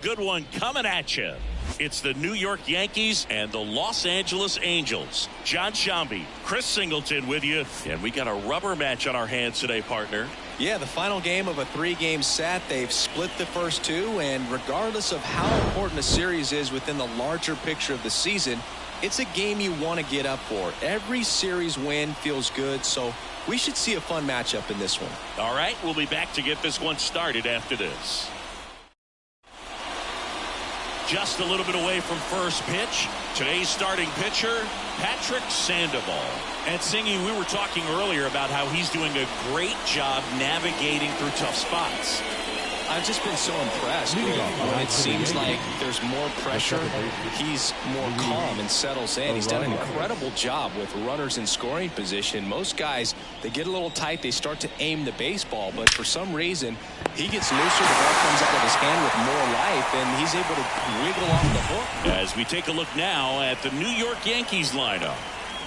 Good one coming at you. It's the New York Yankees and the Los Angeles Angels. John Shambi, Chris Singleton with you, and we got a rubber match on our hands today, partner. Yeah, the final game of a 3-game set. They've split the first two, and regardless of how important a series is within the larger picture of the season, it's a game you want to get up for. Every series win feels good, so we should see a fun matchup in this one. All right, we'll be back to get this one started after this. Just a little bit away from first pitch. Today's starting pitcher, Patrick Sandoval. And Singy, we were talking earlier about how he's doing a great job navigating through tough spots. I've just been so impressed. It seems like there's more pressure. He's more calm and settles in. He's done an incredible job with runners in scoring position. Most guys, they get a little tight. They start to aim the baseball, but for some reason, he gets looser. The ball comes out of his hand with more life, and he's able to wiggle off the hook. As we take a look now at the New York Yankees lineup.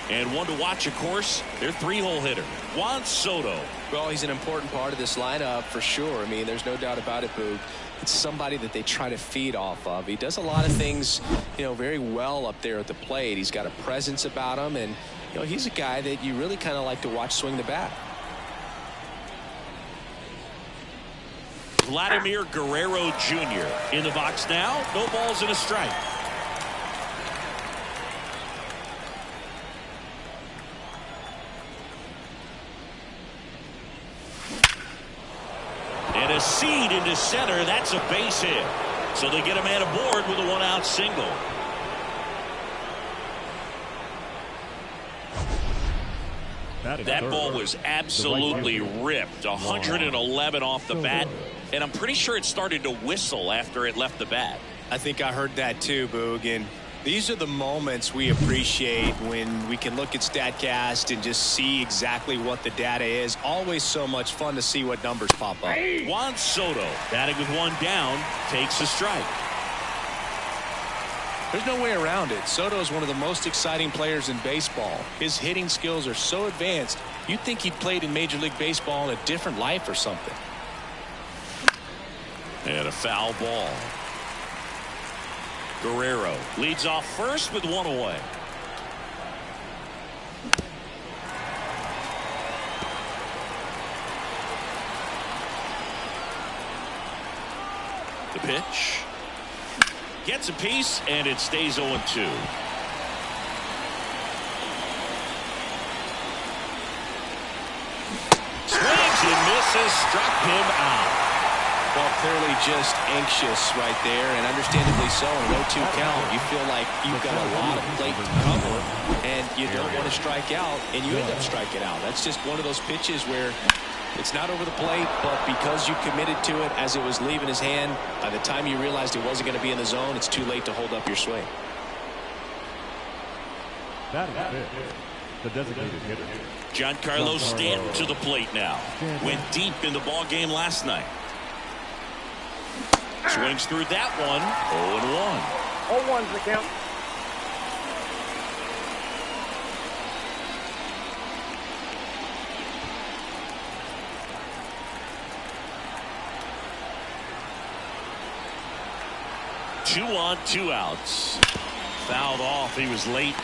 And one to watch, of course, their 3-hole hitter, Juan Soto. Well, he's an important part of this lineup for sure. I mean, there's no doubt about it, Boog. It's somebody that they try to feed off of. He does a lot of things, very well up there at the plate. He's got a presence about him, and, he's a guy that you really kind of like to watch swing the bat. Vladimir Guerrero Jr. in the box now. No balls and a strike. And a seed into center. That's a base hit. So they get a man aboard with a 1-out single. That ball was absolutely ripped. 111 off the bat. And I'm pretty sure it started to whistle after it left the bat. I think I heard that too, Boog. And these are the moments we appreciate when we can look at StatCast and just see exactly what the data is. Always so much fun to see what numbers pop up. Juan Soto, batting with one down, takes a strike. There's no way around it. Soto is one of the most exciting players in baseball. His hitting skills are so advanced, you'd think he'd played in Major League Baseball in a different life or something. And a foul ball. Guerrero leads off first with one away. The pitch. Gets a piece, and it stays 0-2. Swings and misses, struck him out. Well, clearly just anxious right there, and understandably so. In 0-2 count, you feel like you've got a lot of plate to cover, and you don't want to strike out, and you end up striking out. That's just one of those pitches where it's not over the plate, but because you committed to it as it was leaving his hand, by the time you realized it wasn't going to be in the zone, it's too late to hold up your swing. That is it. The designated hitter. Giancarlo Stanton to the plate now. Went deep in the ball game last night. Swings through that one. 0-1. 0-1's the count. Two on, 2 outs. Fouled off. He was late.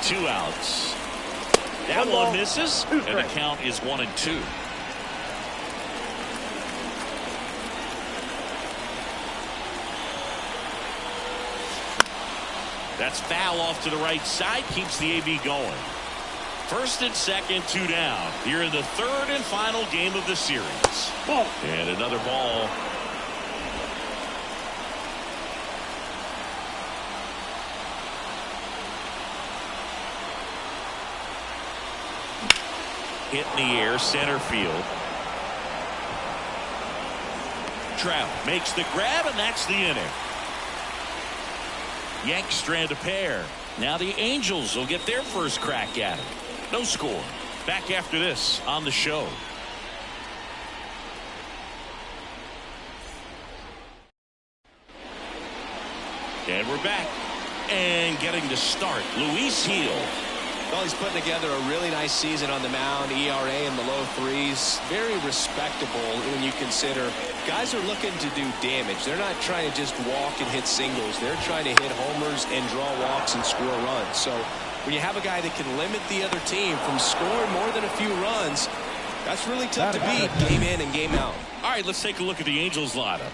Two outs. That one misses, and the count is 1-2. That's foul off to the right side, keeps the AB going. First and second, 2 down. Here in the third and final game of the series. Ball. And another ball. Hit in the air, center field. Trout makes the grab, and that's the inning. Yanks strand a pair. Now the Angels will get their first crack at it. No score. Back after this on the show. And we're back. And getting to start, Luis Gil. Well, he's putting together a really nice season on the mound. ERA in the low 3s. Very respectable when you consider guys are looking to do damage. They're not trying to just walk and hit singles. They're trying to hit homers and draw walks and score runs. So when you have a guy that can limit the other team from scoring more than a few runs, that's really tough to beat game in and game out. All right, let's take a look at the Angels lineup.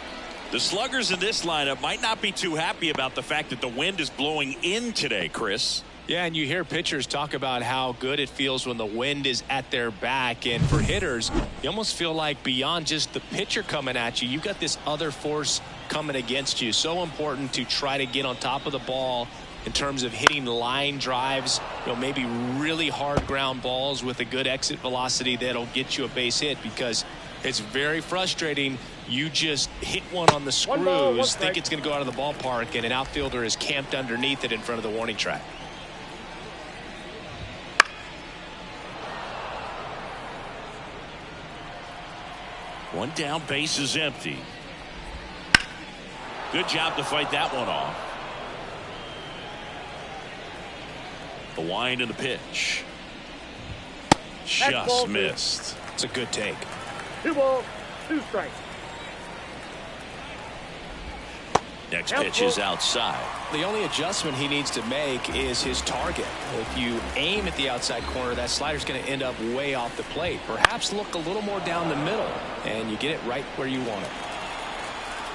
The sluggers in this lineup might not be too happy about the fact that the wind is blowing in today, Chris. Yeah, and you hear pitchers talk about how good it feels when the wind is at their back. And for hitters, you almost feel like beyond just the pitcher coming at you, you've got this other force coming against you. So important to try to get on top of the ball in terms of hitting line drives, maybe really hard ground balls with a good exit velocity that'll get you a base hit, because it's very frustrating. You just hit one on the screws, think it's going to go out of the ballpark, and an outfielder is camped underneath it in front of the warning track. One down, base is empty. Good job to fight that one off. The wind and the pitch. Just missed. It's a good take. 2 balls, 2 strikes. Next pitch is outside. The only adjustment he needs to make is his target. If you aim at the outside corner, that slider's going to end up way off the plate. Perhaps look a little more down the middle, and you get it right where you want it.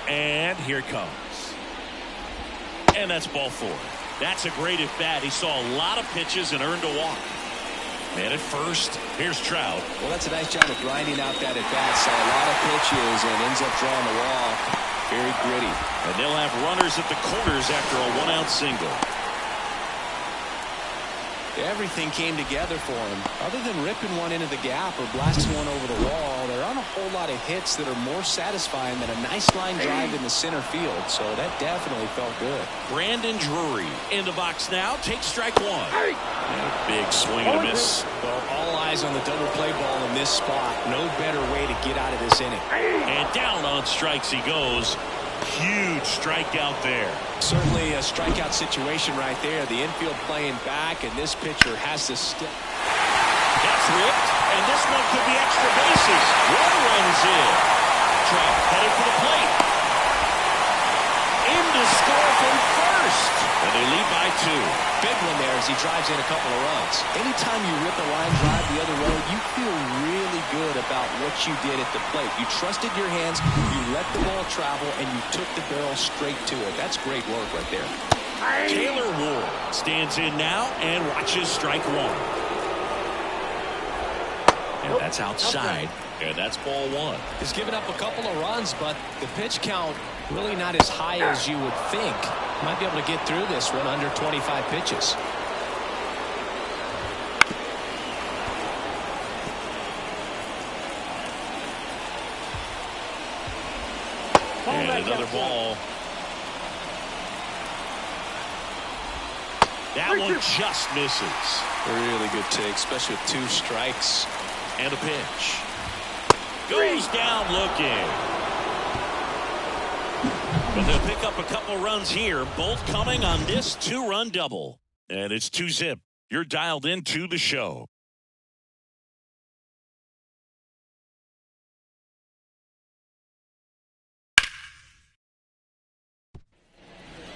And here it comes. And that's ball 4. That's a great at bat. He saw a lot of pitches and earned a walk. Man at first. Here's Trout. Well, that's a nice job of grinding out that at bat. Saw a lot of pitches and ends up drawing the walk. Very gritty. And they'll have runners at the corners after a 1-out single. Everything came together for him. Other than ripping one into the gap or blasting one over the wall, there aren't a whole lot of hits that are more satisfying than a nice line drive in the center field. So that definitely felt good. Brandon Drury in the box now. Takes strike 1. And a big swing and a miss. Well, all eyes on the double play ball in this spot. No better way to get out of this inning. And down on strikes he goes. Huge strikeout there. Certainly a strikeout situation right there. The infield playing back, and this pitcher has to step. That's ripped, and this one could be extra bases. One runs in. Trout headed for the plate. In to score from first. And they lead by 2. Big one there as he drives in a couple of runs. Anytime you rip a line drive the other way, you feel really good about what you did at the plate. You trusted your hands, you let the ball travel, and you took the barrel straight to it. That's great work right there. Taylor Ward stands in now and watches strike 1. And that's outside. And that's ball 1. He's given up a couple of runs, but the pitch count really not as high as you would think. Might be able to get through this one under 25 pitches. And another ball. That one just misses. Really good take, especially with 2 strikes. And a pitch. Goes down looking. But they'll pick up a couple runs here, both coming on this 2-run double. And it's 2-zip. You're dialed into the show.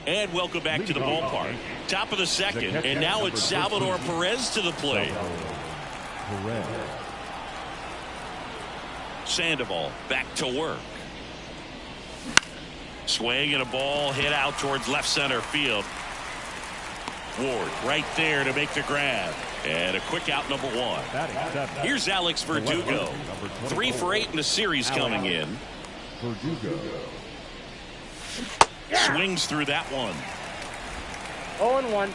And welcome back to the ballpark. Top of the second, and now it's Salvador Perez to the plate. Sandoval back to work. Swing and a ball hit out towards left center field. Ward right there to make the grab. And a quick out, number 1. Here's Alex Verdugo. 3 for 8 in the series coming in. Verdugo. Swings through that one. 0-1.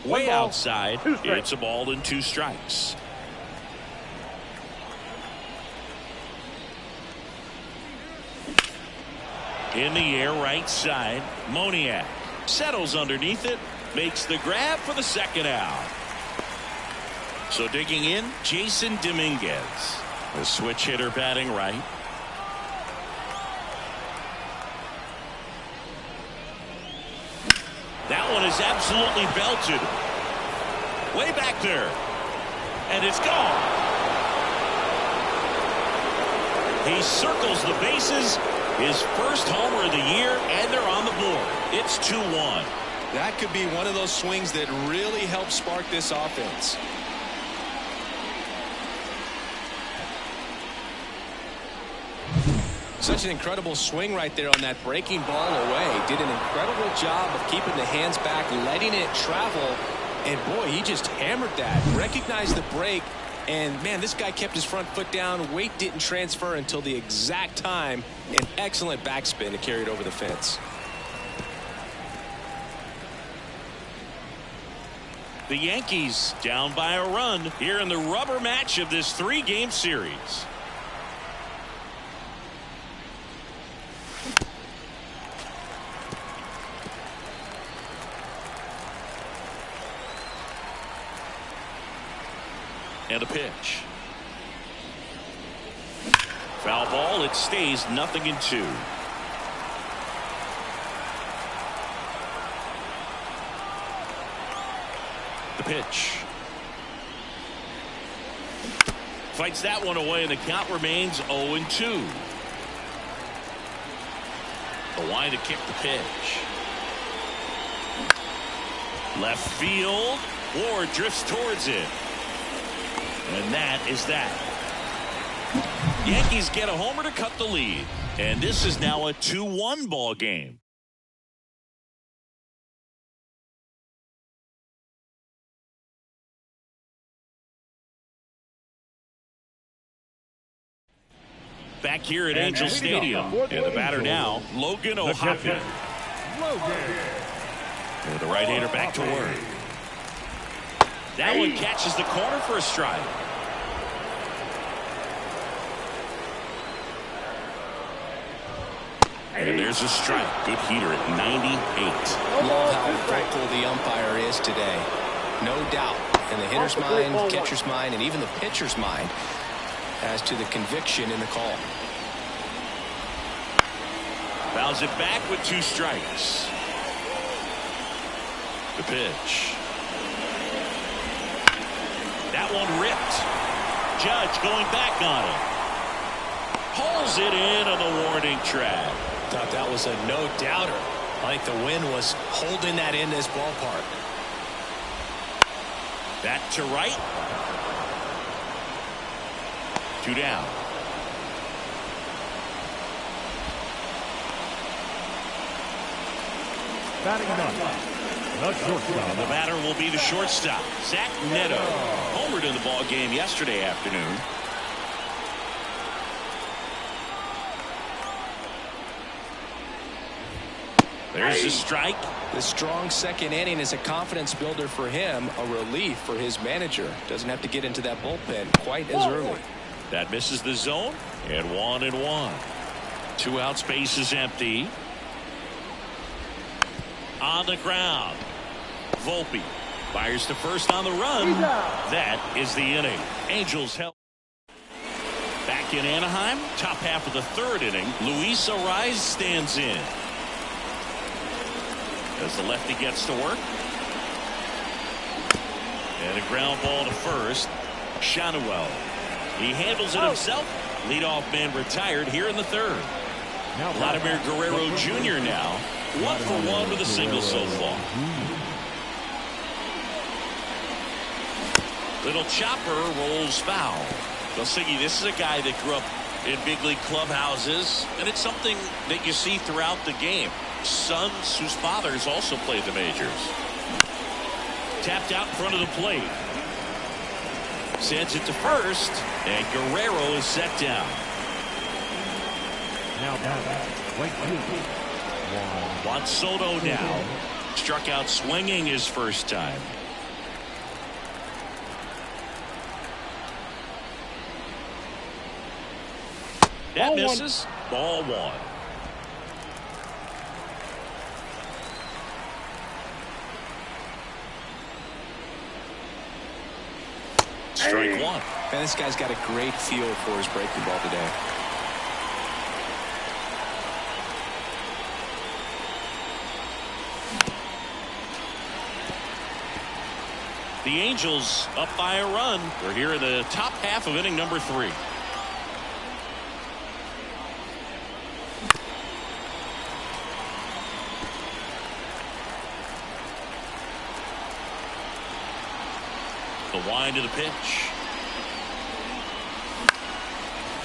Way outside. It's a ball and 2 strikes. In the air, right side. Moniak settles underneath it. Makes the grab for the second out. So digging in, Jason Dominguez. The switch hitter batting right. That one is absolutely belted. Way back there. And it's gone. He circles the bases. His first homer of the year, and they're on the board. It's 2-1. That could be one of those swings that really helps spark this offense. Such an incredible swing right there on that breaking ball away. Did an incredible job of keeping the hands back, letting it travel. And boy, he just hammered that. Recognized the break. And man, this guy kept his front foot down. Weight didn't transfer until the exact time. An excellent backspin to carry it over the fence. The Yankees down by a run here in the rubber match of this 3-game series. And a pitch. Foul ball. It stays 0-2. The pitch. Fights that one away, and the count remains 0-2. The line to kick the pitch. Left field. Ward drifts towards it. And that is that. Yankees get a homer to cut the lead. And this is now a 2-1 ball game. Back here at Angel Stadium. And the batter now, Logan O'Hoppe. And the right-hander back to work. That one catches the corner for a strike. And there's a strike. Good heater at 98. Love how vocal the umpire is today. No doubt. In the hitter's mind, catcher's mind, and even the pitcher's mind as to the conviction in the call. Fouls it back with 2 strikes. The pitch. That one ripped. Judge going back on it. Pulls it in on the warning track. Thought that was a no-doubter. I think the wind was holding that in this ballpark. That to right. 2 down. Batting ninth, the shortstop. The batter will be the shortstop, Zach Neto. Homered in the ball game yesterday afternoon. There's a strike. The strong second inning is a confidence builder for him, a relief for his manager. Doesn't have to get into that bullpen quite as early. That misses the zone, and 1-1. 2 outs, base is empty. On the ground. Volpe fires to first on the run. That is the inning. Angels help. Back in Anaheim, top half of the 3rd inning. Luis Ariz stands in. As the lefty gets to work. And a ground ball to first. Shanuel. He handles it himself. Leadoff man retired here in the 3rd. Vladimir Guerrero Jr. now 1 for 1 with a single so far. Little chopper rolls foul. Well, Siggy, this is a guy that grew up in big league clubhouses, and it's something that you see throughout the game. Sons whose fathers also played the majors. Tapped out in front of the plate. Sends it to first, and Guerrero is set down. Now Juan Soto now struck out swinging his first time. That misses. Ball 1. Strike one. Man, this guy's got a great feel for his breaking ball today. The Angels up by a run. We're here in the top half of inning number 3. The wind of the pitch.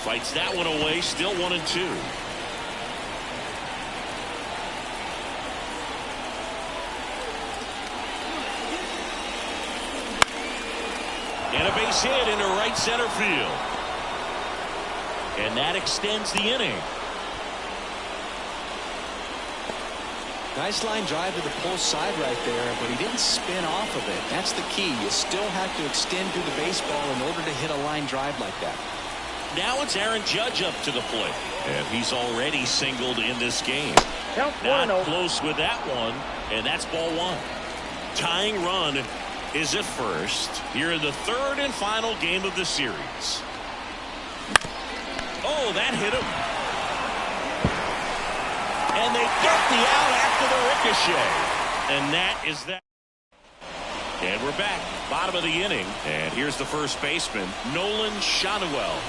Fights that one away. Still 1-2. And a base hit into right center field. And that extends the inning. Nice line drive to the pull side right there, but he didn't spin off of it. That's the key. You still have to extend through the baseball in order to hit a line drive like that. Now it's Aaron Judge up to the plate. And he's already singled in this game. Not close with that one. And that's ball 1. Tying run is at first here in the 3rd and final game of the series. Oh, that hit him. And they get the out after the ricochet. And that is that. And we're back. Bottom of the inning. And here's the first baseman, Nolan Schanuel.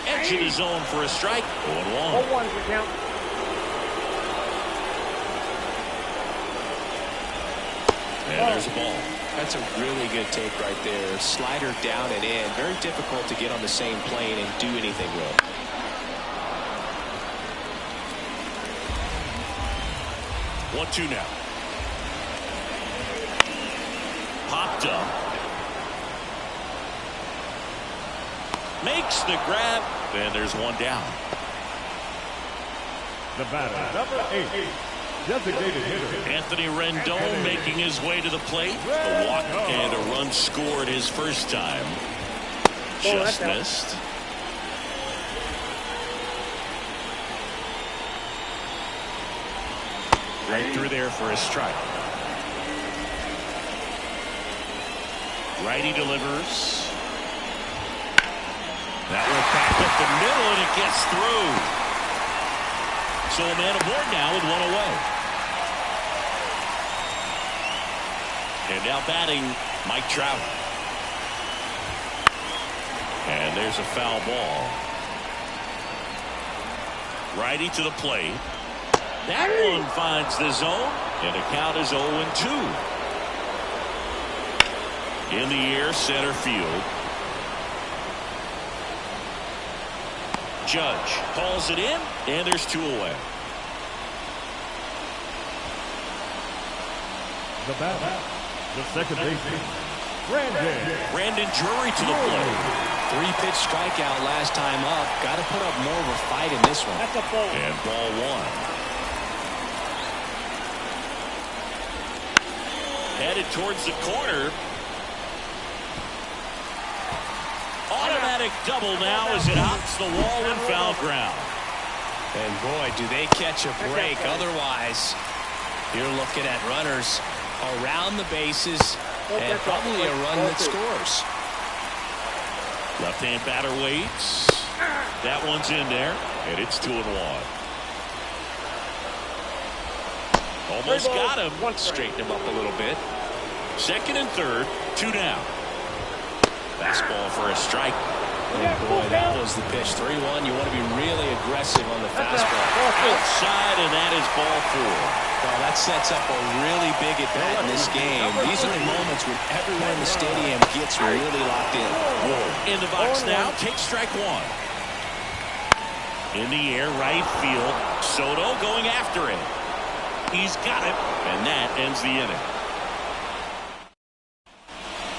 Edge of the zone for a strike. 0-1. 0-1 for count. And there's a ball. That's a really good take right there. Slider down and in. Very difficult to get on the same plane and do anything with. One, 2 now. Popped up. Makes the grab. And there's one down. The batter, number 8. Designated hitter Anthony Rendon making his way to the plate. A walk and a run scored his first time. Just missed. Right through there for a strike. Righty delivers. That went back up the middle and it gets through. So a man aboard now with one away. And now batting, Mike Trout. And there's a foul ball. Righty to the plate. That one finds the zone. And the count is 0-2. In the air, center field. Judge calls it in, and there's 2 away. The batter, the second baseman, Brandon Drury to the plate. 3-pitch strikeout last time up. Got to put up more of a fight in this one. That's a ball. And ball 1. Headed towards the corner. Automatic double now as it hops the wall and foul ground. And boy, do they catch a break. Otherwise, you're looking at runners around the bases and probably a run that scores. Left-hand batter waits. That one's in there, and it's 2-1. Almost got him. Straighten him up a little bit. Second and third, 2 down. Fastball for a strike. And boy, that was the pitch. 3-1. You want to be really aggressive on the fastball. Outside, and that is ball 4. Well, that sets up a really big at-bat in this game. These are the moments when everyone in the stadium gets really locked in. In the box now, take strike 1. In the air, right field. Soto going after it. He's got it, and that ends the inning.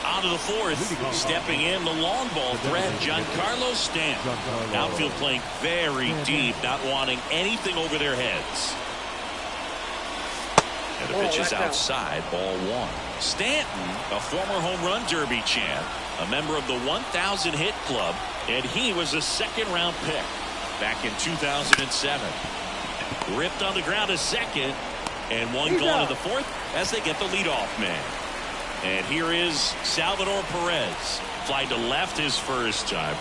On to the 4th, stepping in the long ball threat, Giancarlo Stanton. Outfield playing very deep, not wanting anything over their heads. And the pitch is outside, ball 1. Stanton, a former home run derby champ, a member of the 1,000 hit club, and he was a second-round pick back in 2007. Ripped on the ground a second, and one gone in the 4th as they get the leadoff man. And here is Salvador Perez. Fly to left his first time.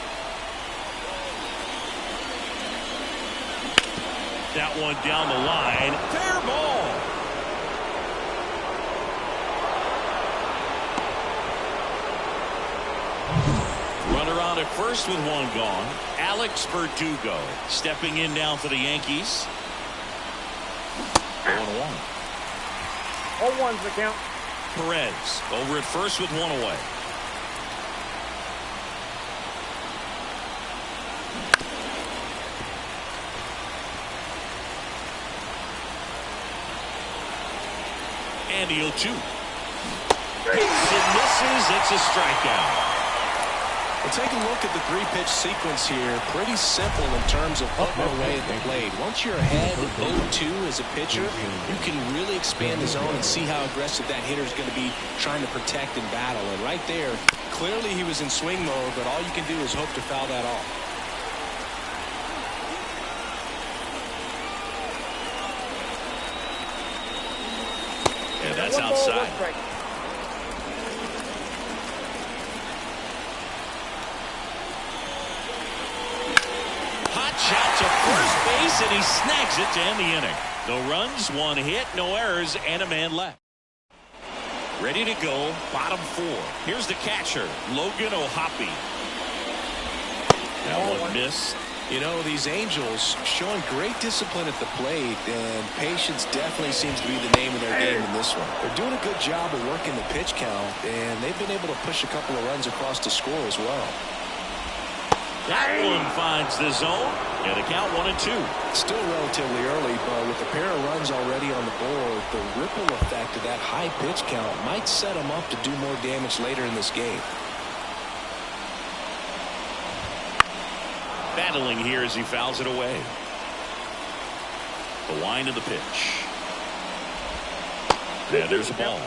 That one down the line. Fair ball. Runner on at first with one gone. Alex Verdugo stepping in now for the Yankees. 0-1. 0-1's the count. Perez over at first with one away. And the 0-2. Hits and misses. It's a strikeout. Well, take a look at the three-pitch sequence here. Pretty simple in terms of putting it away at the plate. Once you're ahead 0-2 as a pitcher, you can really expand the zone and see how aggressive that hitter is going to be trying to protect and battle. And right there, clearly he was in swing mode, but all you can do is hope to foul that off. And that's outside. Hot shot to first base, and he snags it to end the inning. No runs, one hit, no errors, and a man left. Ready to go, bottom four. Here's the catcher, Logan O'Hoppe. That one missed. You know, these Angels showing great discipline at the plate, and patience definitely seems to be the name of their game in this one. They're doing a good job of working the pitch count, and they've been able to push a couple of runs across the score as well. That one finds the zone, and a count 1-2. Still relatively early, but with a pair of runs already on the board, the ripple effect of that high pitch count might set them up to do more damage later in this game. Battling here as he fouls it away. The wind of the pitch. And there's a ball.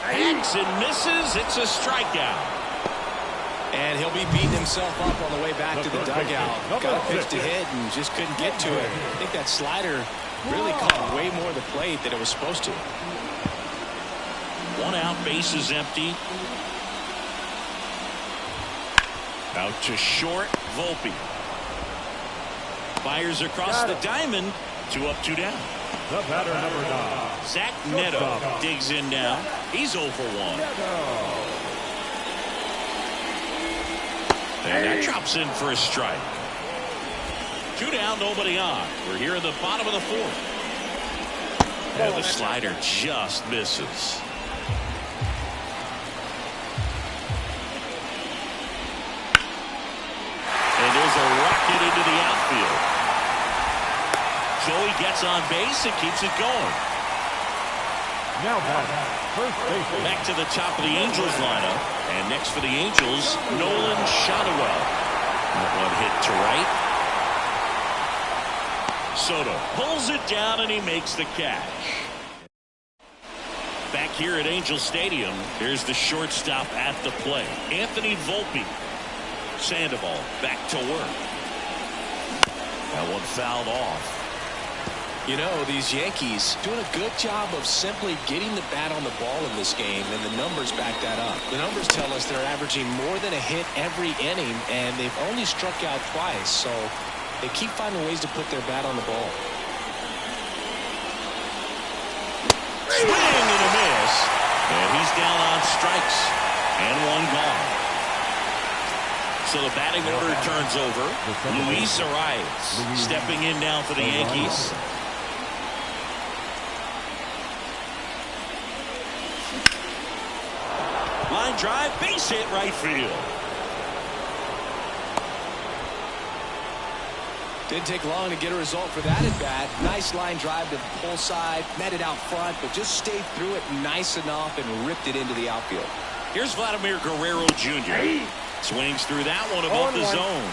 Hacks and misses. It's a strikeout. And he'll be beating himself up on the way back to the dugout. Got a pitch to hit and just couldn't get to it. I think that slider really caught way more of the plate than it was supposed to. One out, base is empty. Out to short, Volpe. Fires across the diamond. 2 up, 2 down. The batter, number 9. Zach Neto digs in now. He's 0 for 1. And that drops in for a strike. 2 down, nobody on. We're here in the bottom of the 4th. And the slider just misses. And there's a rocket into the outfield. Joey gets on base and keeps it going. Now first base. Back to the top of the Angels lineup. And next for the Angels, Nolan Shotwell. That one hit to right. Soto pulls it down and he makes the catch. Back here at Angel Stadium, here's the shortstop at the plate, Anthony Volpe. Sandoval back to work. That one fouled off. You know, these Yankees doing a good job of simply getting the bat on the ball in this game, and the numbers back that up. The numbers tell us they're averaging more than a hit every inning, and they've only struck out twice, so they keep finding ways to put their bat on the ball. Swing and a miss, and he's down on strikes, and one gone. So the batting order turns over. Luis Arias stepping in now for the Yankees. Line drive, base hit, right field. Didn't take long to get a result for that at bat. Nice line drive to the pull side, met it out front, but just stayed through it nice enough and ripped it into the outfield. Here's Vladimir Guerrero Jr. Swings through that one above the zone.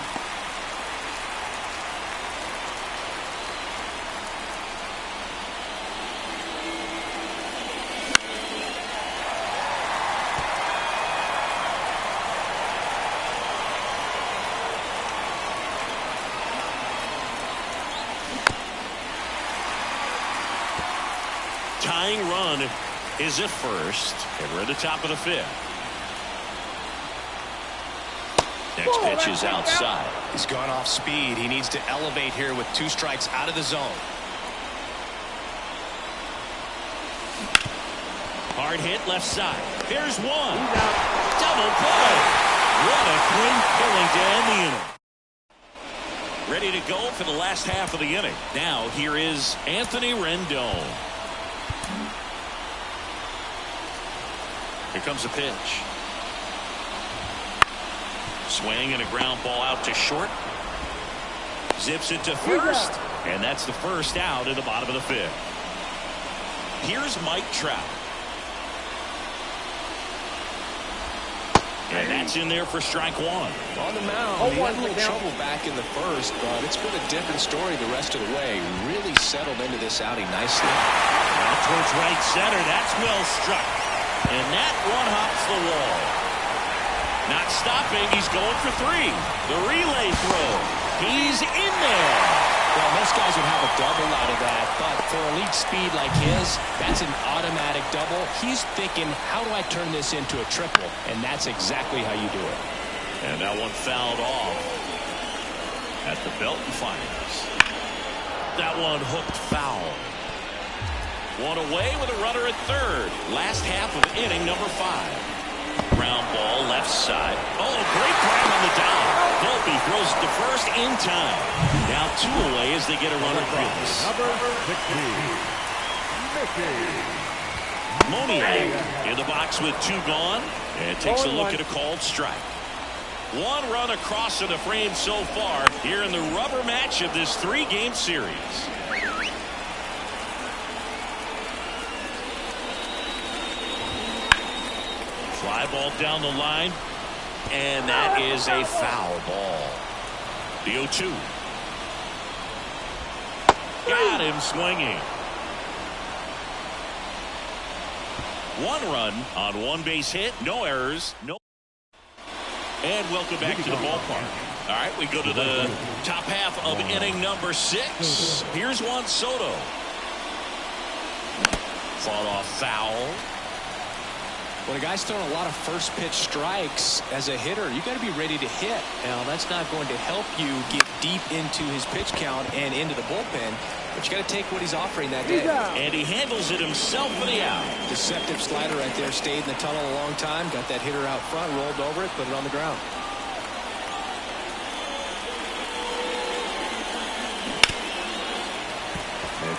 tying run is at first, and we're at the top of the fifth. Next pitch is outside. He's gone off speed. He needs to elevate here with 2 strikes out of the zone. Hard hit left side. Here's one. Double play. What a clean killing to end the inning. Ready to go for the last half of the inning. Now here is Anthony Rendon. Here comes a pitch. Swing and a ground ball out to short. Zips it to first. And that's the first out in the bottom of the fifth. Here's Mike Trout. And that's in there for strike one. On the mound, he had a little trouble back in the first, but it's been a different story the rest of the way. Really settled into this outing nicely. Out towards right center. That's well struck. And that one hops the wall. Not stopping. He's going for 3. The relay throw. He's in there. Well, most guys would have a double out of that, but for elite speed like his, that's an automatic double. He's thinking, how do I turn this into a triple? And that's exactly how you do it. And that one fouled off at the Belton Finals. That one hooked foul. One away with a runner at third. Last half of inning number 5. Ground ball left side. Oh, great grab on the dive. Volpe throws it to first in time. Now 2 away as they get a runner across. Number 16, Mickey Moniak in the box with 2 gone. And takes a look at a called strike. 1 run across in the frame so far here in the rubber match of this 3-game series. Fly ball down the line, and that is a foul ball. The 0-2. Got him swinging. 1 run on 1 base hit, no errors, no. And welcome back to the ballpark. All right, we go to the top half of inning number 6. Here's Juan Soto. Fought off foul. When a guy's throwing a lot of first pitch strikes as a hitter, you got to be ready to hit. Now, that's not going to help you get deep into his pitch count and into the bullpen, but you got to take what he's offering that day. And he handles it himself for the out. Deceptive slider right there, stayed in the tunnel a long time, got that hitter out front, rolled over it, put it on the ground.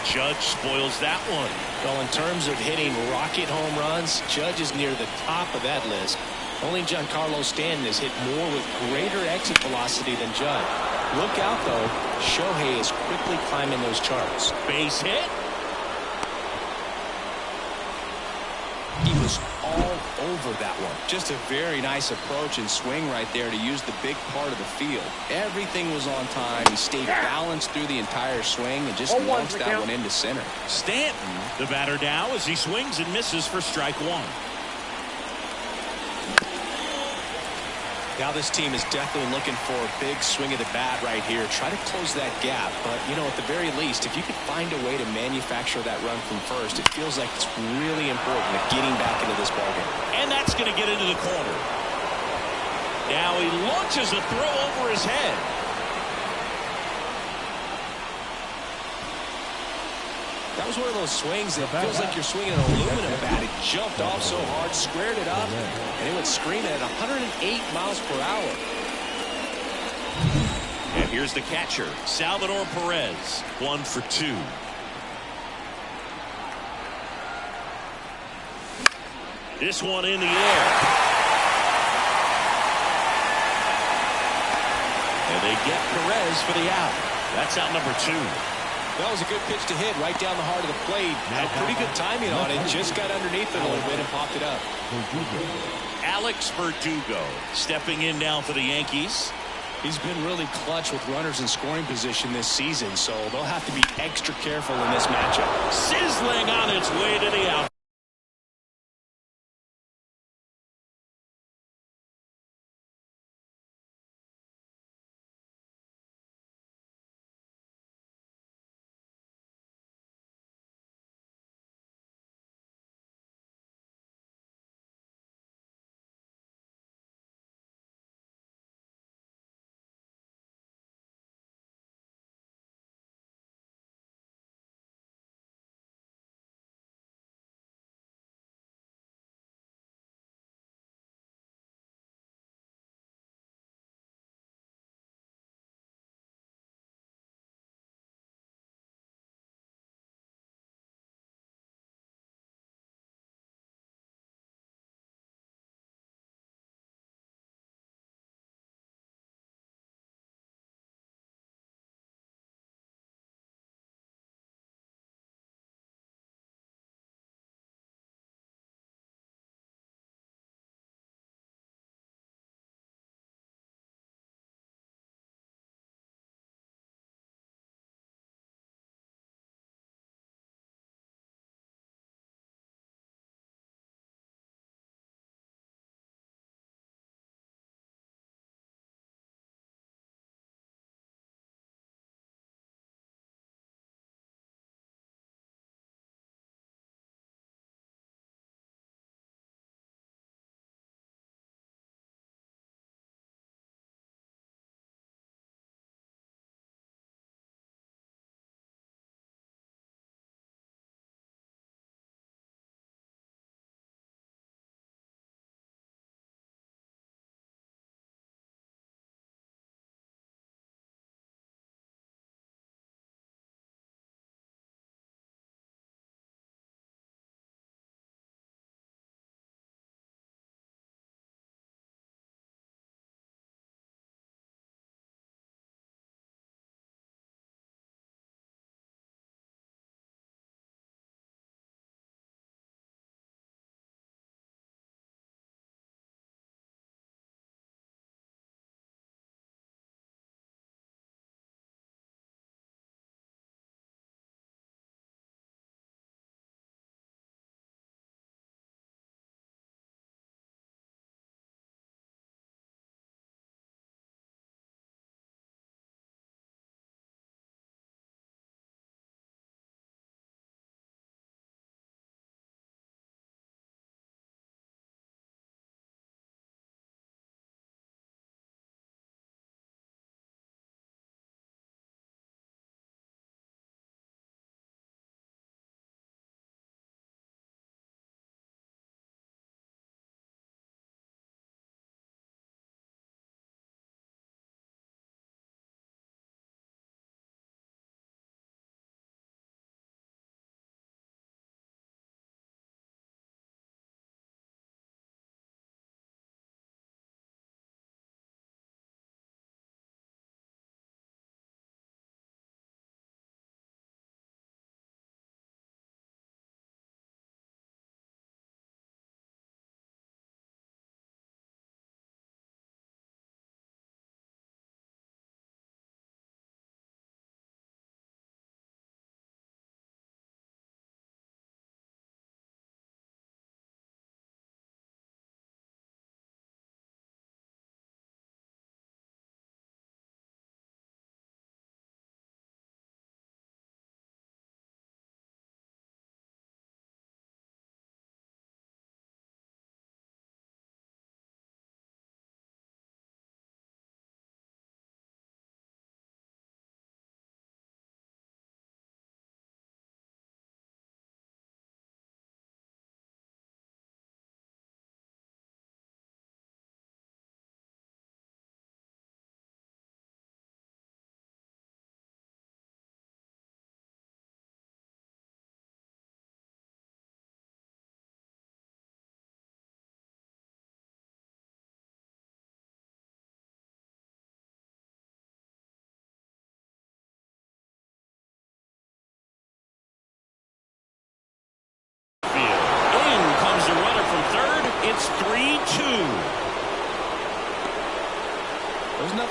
Judge spoils that one. Well, in terms of hitting rocket home runs, Judge is near the top of that list. Only Giancarlo Stanton has hit more with greater exit velocity than Judge. Look out, though. Shohei is quickly climbing those charts. Base hit. He was all over that one. Just a very nice approach and swing right there to use the big part of the field. Everything was on time. He stayed balanced through the entire swing and just launched that one into center. Stanton, the batter now, as he swings and misses for strike 1. Now this team is definitely looking for a big swing of the bat right here. Try to close that gap. But, you know, at the very least, if you could find a way to manufacture that run from first, it feels like it's really important to getting back into this ballgame. And that's going to get into the corner. Now he launches a throw over his head. That was one of those swings that feels like you're swinging an aluminum bat. It jumped off so hard, squared it up, and it went screaming at 108 miles per hour. And here's the catcher, Salvador Perez, 1 for 2. This one in the air. And they get Perez for the out. That's out number 2. That was a good pitch to hit right down the heart of the plate. Had pretty good timing on it. Just got underneath it a little bit and popped it up. Alex Verdugo stepping in now for the Yankees. He's been really clutch with runners in scoring position this season, so they'll have to be extra careful in this matchup. Sizzling on its way to the out.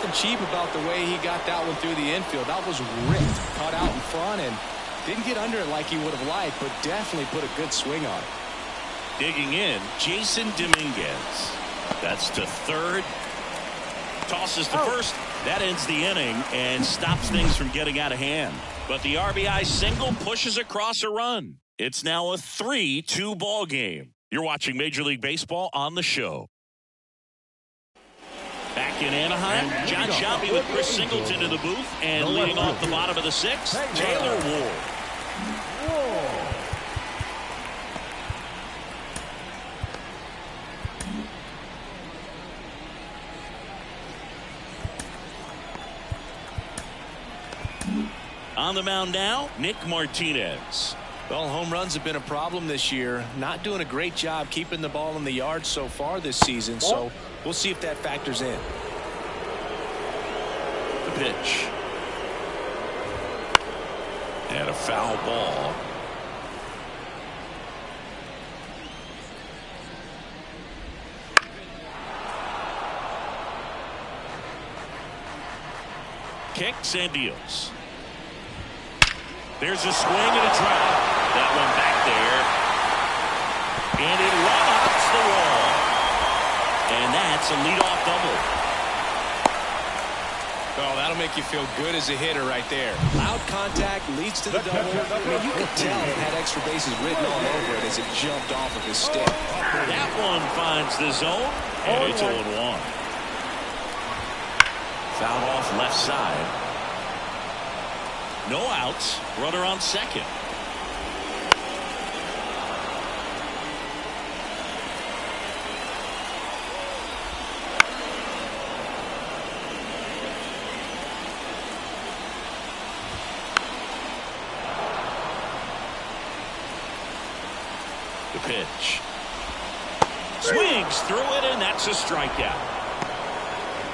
nothing cheap about the way he got that one through the infield. That was ripped, cut out in front, and didn't get under it like he would have liked, but definitely put a good swing on it. Digging in, Jason Dominguez. That's to third. Tosses to first. That ends the inning and stops things from getting out of hand. But the RBI single pushes across a run. It's now a 3-2 ball game. You're watching Major League Baseball on the show. Back in Anaheim, John Sciambi with Chris Singleton in the booth, and leading off the bottom of the sixth, Taylor Ward. On the mound now, Nick Martinez. Well, home runs have been a problem this year. Not doing a great job keeping the ball in the yard so far this season, so we'll see if that factors in. The pitch. And a foul ball. Kicks and deals. There's a swing and a drive. That one back there. And it run-ups the wall. And that's a leadoff double. Oh, that'll make you feel good as a hitter right there. Loud contact leads to the double. I mean, you could tell it had extra bases written all over it as it jumped off of his stick. That one finds the zone, and it's 0-1. Foul off left side. No outs. Runner on second. The pitch. Swings through it, and that's a strikeout.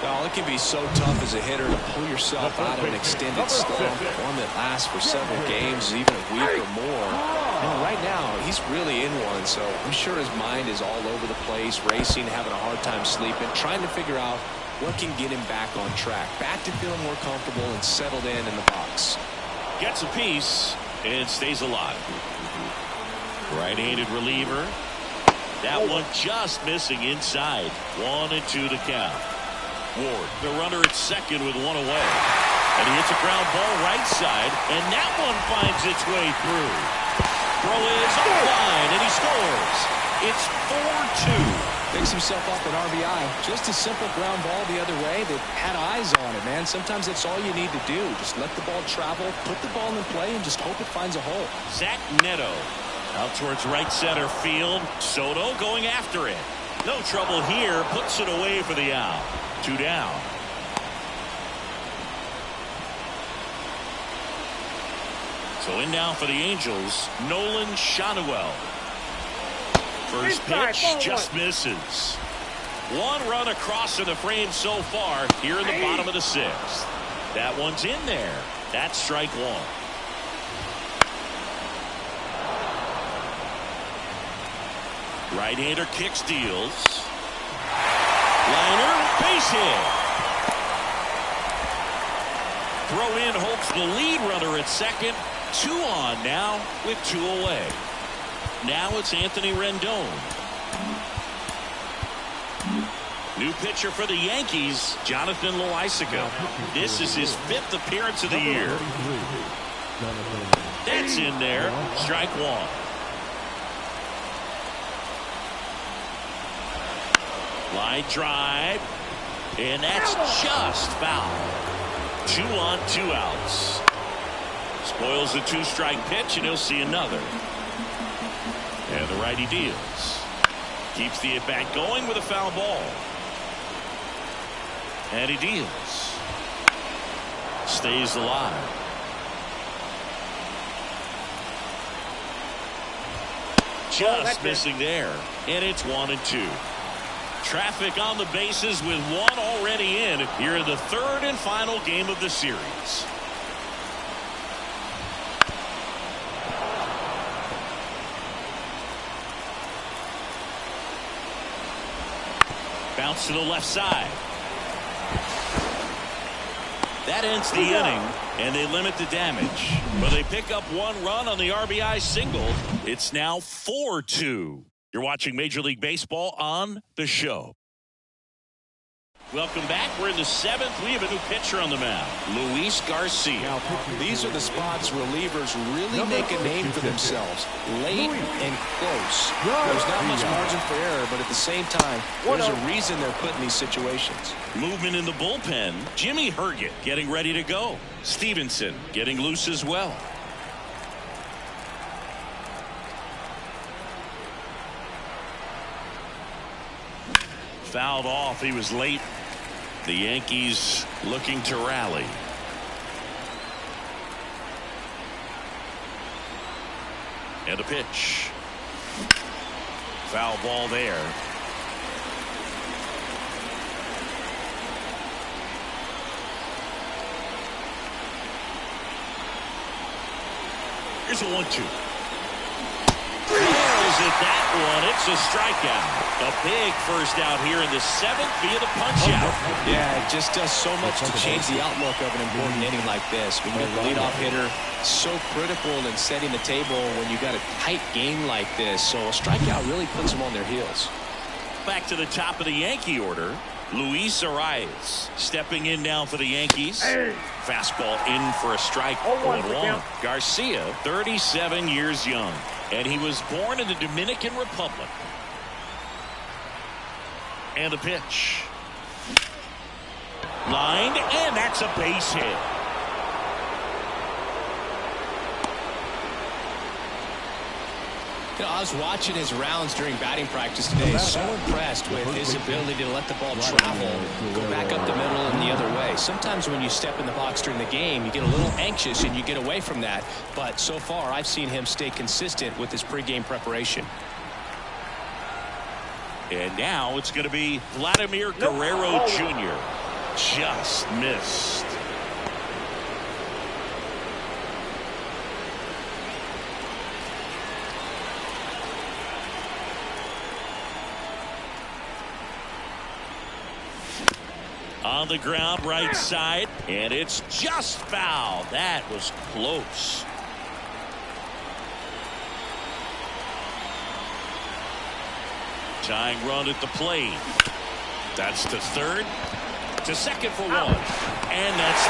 Well, it can be so tough as a hitter to pull yourself out of an extended slump, one that lasts for several games, even a week or more. And right now, he's really in one, so I'm sure his mind is all over the place, racing, having a hard time sleeping, trying to figure out what can get him back on track, back to feeling more comfortable and settled in the box. Gets a piece and stays alive. Right-handed reliever. That one just missing inside. 1-2 the count. Ward, the runner at second with one away. And he hits a ground ball right side, and that one finds its way through. Throw is offline, and he scores. It's 4-2. Picks himself up an RBI. Just a simple ground ball the other way that had eyes on it, man. Sometimes that's all you need to do. Just let the ball travel, put the ball in play, and just hope it finds a hole. Zach Neto out towards right center field. Soto going after it. No trouble here. Puts it away for the out. 2 down. So in now for the Angels, Nolan Schanuel. First pitch just misses. One run across in the frame so far here in the bottom of the sixth. That one's in there. That's strike one. Right-hander kicks, deals. Liner, base hit. Throw in hopes the lead runner at second. 2 on now with 2 away. Now it's Anthony Rendon. New pitcher for the Yankees, Jonathan Loaisiga. This is his 5th appearance of the year. That's in there. Strike one. Line drive, and that's just foul. 2 on, 2 outs. Spoils the 2-strike pitch, and he'll see another. And the righty deals. Keeps the at-bat going with a foul ball. And he deals. Stays alive. Just missing there, and it's 1-2. Traffic on the bases with 1 already in here in the 3rd and final game of the series. Bounce to the left side. That ends the inning, and they limit the damage. But they pick up one run on the RBI single. It's now 4-2. You're watching Major League Baseball on The Show. Welcome back. We're in the 7th. We have a new pitcher on the mound, Luis Garcia. These are the spots relievers really make a name for themselves. Late and close. There's not much margin for error, but at the same time, there's a reason they're put in these situations. Movement in the bullpen. Jimmy Herget getting ready to go. Stevenson getting loose as well. Fouled off. He was late. The Yankees looking to rally. And a pitch. Foul ball there. Here's a 1-2. Nails at that one. It's a strikeout. A big first out here in the 7th via the punch out. Yeah, it just does so much to change the outlook of an important inning like this. When you're the leadoff hitter, so critical in setting the table when you got a tight game like this. So a strikeout really puts them on their heels. Back to the top of the Yankee order. Luis Arias stepping in now for the Yankees. Fastball in for a strike. 0-1. Garcia, 37 years young, and he was born in the Dominican Republic. And a pitch. Lined, and that's a base hit. You know, I was watching his rounds during batting practice today. So impressed with his ability to let the ball travel, go back up the middle and the other way. Sometimes when you step in the box during the game, you get a little anxious and you get away from that. But so far, I've seen him stay consistent with his pregame preparation. And now it's going to be Vladimir Guerrero Jr. Just missed. On the ground, right side, and it's just foul. That was close. Tying run at the plate. That's to third. To second for one. And that's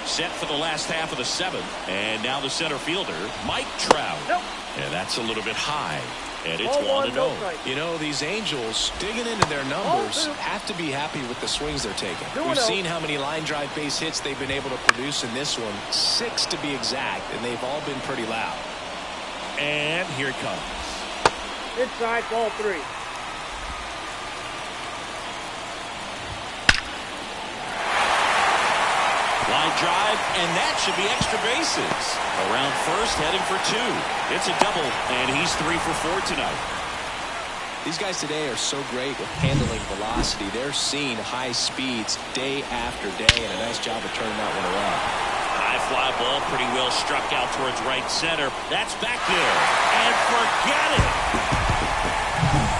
2. Set for the last half of the 7th. And now the center fielder, Mike Trout. And that's a little bit high. And it's 1-0. You know, these Angels, digging into their numbers, have to be happy with the swings they're taking. We've seen how many line drive base hits they've been able to produce in this one. 6 to be exact, and they've all been pretty loud. And here it comes. Inside, ball 3. Line drive, and that should be extra bases. Around first, heading for 2. It's a double, and he's 3 for 4 tonight. These guys today are so great with handling velocity. They're seeing high speeds day after day, and a nice job of turning that one around. High fly ball, pretty well struck out towards right center. That's back there, and forget it.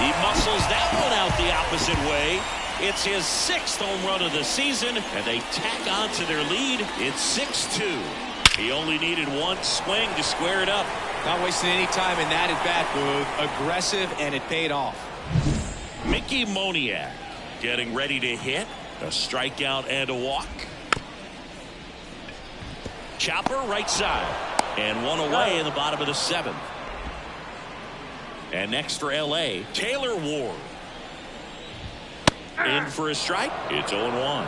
He muscles that one out the opposite way. It's his 6th home run of the season, and they tack on to their lead. It's 6-2. He only needed one swing to square it up. Not wasting any time in that at-bat move. Aggressive, and it paid off. Mickey Moniak getting ready to hit. A strikeout and a walk. Chopper right side. And one away in the bottom of the 7th. And next for L.A., Taylor Ward. In for a strike. It's 0-1.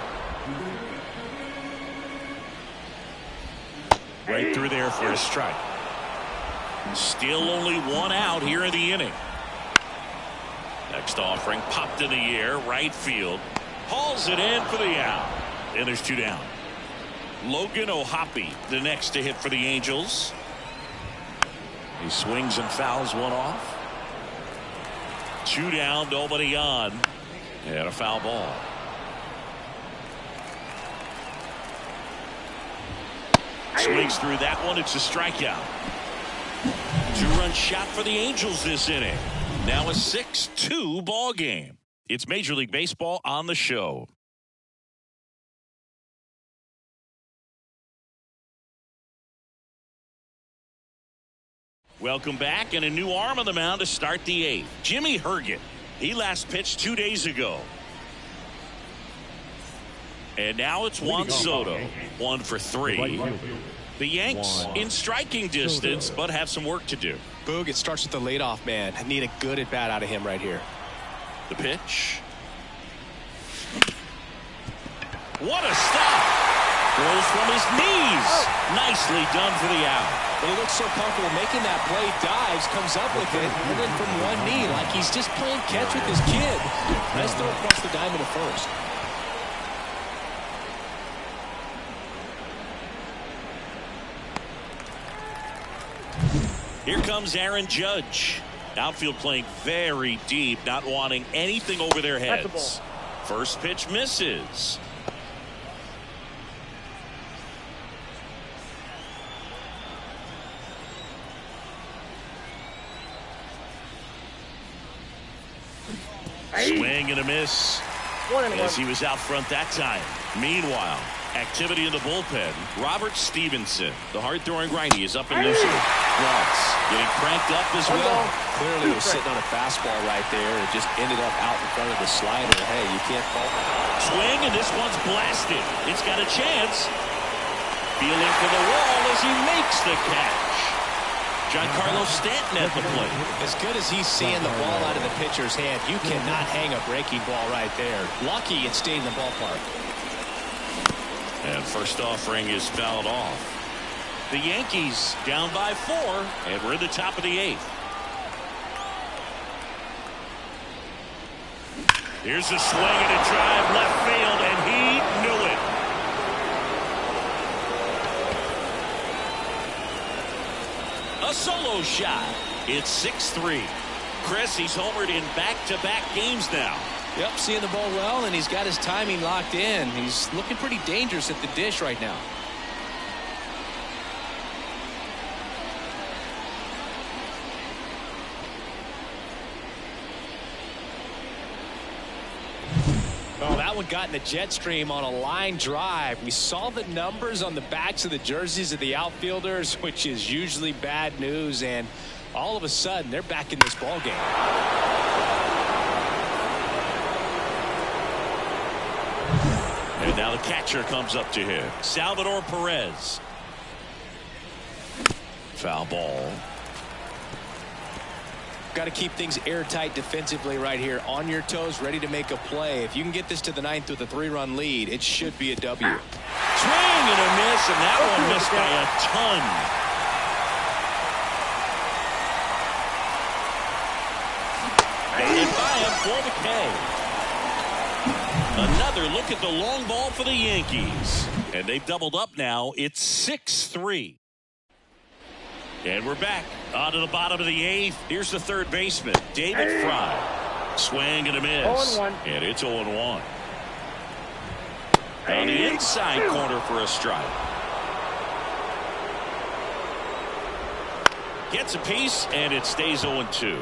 Right through there for a strike. Still only one out here in the inning. Next offering popped in the air, right field. Hauls it in for the out. And there's 2 down. Logan O'Hoppe, the next to hit for the Angels. He swings and fouls one off. 2 down, nobody on. And a foul ball. Swings through that one. It's a strikeout. 2-run shot for the Angels this inning. Now a 6-2 ball game. It's Major League Baseball on the show. Welcome back, and a new arm on the mound to start the eighth. Jimmy Herget. He last pitched 2 days ago. And now it's Juan Soto. 1 for 3. The Yanks in striking distance, but have some work to do. Boog, it starts with the leadoff man. I need a good at bat out of him right here. The pitch. What a stop! Throws from his knees. Nicely done for the out. But he looks so comfortable making that play, dives, comes up with it, and then from one knee, like he's just playing catch with his kid. Nice throw across the diamond to first. Here comes Aaron Judge. Outfield playing very deep, not wanting anything over their heads. First pitch misses. Swing and a miss as he was out front that time. Meanwhile, activity in the bullpen. Robert Stevenson, the hard-throwing grindy, is up and losing. Ross getting cranked up as well. Clearly was sitting on a fastball right there and just ended up out in front of the slider. Hey, you can't fault that. Swing, and this one's blasted. It's got a chance. Feeling for the wall as he makes the catch. Giancarlo Stanton at the plate. As good as he's seeing the ball out of the pitcher's hand, you cannot hang a breaking ball right there. Lucky it stayed in the ballpark. And first offering is fouled off. The Yankees down by 4, and we're in the top of the 8th. Here's a swing and a drive left field, and he knew it. A solo shot. It's 6-3. Chris, he's homered in back-to-back games now. Yep, seeing the ball well, and he's got his timing locked in. He's looking pretty dangerous at the dish right now. Oh, that one got in the jet stream on a line drive. We saw the numbers on the backs of the jerseys of the outfielders, which is usually bad news, and all of a sudden they're back in this ball game. And now the catcher comes up to him. Salvador Perez. Foul ball. Got to keep things airtight defensively right here. On your toes, ready to make a play. If you can get this to the 9th with a 3-run lead, it should be a W. Swing and a miss, and that one missed by a ton. Baited by him for the K. Another look at the long ball for the Yankees. And they've doubled up now. It's 6-3. And we're back onto the bottom of the 8th. Here's the third baseman, David Fry. Swing and a miss. 0-1. And it's 0-1. On the inside corner for a strike. Gets a piece, and it stays 0-2.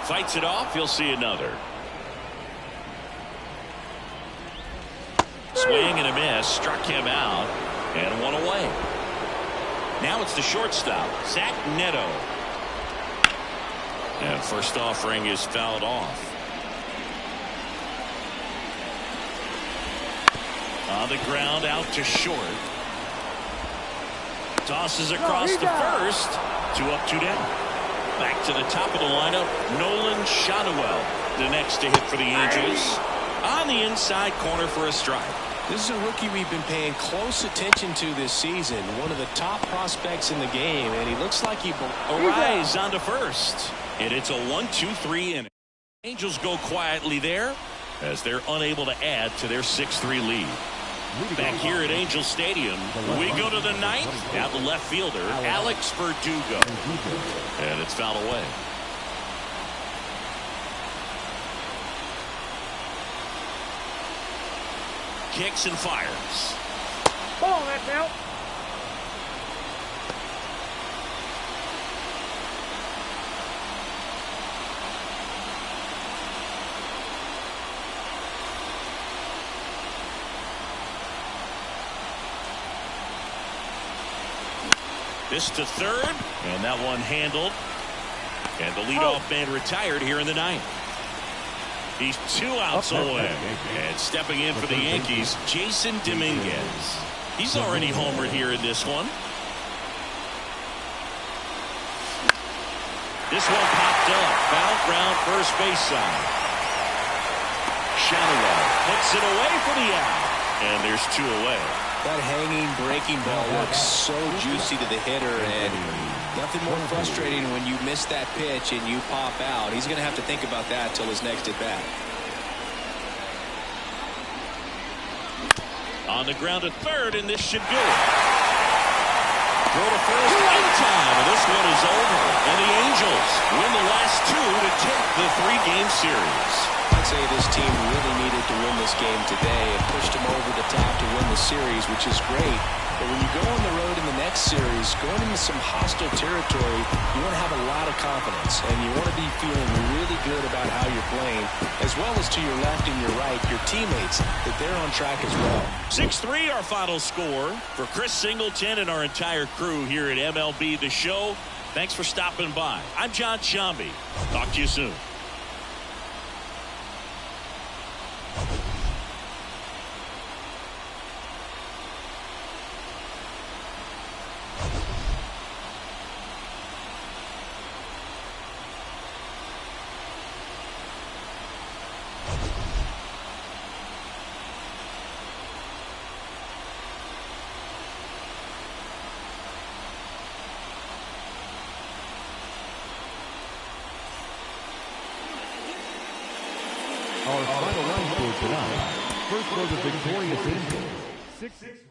Fights it off. You'll see another. Swing and a miss. Struck him out. And one away. Now it's the shortstop, Zach Neto. And first offering is fouled off. On the ground, out to short. Tosses across to first. 2 up, 2 down. Back to the top of the lineup, Nolan Shadowell, the next to hit for the Angels. On the inside corner for a strike. This is a rookie we've been paying close attention to this season. One of the top prospects in the game, and he looks like he... Arise onto first. And it's a 1-2-3 inning. Angels go quietly there as they're unable to add to their 6-3 lead. Back here at Angel Stadium, we go to the 9th. Now the left fielder, Alex Verdugo. And it's fouled away. Kicks and fires. Ball, that's out. This to third, and that one handled. And the leadoff man retired here in the ninth. He's 2 outs away. And stepping in for the Yankees, Jason Dominguez. He's already homered here in this one. This one popped up. Foul ground first base side. Shadowell puts it away for the out. And there's 2 away. That hanging breaking ball looks so juicy to the hitter, and nothing more frustrating when you miss that pitch and you pop out. He's going to have to think about that till his next at bat. On the ground at third, and this should do it. Throw to first in time, and this one is over. And the Angels win the last 2 to take the 3-game series. I'd say this team really needed to win this game today and pushed them over the top to win the series, which is great. But when you go on the road in the next series, going into some hostile territory, you want to have a lot of confidence, and you want to be feeling really good about how you're playing, as well as to your left and your right, your teammates, that they're on track as well. 6-3 our final score. For Chris Singleton and our entire crew here at MLB The Show, thanks for stopping by. I'm John Shambi. Talk to you soon. Our final line for tonight. First for the victorious Angels. 6-6.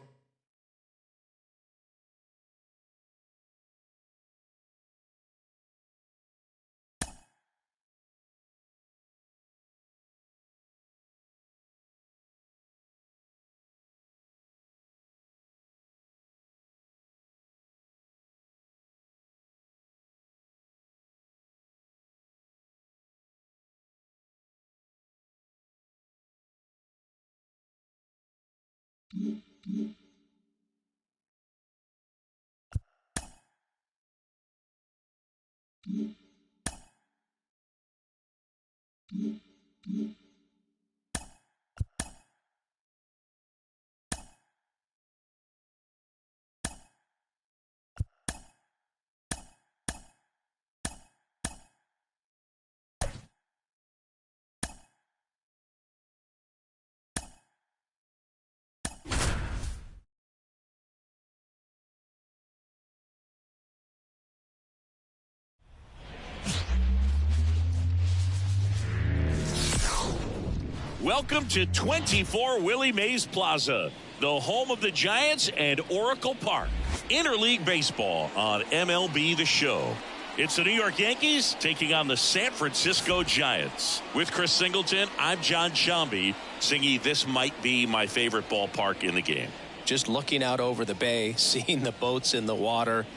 Welcome to 24 Willie Mays Plaza, the home of the Giants and Oracle Park. Interleague baseball on MLB The Show. It's the New York Yankees taking on the San Francisco Giants. With Chris Singleton, I'm John Shambi. Singy, this might be my favorite ballpark in the game. Just looking out over the bay, seeing the boats in the water.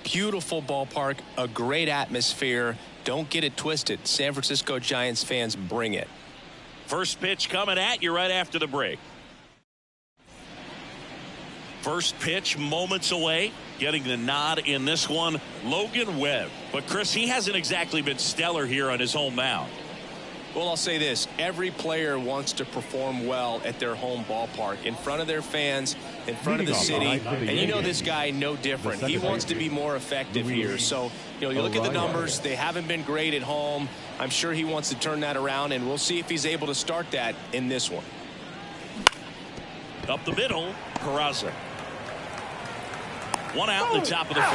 Beautiful ballpark, a great atmosphere. Don't get it twisted. San Francisco Giants fans, bring it. First pitch coming at you right after the break. First pitch moments away. Getting the nod in this one, Logan Webb. But Chris, he hasn't exactly been stellar here on his home mound. Well, I'll say this. Every player wants to perform well at their home ballpark, in front of their fans, in front of the city. And you know this guy no different. He wants to be more effective here. So, you look at the numbers. They haven't been great at home. I'm sure he wants to turn that around, and we'll see if he's able to start that in this one. Up the middle, Peraza. One out in the top of the first.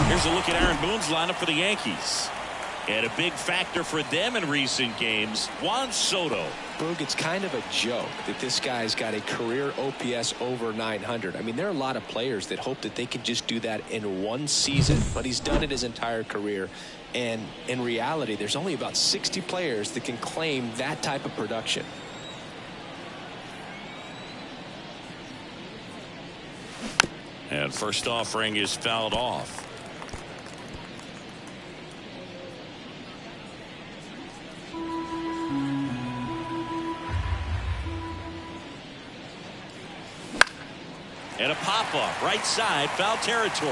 Here's a look at Aaron Boone's lineup for the Yankees. And a big factor for them in recent games, Juan Soto. Boog, it's kind of a joke that this guy's got a career OPS over 900. I mean, there are a lot of players that hope that they could just do that in one season, but he's done it his entire career. And in reality, there's only about 60 players that can claim that type of production. And first offering is fouled off. And a pop-up right side, foul territory.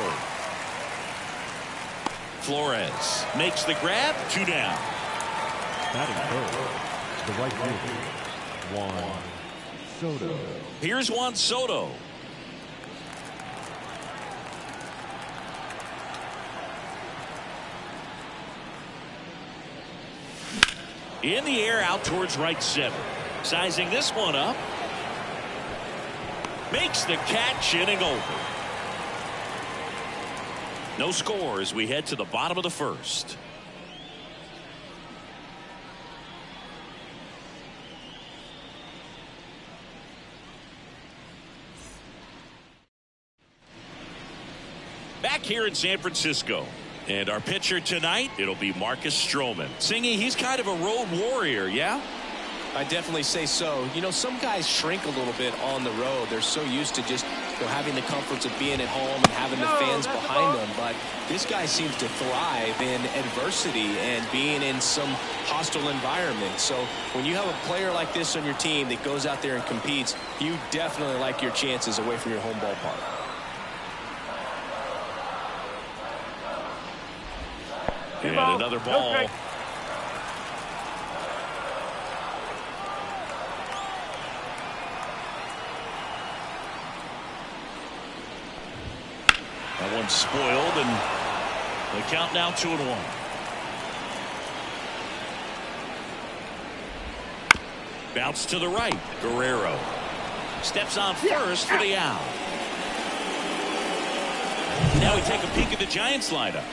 Flores makes the grab, 2 down. Batting third, the right fielder, Juan Soto. Here's Juan Soto. In the air, out towards right center. Sizing this one up. Makes the catch, inning over. No score as we head to the bottom of the first. Back here in San Francisco. And our pitcher tonight, it'll be Marcus Stroman. Singy, he's kind of a road warrior, yeah? I definitely say so. You know, some guys shrink a little bit on the road. They're so used to just having the comforts of being at home and having the fans behind them. But this guy seems to thrive in adversity and being in some hostile environment. So when you have a player like this on your team that goes out there and competes, you definitely like your chances away from your home ballpark. And another ball. Okay. That one's spoiled, and the count now 2-1. Bounce to the right. Guerrero steps on first for the out. Now we take a peek at the Giants lineup.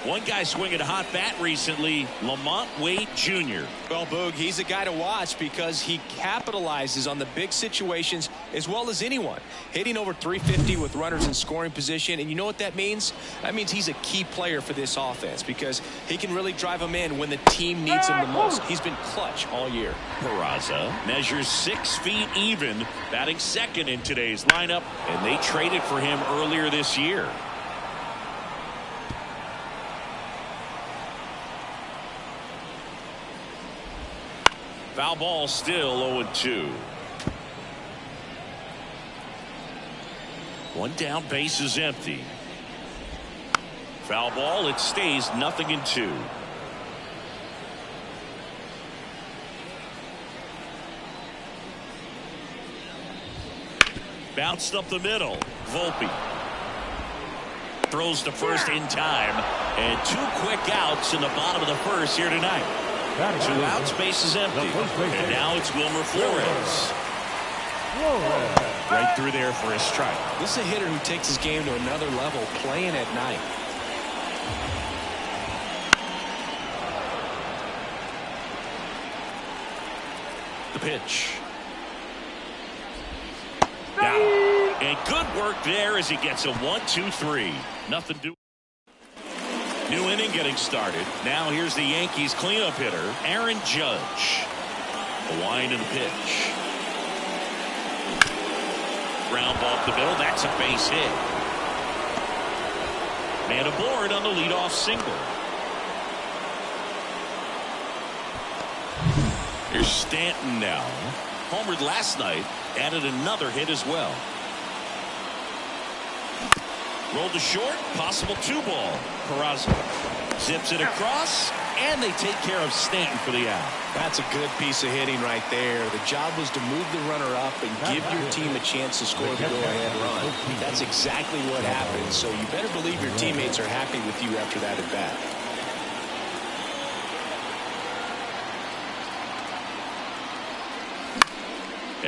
One guy swinging a hot bat recently, Lamont Wade Jr. Well, Boog, he's a guy to watch because he capitalizes on the big situations as well as anyone. Hitting over 350 with runners in scoring position. And you know what that means? That means he's a key player for this offense because he can really drive them in when the team needs him the most. He's been clutch all year. Peraza measures 6 feet even, batting second in today's lineup, and they traded for him earlier this year. Foul ball, still 0-2. One down, base is empty. Foul ball, it stays 0-2. Bounced up the middle. Volpe throws to first in time, and 2 quick outs in the bottom of the first here tonight. 2 outs, base is empty. And now it's Wilmer Flores. Right through there for a strike. This is a hitter who takes his game to another level playing at night. The pitch. Down. And good work there as he gets a 1-2-3. Nothing to. New inning getting started. Now here's the Yankees cleanup hitter, Aaron Judge. A wind in the pitch. Ground ball up the middle. That's a base hit. Man aboard on the leadoff single. Here's Stanton now. Homered last night. Added another hit as well. Rolled to short, possible 2-ball. Peraza zips it across, and they take care of Stanton for the out. That's a good piece of hitting right there. The job was to move the runner up and give your team a chance to score the go-ahead run. That's exactly what happened, so you better believe your teammates are happy with you after that at bat.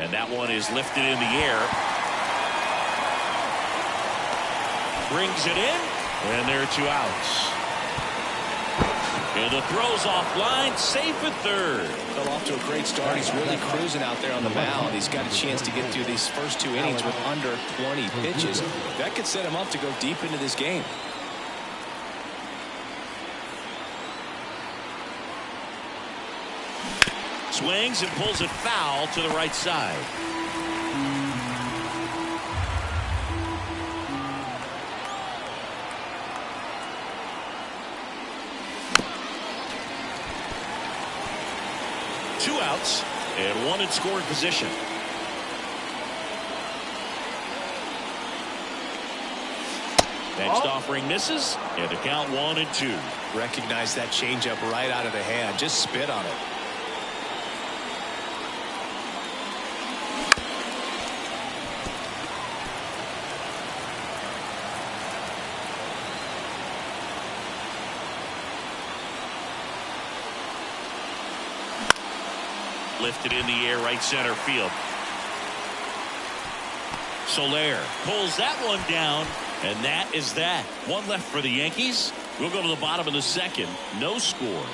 And that one is lifted in the air. Brings it in, and there are 2 outs. And the throw's offline, safe at third. Fell off to a great start. He's really cruising out there on the mound. He's got a chance to get through these first 2 innings with under 20 pitches. That could set him up to go deep into this game. Swings and pulls it foul to the right side. outs and one in scoring position. Next offering misses, and the count 1-2. Recognize that changeup right out of the hand. Just spit on it. Lifted in the air, right center field. Soler pulls that one down, and that is that. One left for the Yankees. We'll go to the bottom of the second. No score.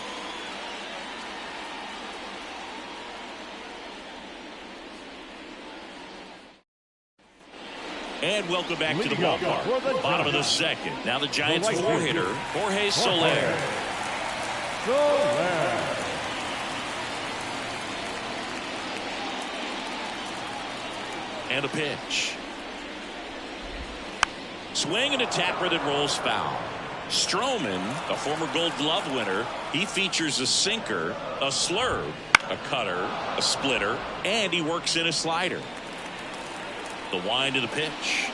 And welcome back to the ballpark. Bottom of the second. Now the Giants four-hitter, Jorge Soler. And a pitch. Swing and a tapper that rolls foul. Stroman, a former Gold Glove winner, he features a sinker, a slurve, a cutter, a splitter, and he works in a slider. The wind of the pitch.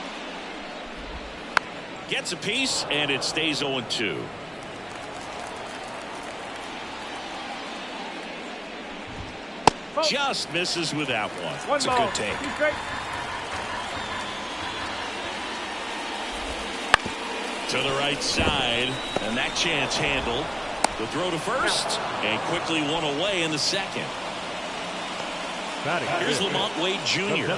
Gets a piece, and it stays 0-2. Just misses with that one. It's a good take. To the right side, and that chance handled. The throw to first, and quickly one away in the second. Here's Lamont Wade Jr.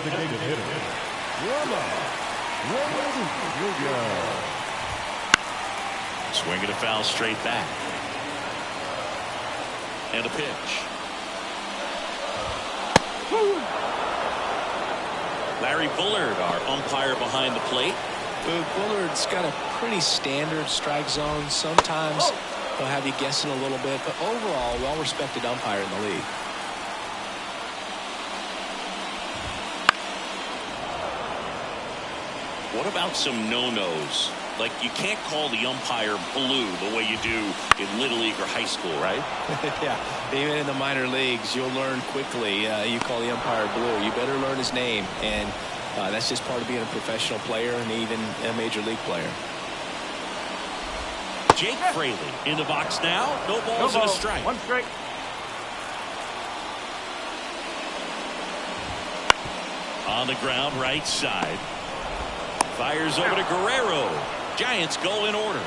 Swinging a foul straight back. And a pitch. Larry Bullard, our umpire behind the plate. Bullard's got a pretty standard strike zone. Sometimes he'll have you guessing a little bit, but overall, well-respected umpire in the league. What about some no-nos? Like, you can't call the umpire blue the way you do in Little League or high school, right? Yeah, even in the minor leagues, you'll learn quickly. You call the umpire blue, you better learn his name, and that's just part of being a professional player and even a major league player. Jake Fraley in the box now. No balls and a strike. One strike. On the ground, right side. Fires over to Guerrero. Giants go in order.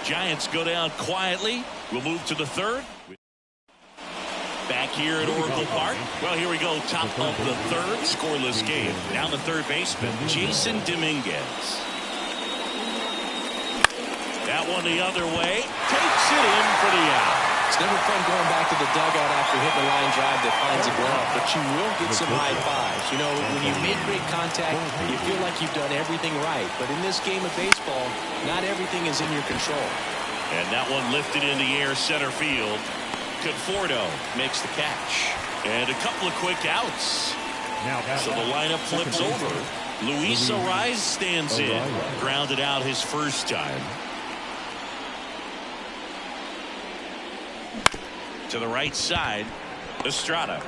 Giants go down quietly. We'll move to the third. Back here at Oracle Park. Well, here we go. Top of the third. Scoreless game. Now the third baseman, Jason Dominguez. That one the other way. Takes it in for the out. It's never fun going back to the dugout after hitting a line drive that finds a glove, but you will get some high fives. You know, when you make great contact, you feel like you've done everything right. But in this game of baseball, not everything is in your control. And that one lifted in the air, center field. Conforto makes the catch. And a couple of quick outs. So the lineup flips over. Luis Ariz stands in. Grounded out his first time. To the right side, Estrada.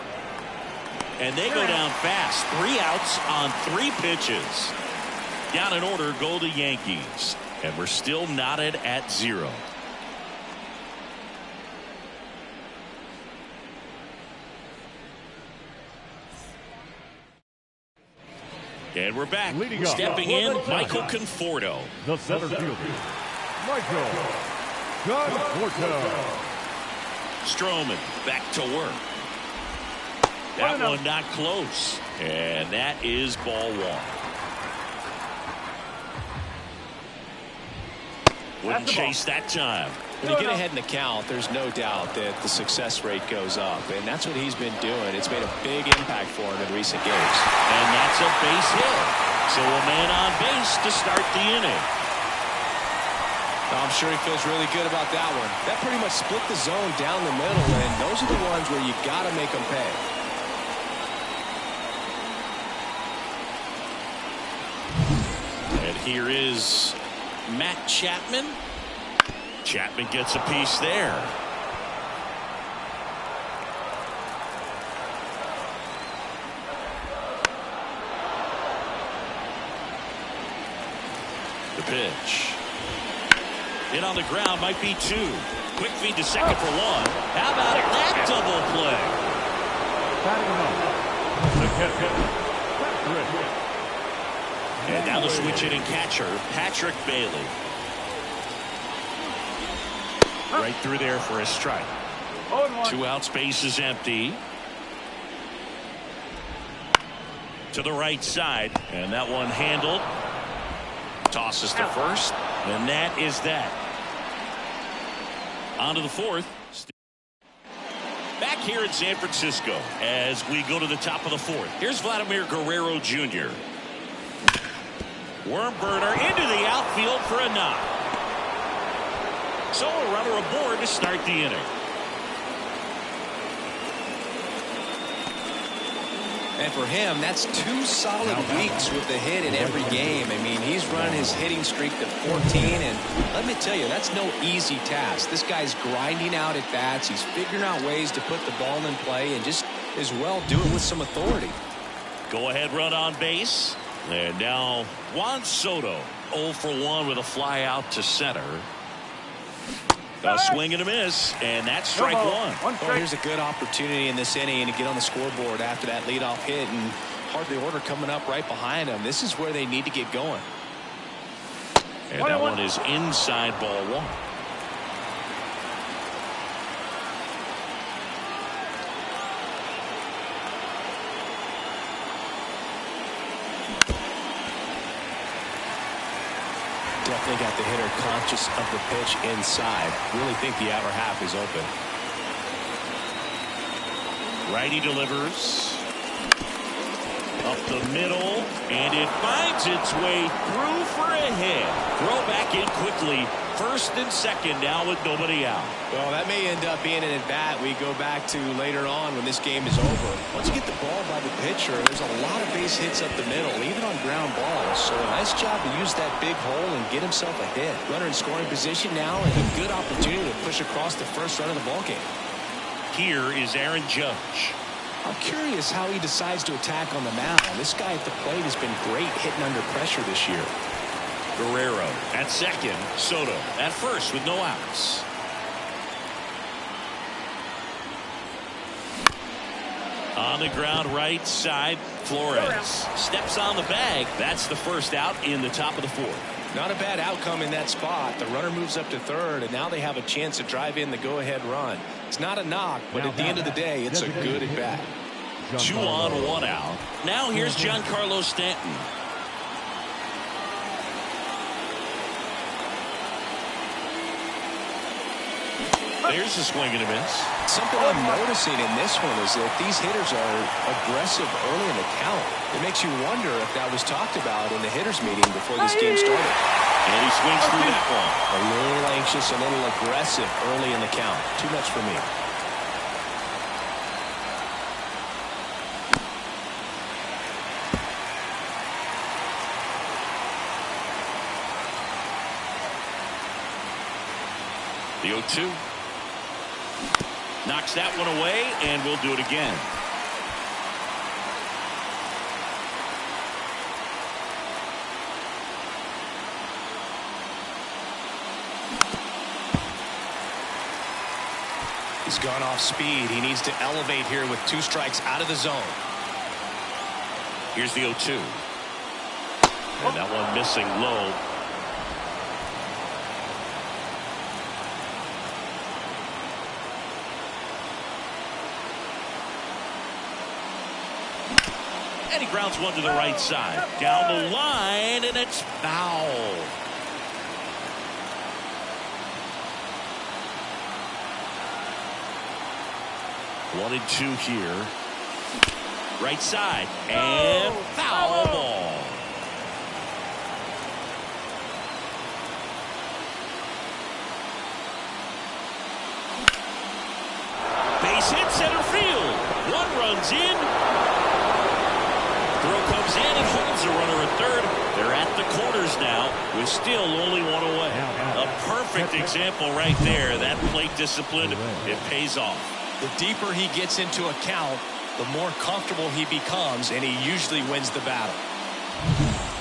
And they go down fast. 3 outs on 3 pitches. Down in order go the Yankees. And we're still knotted at 0. And we're back. Stepping in, Michael Conforto. The center fielder, Michael Conforto. Stroman back to work. That one not close. And that is ball 1. Wouldn't chase that time. When you get ahead in the count, there's no doubt that the success rate goes up, and that's what he's been doing. It's made a big impact for him in recent games. And that's a base hit. So a man on base to start the inning. I'm sure he feels really good about that one. That pretty much split the zone down the middle, and those are the ones where you got to make them pay. And here is Matt Chapman. Chapman gets a piece there. The pitch. Hit on the ground, might be 2. Quick feed to second for 1. How about that double play? And now the switch hitting catcher, Patrick Bailey. Right through there for a strike. 2 outs, base is empty. To the right side, and that one handled. Tosses to first, and that is that. On to the 4th. Back here in San Francisco as we go to the top of the 4th. Here's Vladimir Guerrero Jr. Worm burner into the outfield for a knock. So a runner aboard to start the inning. And for him, that's 2 solid weeks with the hit in every game. I mean, he's run his hitting streak to 14, and let me tell you, that's no easy task. This guy's grinding out at bats. He's figuring out ways to put the ball in play and just as well do it with some authority. Go ahead run on base. And now Juan Soto 0 for 1 with a fly out to center. A swing and a miss, and that's strike 1. Well, here's a good opportunity in this inning to get on the scoreboard after that leadoff hit, and hardly order coming up right behind them. This is where they need to get going. And that one is inside ball 1. Definitely got the hitter conscious of the pitch inside. Really think the outer half is open. Righty delivers. Up the middle, and it finds its way through for a hit. Throw back in quickly. First and second now with nobody out. Well, that may end up being an at-bat we go back to later on when this game is over. Once you get the ball by the pitcher, there's a lot of base hits up the middle, even on ground balls. So a nice job to use that big hole and get himself a hit. Runner in scoring position now, and a good opportunity to push across the first run of the ballgame. Here is Aaron Judge. I'm curious how he decides to attack on the mound. This guy at the plate has been great hitting under pressure this year. Guerrero at second. Soto at first with no outs. On the ground right side, Flores steps on the bag. That's the first out in the top of the 4th. Not a bad outcome in that spot. The runner moves up to third, and now they have a chance to drive in the go-ahead run. It's not a knock, but at the end of the day, it's a good at-bat. 2 on, 1 out. Now here's Giancarlo Stanton. There's a swing and a miss. Something I'm noticing in this one is that these hitters are aggressive early in the count. It makes you wonder if that was talked about in the hitters meeting before this game started. And he swings through that one. A little anxious, a little aggressive early in the count. Too much for me. The 0-2. Knocks that one away, and we'll do it again. He's gone off speed. He needs to elevate here with 2 strikes out of the zone. Here's the 0-2. And that one missing low. And he grounds one to the right side. Down the line, and it's foul. One and 2 here. Right side. And foul ball. Base hit center field. One runs in. Throw comes in and holds the runner at third. They're at the corners now with still only 1 away. A perfect example right there. That plate discipline, it pays off. The deeper he gets into a count, the more comfortable he becomes, and he usually wins the battle.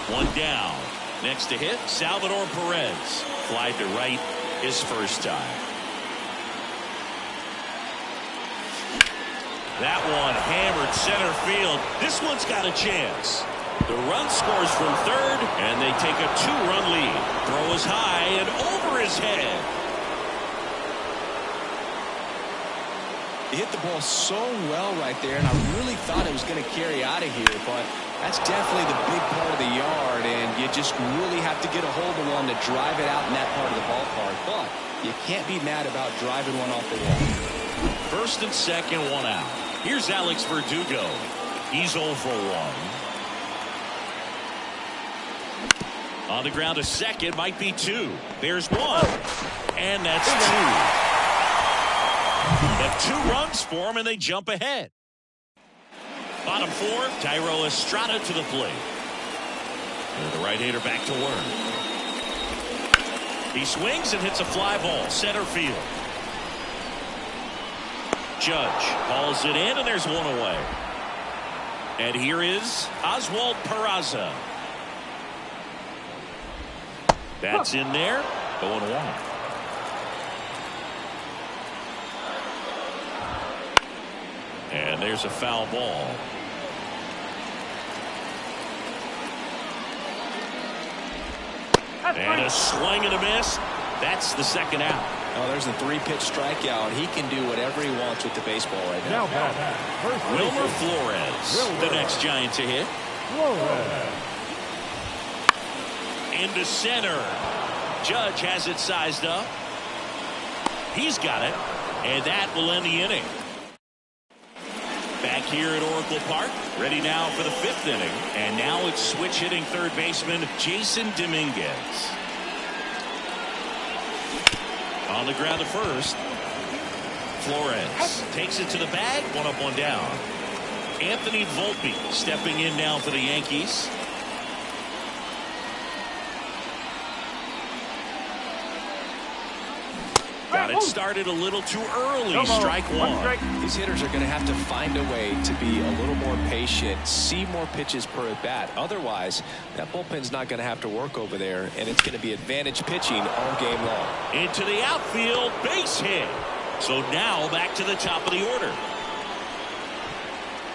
1 down. Next to hit, Salvador Perez. Flied to right his first time. That one hammered center field. This one's got a chance. The run scores from third, and they take a 2-run lead. Throw is high and over his head. He hit the ball so well right there, and I really thought it was going to carry out of here, but that's definitely the big part of the yard, and you just really have to get a hold of one to drive it out in that part of the ballpark. But you can't be mad about driving one off the wall. First and second, one out. Here's Alex Verdugo. He's 0 for 1. On the ground to second, might be 2. There's 1. And that's 2. But 2 runs for him, and they jump ahead. Bottom 4, Tyro Estrada to the plate. And the right-hander back to work. He swings and hits a fly ball, center field. Judge hauls it in, and there's 1 away. And here is Oswald Peraza. That's in there. 0-1. And there's a foul ball. And a swing and a miss. That's the second out. Oh, there's a 3-pitch strikeout. He can do whatever he wants with the baseball right now. Wilmer Flores, the next Giant to hit. Into center. Judge has it sized up. He's got it. And that will end the inning. Back here at Oracle Park, ready now for the 5th inning. And now it's switch hitting third baseman Jason Dominguez. On the ground to first. Flores takes it to the bag. 1 up, 1 down. Anthony Volpe stepping in now for the Yankees. Got it started a little too early. Strike 1. These hitters are going to have to find a way to be a little more patient, see more pitches per at bat. Otherwise, that bullpen's not going to have to work over there, and it's going to be advantage pitching all game long. Into the outfield, base hit. So now back to the top of the order.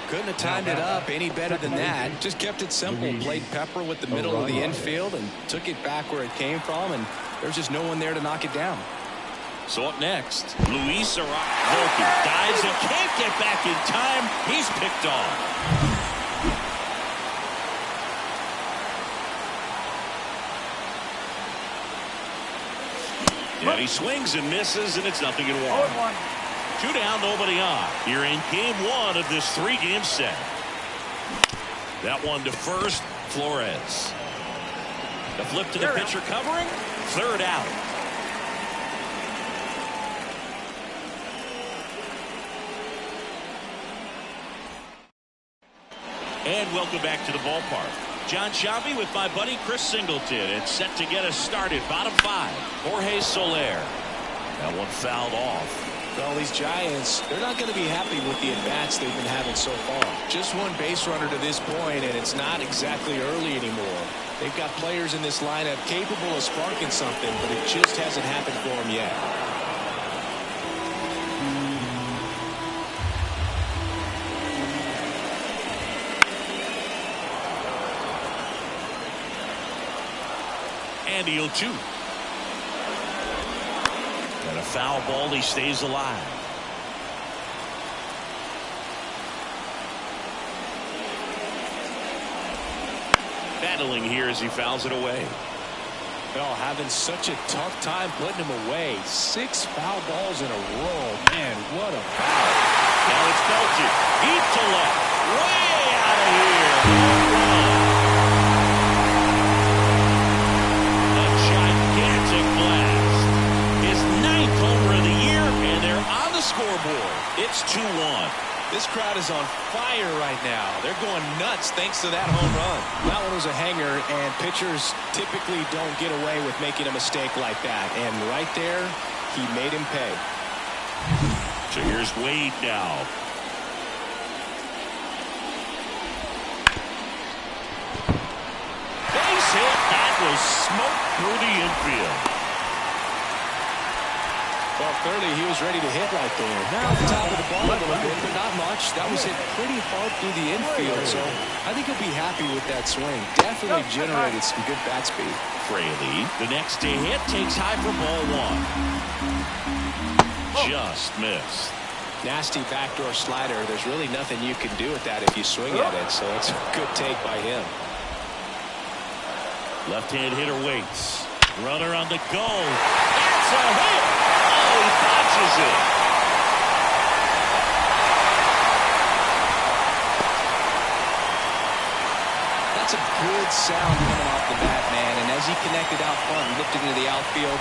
Couldn't have timed it up any better than that. Just kept it simple. Played pepper with the middle of the infield and took it back where it came from, and there's just no one there to knock it down. So up next, Luis Volpe dives and can't get back in time. He's picked off. And he swings and misses, and it's 0-1. 2 down, nobody on. Here in game 1 of this 3-game set. That one to first, Flores. The flip to the pitcher covering. 3rd out. And welcome back to the ballpark. John Sciambi with my buddy Chris Singleton. It's set to get us started. Bottom 5, Jorge Soler. That one fouled off. Well, these Giants, they're not going to be happy with the at-bats they've been having so far. Just 1 base runner to this point, and it's not exactly early anymore. They've got players in this lineup capable of sparking something, but it just hasn't happened for them yet. And the 0-2. And a foul ball. He stays alive. Battling here as he fouls it away. Oh, having such a tough time putting him away. 6 foul balls in a row. Man, what a foul. Now it's belted. Deep to left. Way out of here. A gigantic blast. His 9th homer of the year, and they're on the scoreboard. It's 2-1. This crowd is on fire right now. They're going nuts thanks to that home run. That one was a hanger, and pitchers typically don't get away with making a mistake like that. And right there, he made him pay. So here's Wade now. Base hit. That was smoked through the infield. Well, clearly he was ready to hit right there. Now at the top of the ball a little bit, but not much. That was hit pretty hard through the infield, so I think he'll be happy with that swing. Definitely generated some good bat speed. Fraley, the next to hit, takes high for ball one. Just missed. Nasty backdoor slider. There's really nothing you can do with that if you swing at it, so it's a good take by him. Left-hand hitter waits. Runner on the go. That's a hit. Oh, he botches it. That's a good sound coming off the bat, man. And as he connected out front and lifted into the outfield,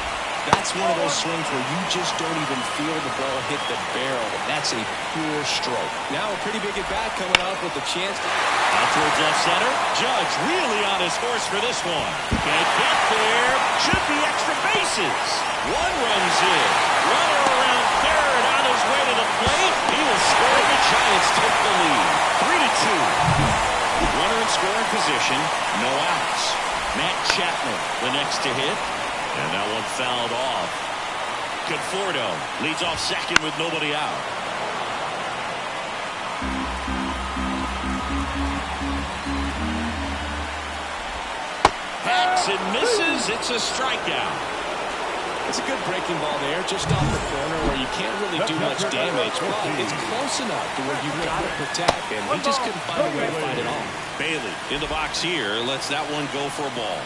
that's one of those swings where you just don't even feel the ball hit the barrel. That's a pure stroke. Now a pretty big at-bat coming up with a chance. Out towards left center. Judge really on his horse for this one. Can't get there. Should be extra bases. One runs in. Runner around third on his way to the plate. He will score. The Giants take the lead. 3-2. Runner in scoring position. No outs. Matt Chapman, the next to hit. And that one fouled off. Conforto leads off second with nobody out. Hacks and misses. It's a strikeout. It's a good breaking ball there, just off the corner where you can't really do much damage, but it's close enough to where you've got to protect, and he just couldn't find a way to fight it off. Bailey in the box here lets that one go for a ball.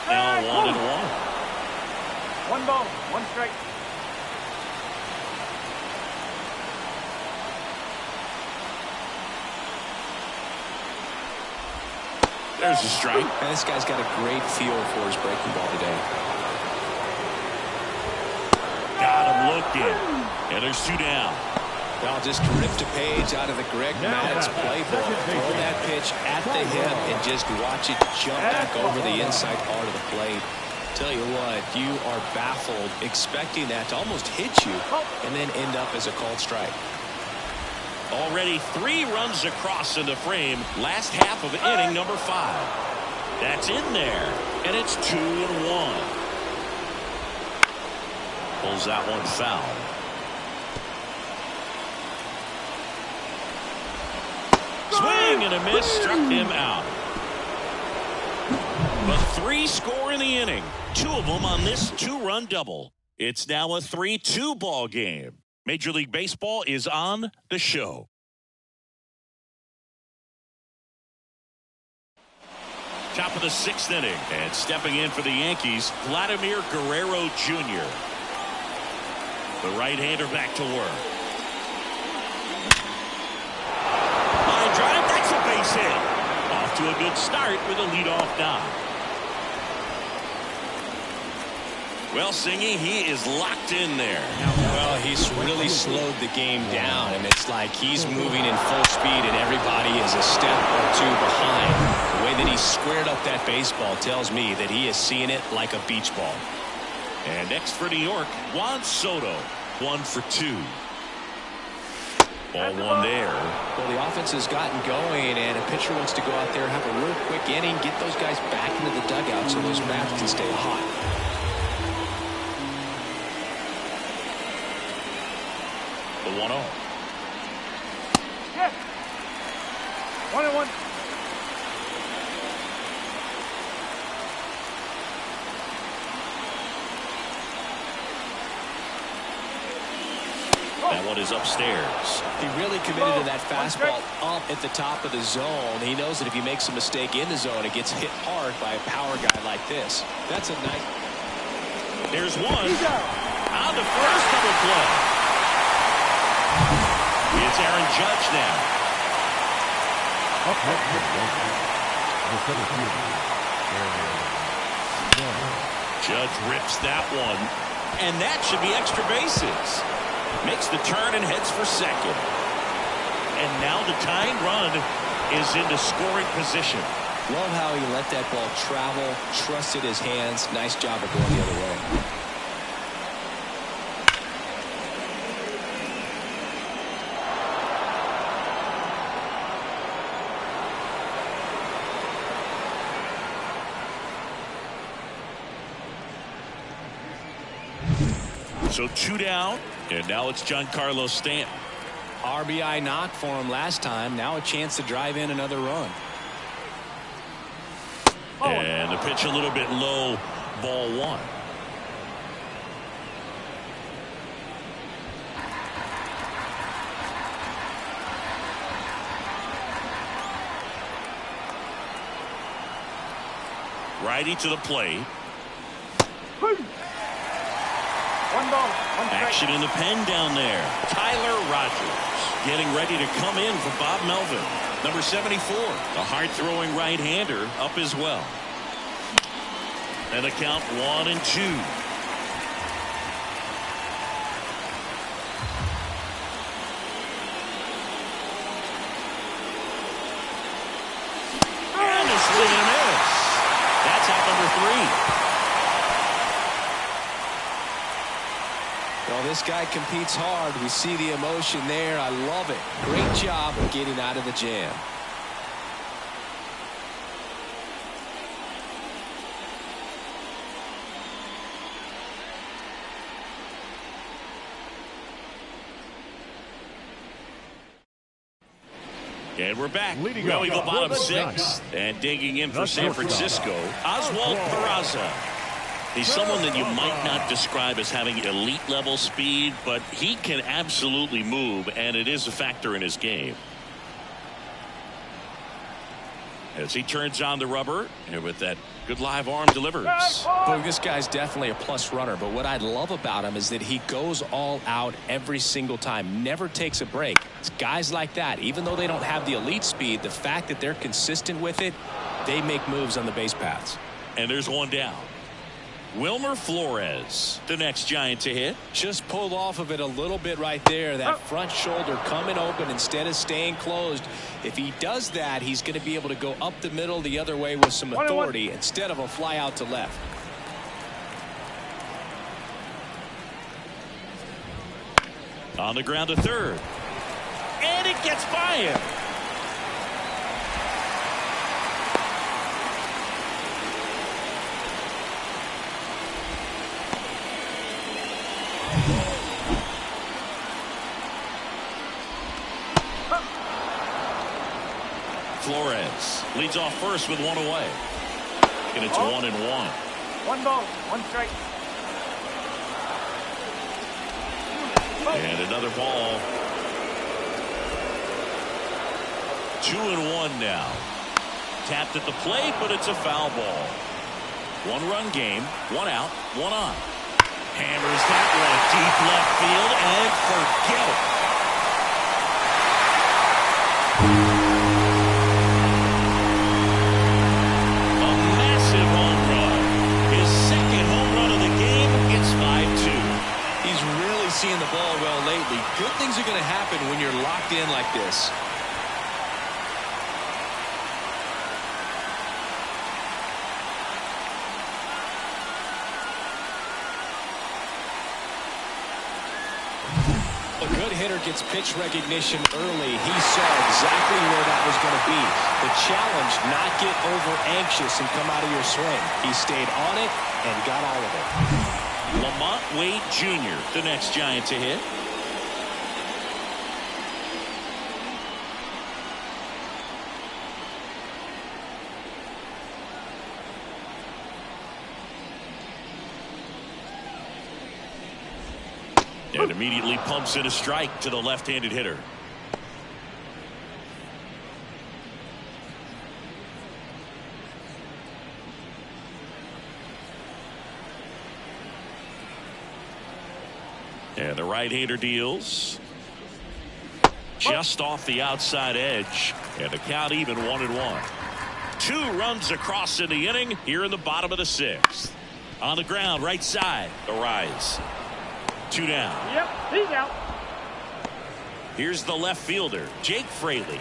Now 1-1. 1 ball, 1 strike. There's a strike. And this guy's got a great feel for his breaking ball today. Got him looking. And there's 2 down. Well, just ripped a page out of the Greg Maddux playbook. Throw that pitch at the hip and just watch it jump back over the inside part of the plate. Tell you what, you are baffled expecting that to almost hit you and then end up as a called strike. Already 3 runs across in the frame. Last half of inning number 5. That's in there. And it's 2-1. Pulls that one foul. Swing and a miss, struck him out. But 3 score in the inning. 2 of them on this 2-run double. It's now a 3-2 ball game. Major League Baseball is on the show. Top of the 6th inning, and stepping in for the Yankees, Vladimir Guerrero Jr. The right-hander back to work. Line drive, that's a base hit. Off to a good start with a leadoff knock. Well, Singy, he is locked in there. Well, he's really slowed the game down, and it's like he's moving in full speed, and everybody is a step or 2 behind. The way that he squared up that baseball tells me that he is seeing it like a beach ball. And next for New York, Juan Soto, 1 for 2. Ball 1 there. Well, the offense has gotten going, and a pitcher wants to go out there, have a real quick inning, get those guys back into the dugout so those bats can stay hot. The 1-0. Yes. 1-1. That one is upstairs. He really committed to that fastball up at the top of the zone. He knows that if he makes a mistake in the zone, it gets hit hard by a power guy like this. That's a nice. There's one. On the first double play. It's Aaron Judge now. Judge rips that one. And that should be extra bases. Makes the turn and heads for second. And now the tying run is into scoring position. Love how he let that ball travel, trusted his hands. Nice job of going the other way. So 2 down, and now it's Giancarlo Stanton. RBI knock for him last time. Now a chance to drive in another run. And the pitch a little bit low, ball 1. Righty to the plate. One ball, one strike. Action in the pen down there. Tyler Rogers getting ready to come in for Bob Melvin. Number 74, the hard-throwing right-hander, up as well. And the count 1-2. And a swing and a miss. That's out number 3. Well, this guy competes hard. We see the emotion there. I love it. Great job of getting out of the jam. And we're back. Leading Well, we go off bottom for the 6th. And digging in for That's San your shot. Francisco, Oswald Peraza. He's someone that you might not describe as having elite level speed, but he can absolutely move, and it is a factor in his game. As he turns on the rubber, and with that good live arm delivers. Boy, this guy's definitely a plus runner, but what I love about him is that he goes all out every single time, never takes a break. It's guys like that, even though they don't have the elite speed, the fact that they're consistent with it, they make moves on the base paths. And there's one down. Wilmer Flores, the next Giant to hit. Just pulled off of it a little bit right there. That front shoulder coming open instead of staying closed. If he does that, he's going to be able to go up the middle the other way with some authority instead of a fly out to left. On the ground to third. And it gets by him. Flores leads off first with one away. And it's 1-1. One ball, one strike. And another ball. 2-1 now. Tapped at the plate, but it's a foul ball. 1-run game, 1 out, 1 on. Hammers that one deep left field and forget it. A massive home run. His second home run of the game. It's 5-2. He's really seeing the ball well lately. Good things are going to happen when you're locked in like this. A good hitter gets pitch recognition early. He saw exactly where that was going to be. The challenge, not get over anxious and come out of your swing. He stayed on it and got all of it. Lamont Wade Jr., the next Giant to hit. And immediately pumps in a strike to the left-handed hitter. And the right-hander deals. Just off the outside edge. And the count even 1-1. 2 runs across in the inning here in the bottom of the 6th. On the ground, right side, the rise. 2 down. Yep, he's out. Here's the left fielder, Jake Fraley.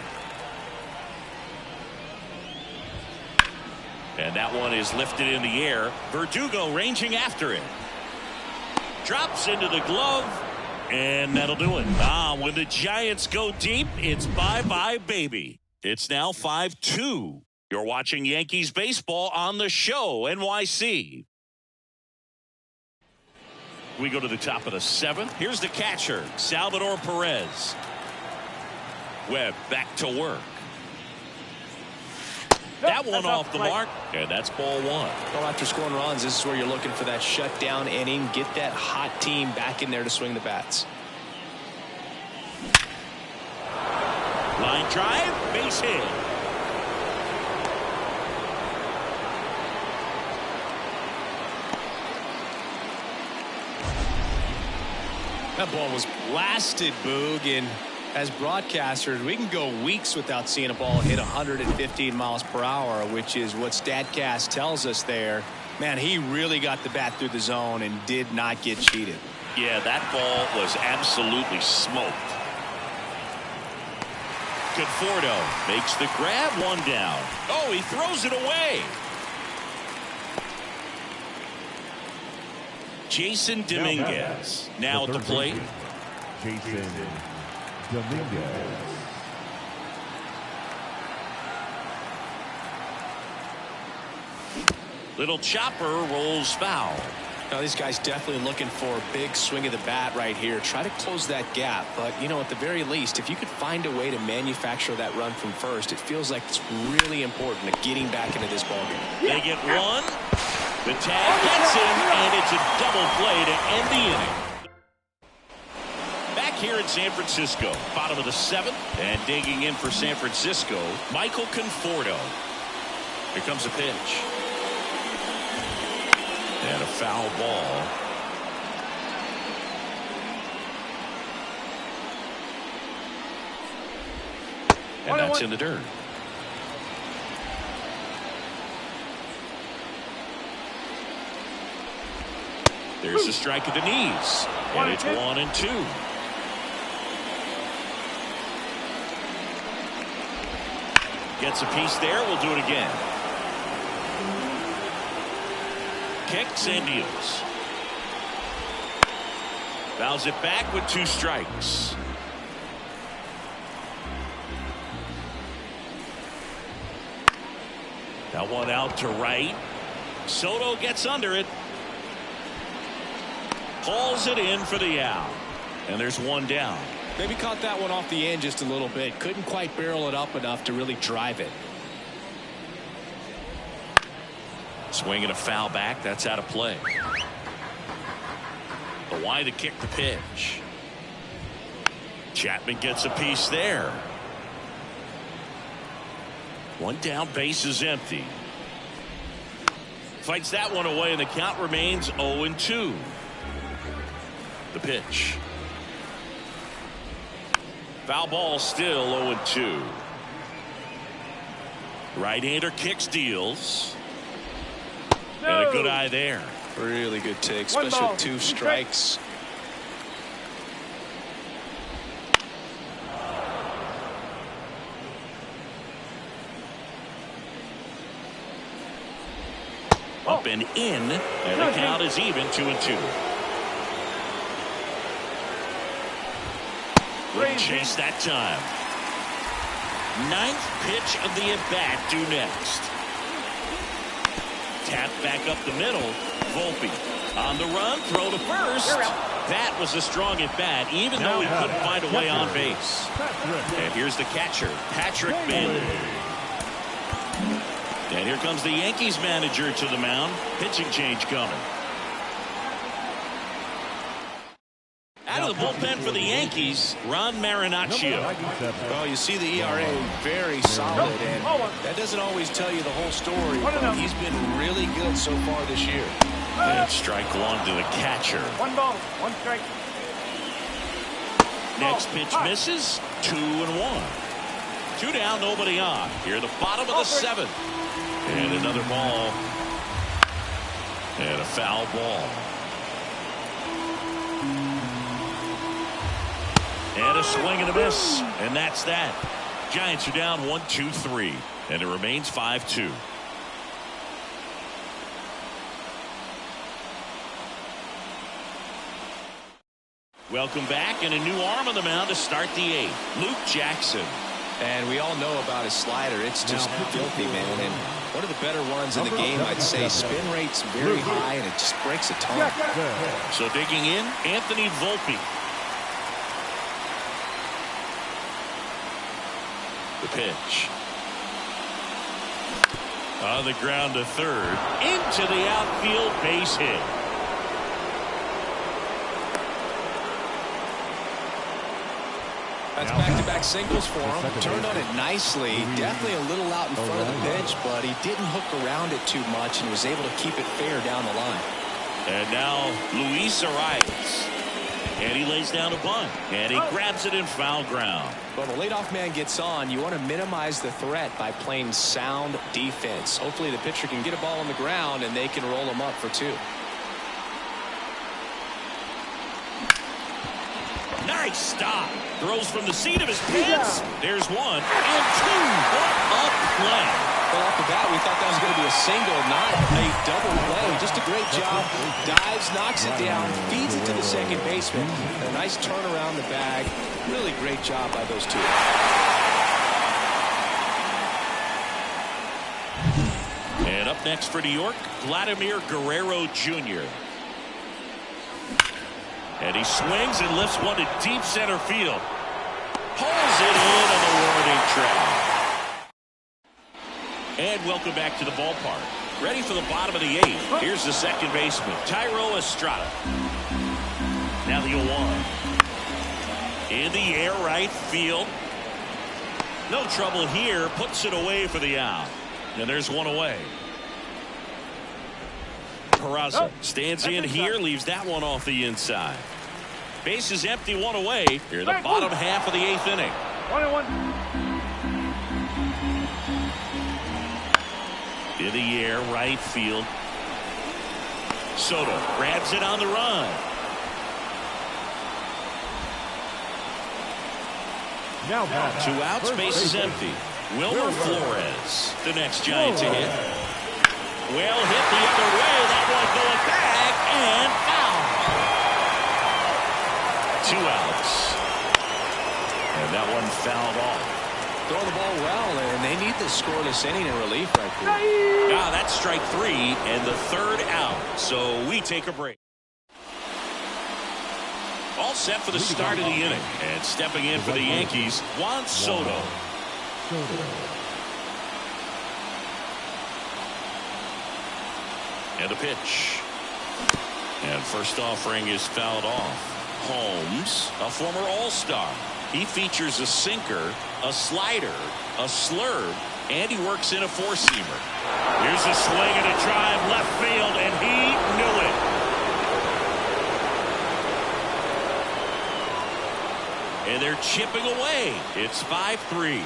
And that one is lifted in the air. Verdugo ranging after it. Drops into the glove. And that'll do it. When the Giants go deep, it's bye-bye, baby. It's now 5-2. You're watching Yankees baseball on the show, NYC. We go to the top of the 7th. Here's the catcher, Salvador Perez. Webb back to work. That one off the mark, and that's ball 1. Well, after scoring runs, this is where you're looking for that shutdown inning. Get that hot team back in there to swing the bats. Line drive, base hit. That ball was blasted, Boog, and as broadcasters, we can go weeks without seeing a ball hit 115 miles per hour, which is what StatCast tells us there. Man, he really got the bat through the zone and did not get cheated. Yeah, that ball was absolutely smoked. Conforto makes the grab, 1 down. Oh, he throws it away. Jason Dominguez now at the plate. Jason Dominguez. Little chopper rolls foul. Now, these guys definitely looking for a big swing of the bat right here. Try to close that gap. But, you know, at the very least, if you could find a way to manufacture that run from first, it feels like it's really important to getting back into this ballgame. They get 1. The tag gets him, and it's a double play to end the inning. Back here in San Francisco, bottom of the 7th, and digging in for San Francisco, Michael Conforto. Here comes a pitch. And a foul ball. And that's in the dirt. There's a strike at the knees. And it's 1-2. Gets a piece there. We'll do it again. Kicks and deals. Fouls it back with 2 strikes. That one out to right. Soto gets under it. Hauls it in for the out. And there's 1 down. Maybe caught that one off the end just a little bit. Couldn't quite barrel it up enough to really drive it. Swinging a foul back. That's out of play. The why to kick the pitch. Chapman gets a piece there. 1 down, base is empty. Fights that one away, and the count remains 0-2. The pitch. Foul ball, still 0-2. Right-hander kicks, deals. And a good eye there. Really good take, especially with 2 strikes. Up and in, and the count is even, 2-2. Good chase that time. 9th pitch of the at-bat due next. Tap back up the middle. Volpe on the run, throw to first. That was a strong at-bat, even though he couldn't find a way on base. And here's the catcher, Patrick Bailey. And here comes the Yankees manager to the mound. Pitching change coming. Out of the bullpen for the Yankees, Ron Marinaccio. Well, you see the ERA very solid, and that doesn't always tell you the whole story, but he's been really good so far this year. And strike 1 to the catcher. 1 ball, 1 strike. Next pitch misses. 2-1. 2 down, nobody on. Here the bottom of the 7th. And another ball. And a foul ball. And a swing and a miss. And that's that. Giants are down 1-2-3. And it remains 5-2. Welcome back, and a new arm on the mound to start the 8th. Luke Jackson. And we all know about his slider. It's just filthy, man. And One of the better ones in the game, I'd say. Spin rate's very high, and it just breaks a ton. So digging in, Anthony Volpe. The pitch. On the ground to third. Into the outfield, base hit. That's back-to-back singles for him. Turned on it nicely. Definitely a little out in front of the pitch, but he didn't hook around it too much and was able to keep it fair down the line. And now Luis Arias. And he lays down a bunt. And he grabs it in foul ground. When the leadoff man gets on, you want to minimize the threat by playing sound defense. Hopefully the pitcher can get a ball on the ground and they can roll him up for 2. Nice stop. Throws from the seat of his pants. There's 1 and 2. What a play. Well, off the bat, we thought that was going to be a single, not a double play. Just a great job. Dives, knocks it down, feeds it to the second baseman. A nice turn around the bag. Really great job by those two. And up next for New York, Vladimir Guerrero Jr. And he swings and lifts one to deep center field. Pulls it in on the warning track. And welcome back to the ballpark. Ready for the bottom of the 8th. Here's the second baseman, Thairo Estrada. Now the 0-1. In the air, right field. No trouble here. Puts it away for the out. And there's 1 away. Peraza stands in here, leaves that one off the inside. Base is empty, 1 away. Here in the bottom half of the 8th inning. 1-1. In the air, right field. Soto grabs it on the run. Now back. 2 outs, base is empty. Wilmer Flores, the next Giant to hit. Well hit the other way. That one going back and foul. 2 outs. And that one fouled off. Throw the ball well, and they need the scoreless inning in relief right there. Now that's strike 3 and the 3rd out. So we take a break. All set for the start of the inning. And stepping in for the Yankees, Juan Soto. And a pitch. And first offering is fouled off. Holmes, a former All-Star. He features a sinker, a slider, a slurve, and he works in a 4-seamer. Here's a swing and a drive left field, and he knew it. And they're chipping away. It's 5-3.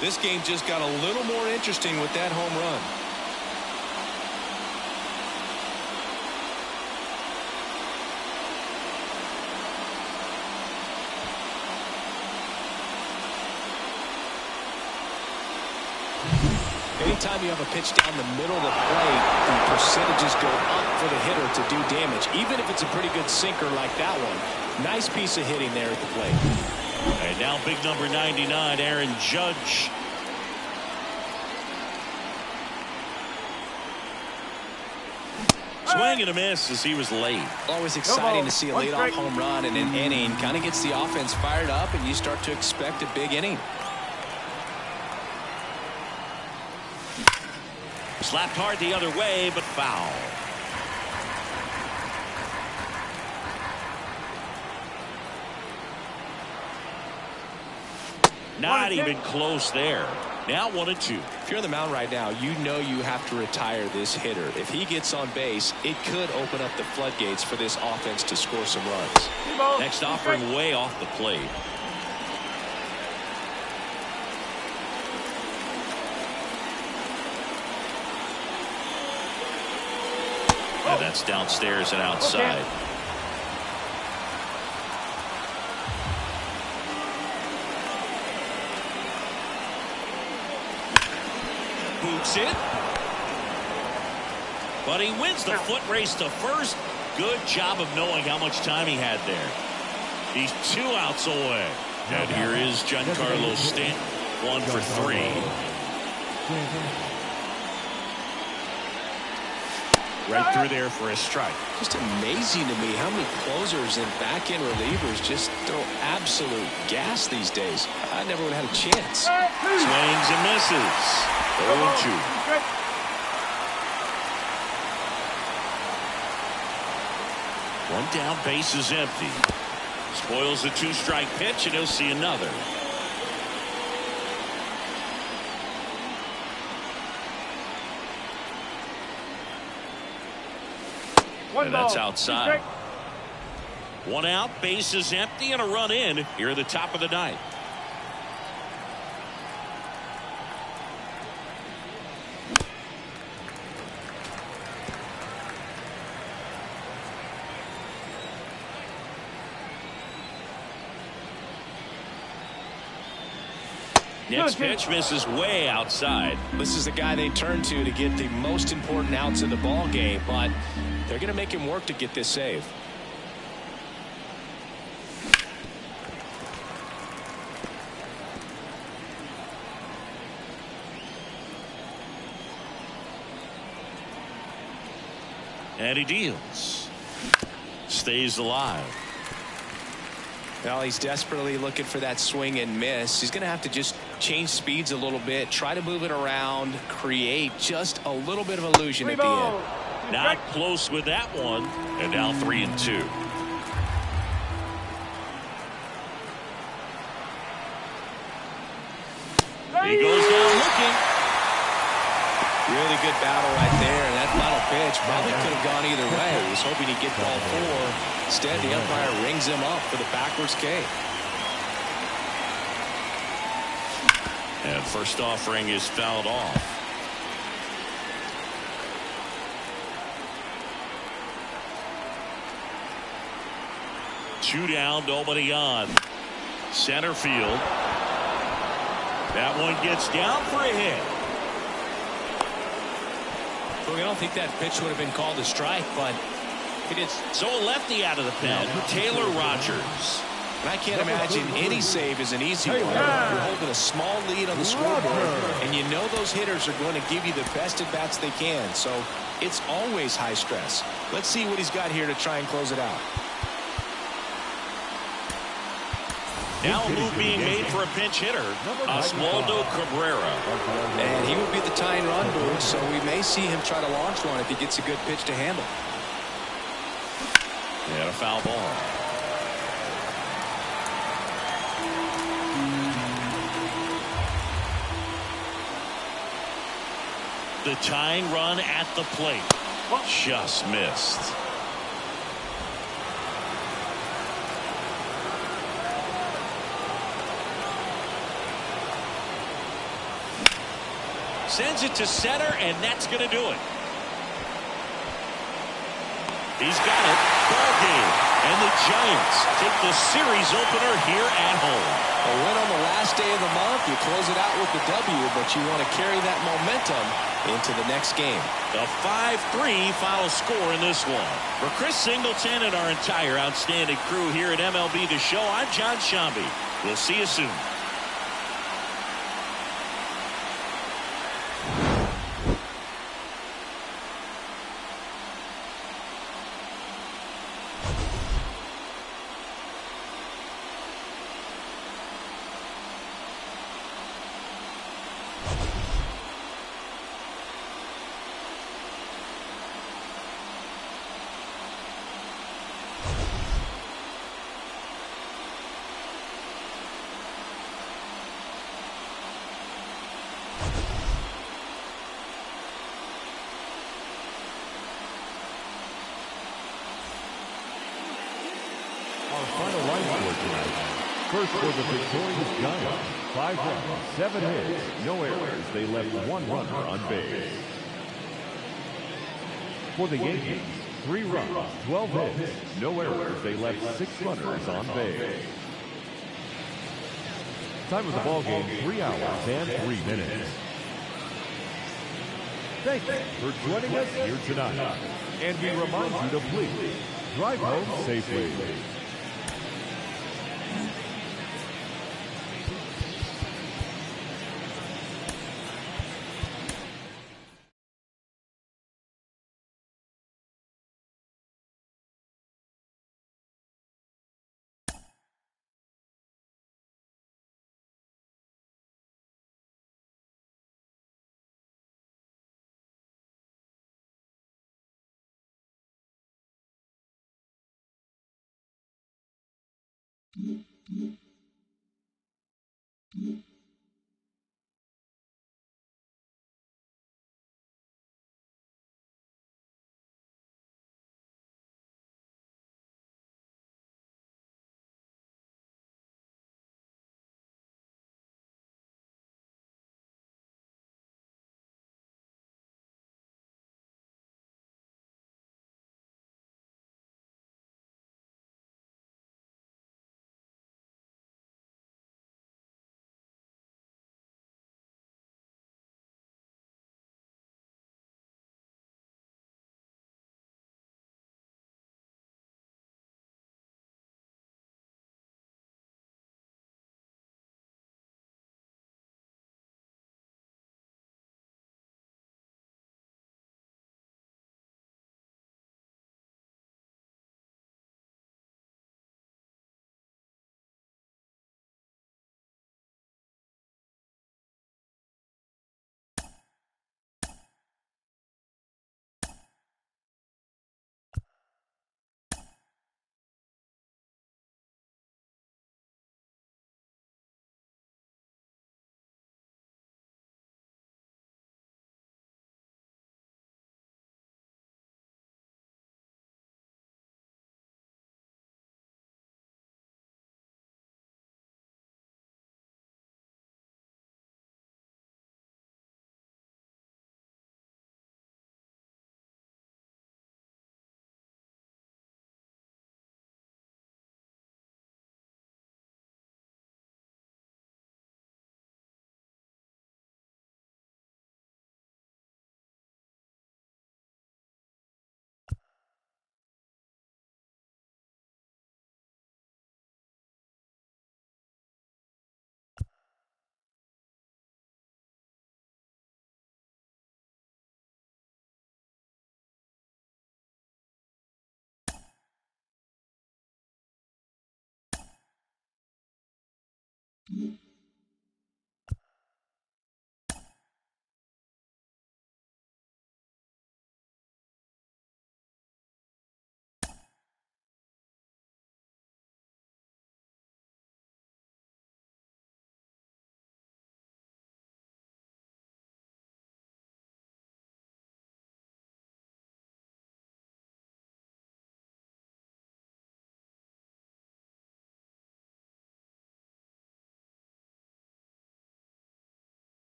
This game just got a little more interesting with that home run. Anytime you have a pitch down the middle of the plate, the percentages go up for the hitter to do damage, even if it's a pretty good sinker like that one. Nice piece of hitting there at the plate. And now big number 99, Aaron Judge. Swing and a miss as he was late. Always exciting to see a leadoff home run in an inning. Kind of gets the offense fired up, and you start to expect a big inning. Slapped hard the other way, but foul. Not even close there. Now 1-2. If you're on the mound right now, you know you have to retire this hitter. If he gets on base, it could open up the floodgates for this offense to score some runs. Next offering way off the plate. And that's downstairs and outside. Boots it. But he wins the foot race to first. Good job of knowing how much time he had there. He's 2 outs away. And here is Giancarlo Stanton, 1 for 3. Right through there for a strike. Just amazing to me how many closers and back-end relievers just throw absolute gas these days. I never would have had a chance. Swings and misses. 0-2. One down, base is empty. Spoils the 2-strike pitch, and he'll see another. And that's outside. One out, base is empty, and a run in here at the top of the ninth. Next pitch misses way outside. This is the guy they turn to get the most important outs of the ball game, but they're going to make him work to get this save. And he deals. Stays alive. Well, he's desperately looking for that swing and miss. He's going to have to just change speeds a little bit, try to move it around, create just a little bit of illusion at the end. Not close with that one, and now 3-2. He goes down looking. Really good battle right there, and that final pitch probably could have gone either way. He was hoping he'd get ball 4. Instead, the umpire rings him up for the backwards K. And first offering is fouled off. Two down, nobody on. Center field. That one gets down for a hit. Well, I don't think that pitch would have been called a strike, but it is. So a lefty out of the pen, Taylor Rogers. And I can't imagine any save is an easy one. You're holding a small lead on the scoreboard, and you know those hitters are going to give you the best at-bats they can. So it's always high stress. Let's see what he's got here to try and close it out. Now a move being made for a pinch hitter, Oswaldo Cabrera. And he would be the tying run boost, so we may see him try to launch one if he gets a good pitch to handle. And a foul ball. The tying run at the plate. Just missed. Sends it to center, and that's going to do it. He's got it. Ball game. And the Giants take the series opener here at home. A win on the last day of the month. You close it out with the W, but you want to carry that momentum into the next game. The 5-3 final score in this one. For Chris Singleton and our entire outstanding crew here at MLB The Show, I'm John Shambi. We'll see you soon. Our final line score tonight. First for the victorious Giants, 5 runs, 7 hits, no errors. They left 1 runner on base. For the Yankees, 3 runs, 12 hits, no errors. They left 6 runners on base. Time of the ball game, 3 hours and 3 minutes. Thank you for joining us here tonight. And we remind you to please drive home safely.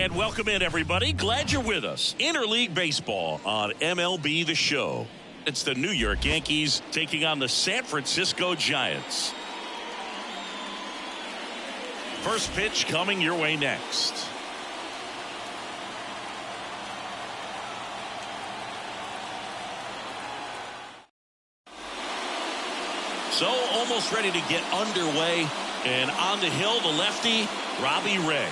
And welcome in, everybody. Glad you're with us. Interleague Baseball on MLB The Show. It's the New York Yankees taking on the San Francisco Giants. First pitch coming your way next. So almost ready to get underway. And on the hill, the lefty, Robbie Ray.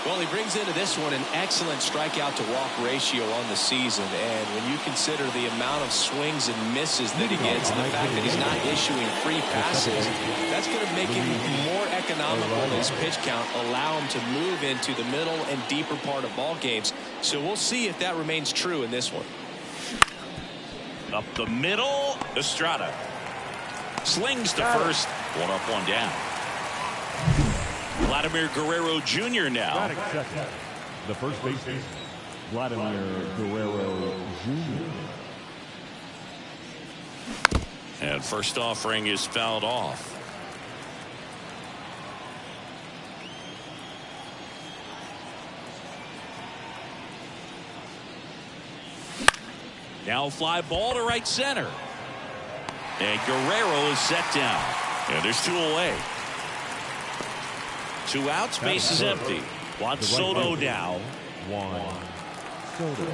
Well, he brings into this one an excellent strikeout to walk ratio on the season. And when you consider the amount of swings and misses that he gets and the fact that he's not issuing free passes, that's going to make him more economical in his pitch count, allow him to move into the middle and deeper part of ball games. So we'll see if that remains true in this one. Up the middle, Estrada slings to first. One up, one down. Vladimir Guerrero Jr. now. The first baseman, Vladimir Guerrero Jr. And first offering is fouled off. Now fly ball to right center. And Guerrero is set down. And there's two away. Two outs, base is empty. Juan Soto now. Juan Soto.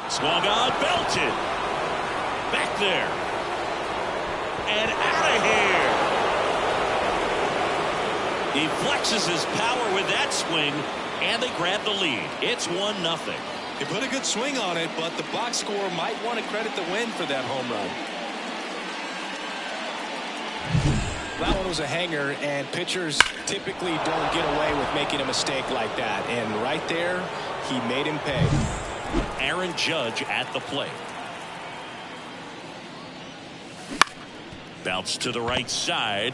Swung on, belted. Back there. And out of here. He flexes his power with that swing, and they grab the lead. It's 1-0. They put a good swing on it, but the box score might want to credit the win for that home run. That one was a hanger, and pitchers typically don't get away with making a mistake like that. And right there, he made him pay. Aaron Judge at the plate. Bounce to the right side.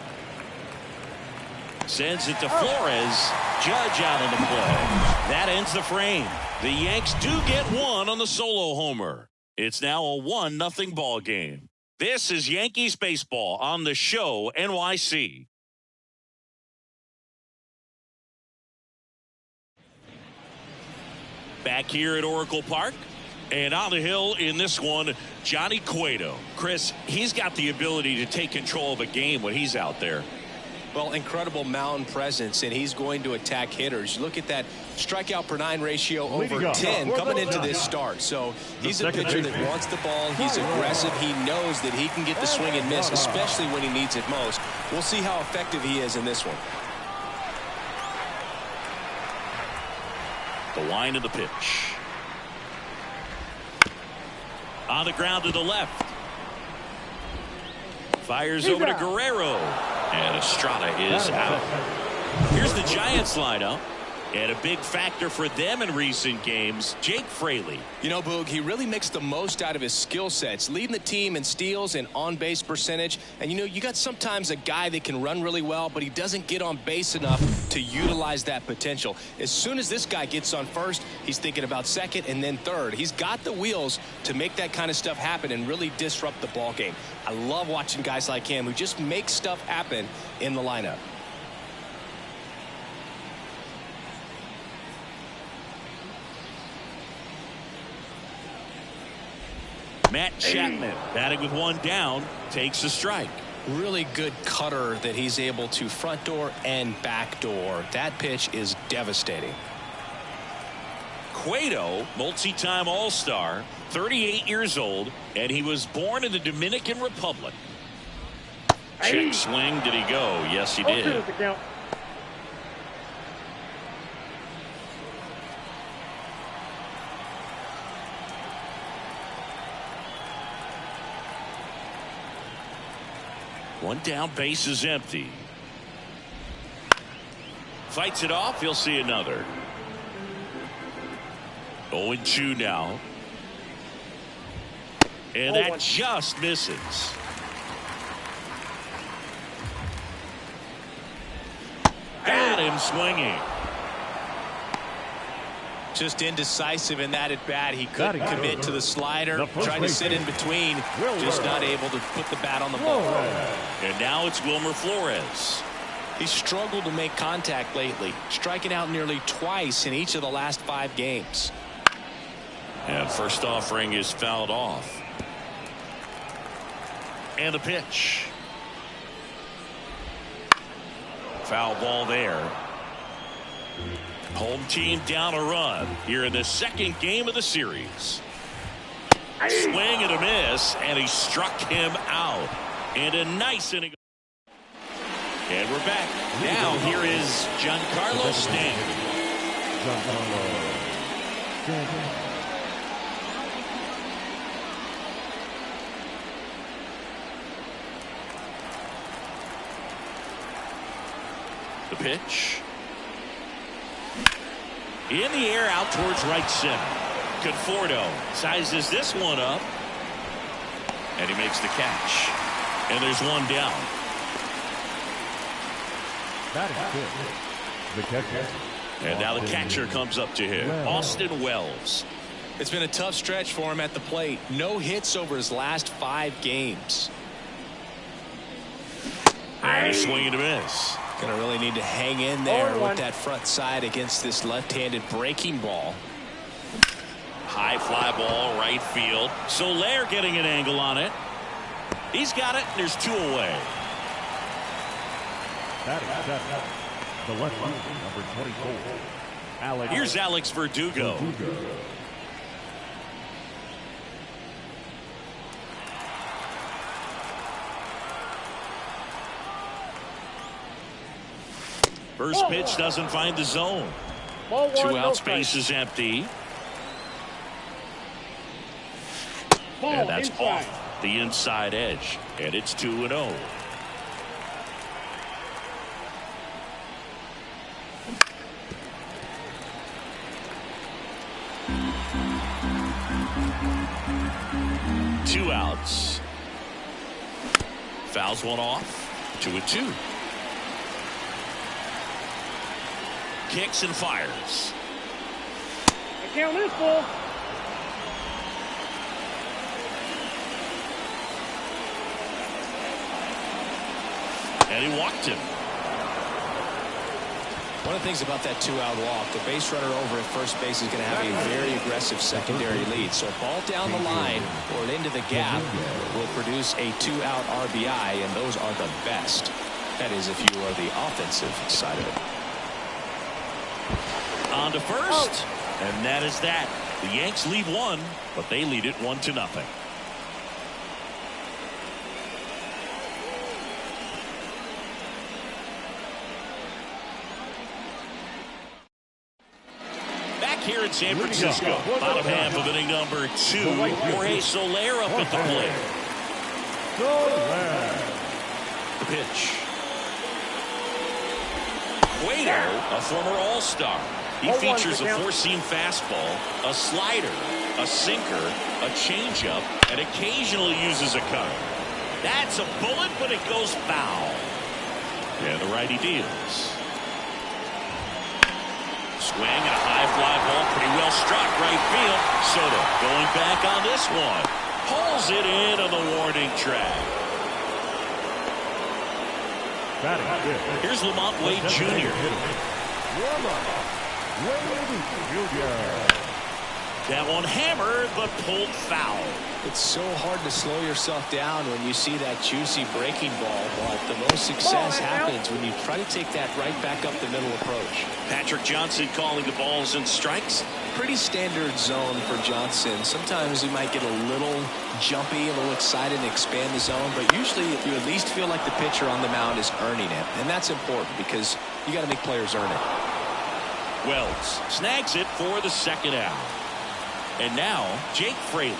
Sends it to Flores. Judge out of the play. That ends the frame. The Yanks do get one on the solo homer. It's now a 1-0 ball game. This is Yankees baseball on the Show NYC. Back here at Oracle Park. And on the hill in this one, Johnny Cueto. Chris, he's got the ability to take control of a game when he's out there. Well, incredible mound presence, and he's going to attack hitters. Look at that strikeout per 9 ratio over 10 coming into this start. So he's a pitcher that wants the ball. He's aggressive. He knows that he can get the swing and miss, especially when he needs it most. We'll see how effective he is in this one. The line of the pitch. On the ground to the left. Fires over to Guerrero. And Estrada is out. Here's the Giants lineup. And a big factor for them in recent games, Jake Fraley. You know, Boog, he really makes the most out of his skill sets, leading the team in steals and on-base percentage. And, you know, you got sometimes a guy that can run really well, but he doesn't get on base enough to utilize that potential. As soon as this guy gets on first, he's thinking about second and then third. He's got the wheels to make that kind of stuff happen and really disrupt the ball game. I love watching guys like him who just make stuff happen in the lineup. Matt Chapman batting with one down, takes a strike. Really good cutter that he's able to front door and back door. That pitch is devastating. Cueto, multi-time All-Star, 38 years old, and he was born in the Dominican Republic. Check swing, did he go? Yes, he did. One down, base is empty. Fights it off, he'll see another. 0-2 now. And that just misses. Got him swinging. Just indecisive in that at bat. He couldn't commit to the slider, trying to sit in between, just not able to put the bat on the ball. And now it's Wilmer Flores. He's struggled to make contact lately, striking out nearly twice in each of the last 5 games. And first offering is fouled off. And the pitch. Foul ball there. Home team down a run here in the second game of the series. Swing and a miss, and he struck him out. And a nice inning. And we're back. Now here is Giancarlo Stanton. The pitch. In the air out towards right center. Conforto sizes this one up. And he makes the catch. And there's one down. The catcher. And now the catcher comes up to him. Austin Wells. It's been a tough stretch for him at the plate. No hits over his last 5 games. And a swing and a miss. Going to really need to hang in there with that front side against this left-handed breaking ball. High fly ball, right field. Soler getting an angle on it. He's got it, and there's 2 away. The left fielder, number 24. Alex. Here's Alex Verdugo. First pitch doesn't find the zone. 2 outs, base is empty. And that's off the inside edge. And it's 2-0. Two outs. Fouls one off. 2-2. Kicks and fires. I count this ball. And he walked him. One of the things about that 2-out walk, the base runner over at first base is going to have a very aggressive secondary lead. So a ball down the line or into the gap will produce a 2-out RBI, and those are the best. That is, if you are the offensive side of it. On to first, and that is that. The Yanks lead 1, but they lead it 1-0. Back here in San Francisco, bottom half of inning number 2. Jorge Soler up at the plate. The pitch. Cueto, a former All-Star. He features a 4-seam fastball, a slider, a sinker, a changeup, and occasionally uses a cutter. That's a bullet, but it goes foul. And the righty deals. Swing and a high fly ball, pretty well struck right field. Soto going back on this one. Pulls it in on the warning track. Here's Lamont Wade Jr. That one hammered, but pulled foul. It's so hard to slow yourself down when you see that juicy breaking ball, but the most success happens when you try to take that right back up the middle approach. Patrick Johnson calling the balls and strikes. Pretty standard zone for Johnson. Sometimes he might get a little jumpy, a little excited and expand the zone, but usually you at least feel like the pitcher on the mound is earning it, and that's important because you got to make players earn it. Wells snags it for the second out. And now Jake Fraley.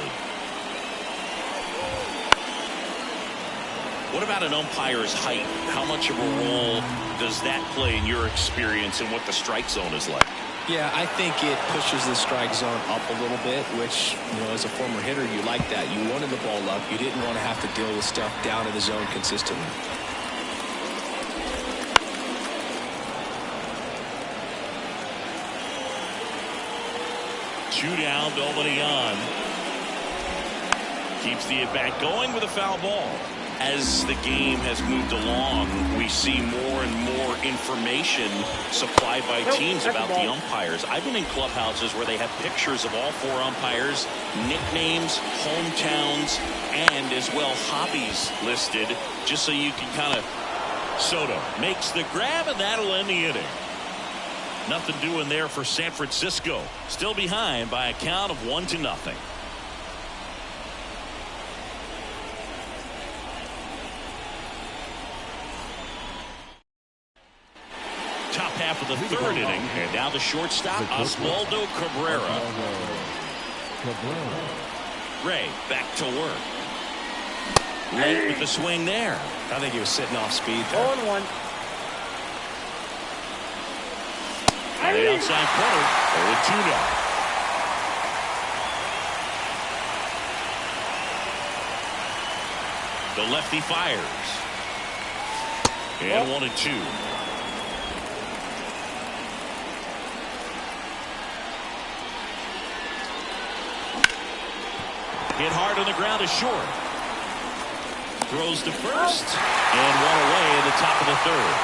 What about an umpire's height? How much of a role does that play in your experience and what the strike zone is like? Yeah, I think it pushes the strike zone up a little bit, which, you know, as a former hitter, you like that. You wanted the ball up. You didn't want to have to deal with stuff down in the zone consistently. 2 down, nobody on. Keeps the at-bat going with a foul ball. As the game has moved along, we see more and more information supplied by teams about the umpires. I've been in clubhouses where they have pictures of all 4 umpires, nicknames, hometowns, and as well hobbies listed, just so you can kind of. Soto makes the grab, and that'll end the inning. Nothing doing there for San Francisco. Still behind by a count of 1-0. Top half of the 3rd inning, and now the shortstop, Oswaldo Cabrera. Ray back to work. Late with the swing there. I think he was sitting off speed there. 0-1. On the outside corner, 0-2 now. The lefty fires. And 1-2. Hit hard on the ground is short. Throws to first, and 1 away in the top of the 3rd.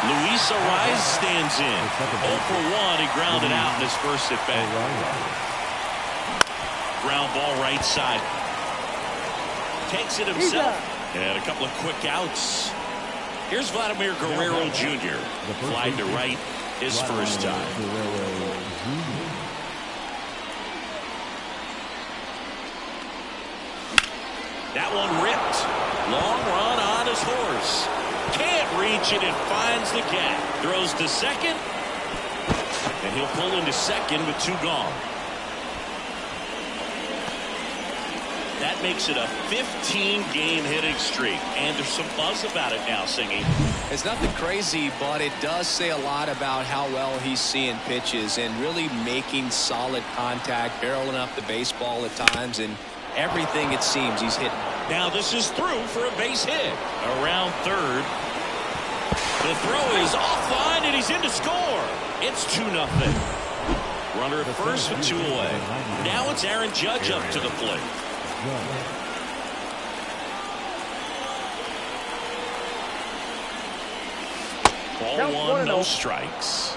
Luis Ariz stands in. 0 for 1. He grounded out in his first at bat. Ground ball right side. Takes it himself. And a couple of quick outs. Here's Vladimir Guerrero Jr. Flied to right his first time. That one ripped. Long run on his horse. Can't reach it. It finds the gap. Throws to second. And he'll pull into second with 2 gone. That makes it a 15-game hitting streak. And there's some buzz about it now, Singy. It's nothing crazy, but it does say a lot about how well he's seeing pitches and really making solid contact, barreling up the baseball at times, and everything it seems he's hitting. Now this is through for a base hit. Around 3rd. The throw is offline, and he's in to score. It's 2-0. Runner at first with 2 away. Now it's Aaron Judge up to the plate. Ball 1, no strikes.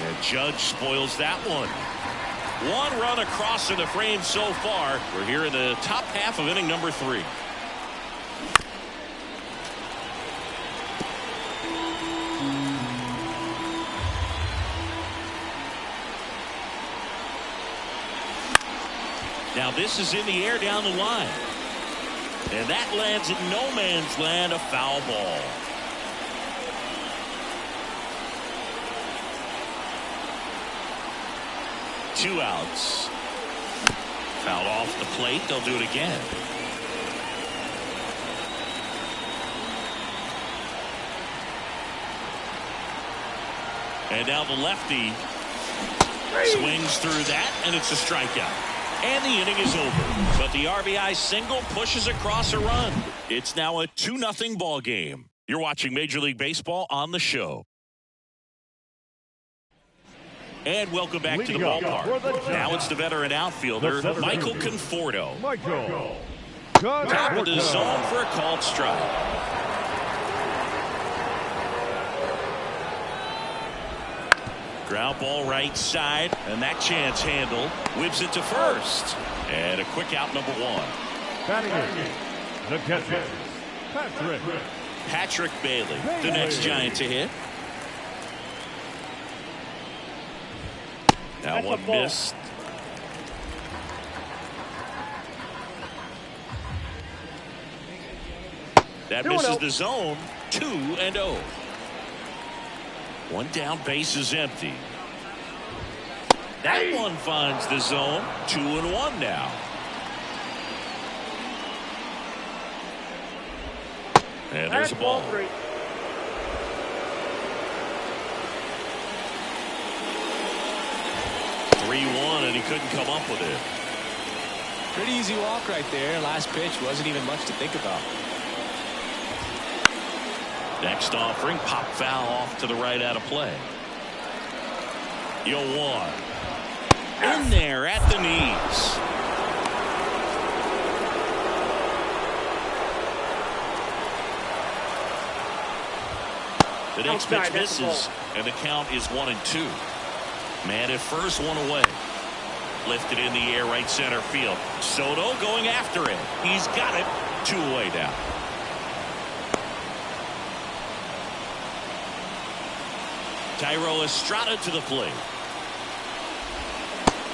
And Judge spoils that one. 1 run across in the frame so far. We're here in the top half of inning number 3. Now this is in the air down the line. And that lands in no man's land, a foul ball. Two outs. Fouled off the plate. They'll do it again. And now the lefty swings through that, and it's a strikeout. And the inning is over. But the RBI single pushes across a run. It's now a 2-0 ball game. You're watching Major League Baseball on the show. And welcome back to the ballpark. Now it's the veteran outfielder, Michael Conforto. Top of the zone for a called strike. Ground ball right side, and that chance handle whips it to first. And a quick out, number 1. Batting in, the catcher, Patrick Bailey, the next Giant to hit. Now one missed. That misses the zone. 2-0. One down, base is empty. That one finds the zone. 2-1 now. And there's a ball. 3-1, and he couldn't come up with it. Pretty easy walk right there. Last pitch wasn't even much to think about. Next offering, pop foul off to the right out of play. 0-1. In there at the knees. The next pitch misses, and the count is 1-2. Man at first, one away. Lifted in the air, right center field. Soto going after it. He's got it. 2 away now. Thairo Estrada to the plate.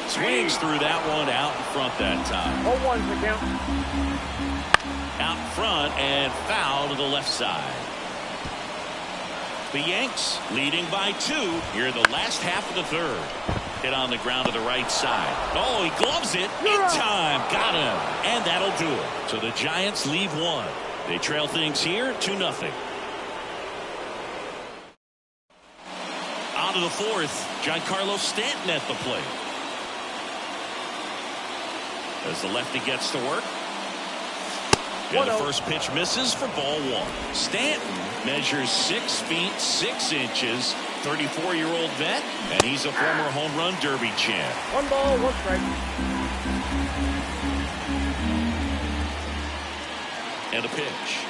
Swings through that one out in front that time. 0-1 the count. Out front and foul to the left side. The Yanks leading by 2 here in the last half of the third. Hit on the ground to the right side. Oh, he gloves it in time. Got him. And that'll do it. So the Giants leave 1. They trail things here 2-0. On to the 4th. Giancarlo Stanton at the plate. As the lefty gets to work. And the first pitch misses for ball 1. Stanton measures 6 feet 6 inches. 34-year-old vet, and he's a former home run derby champ. 1 ball, 1 strike. And a pitch.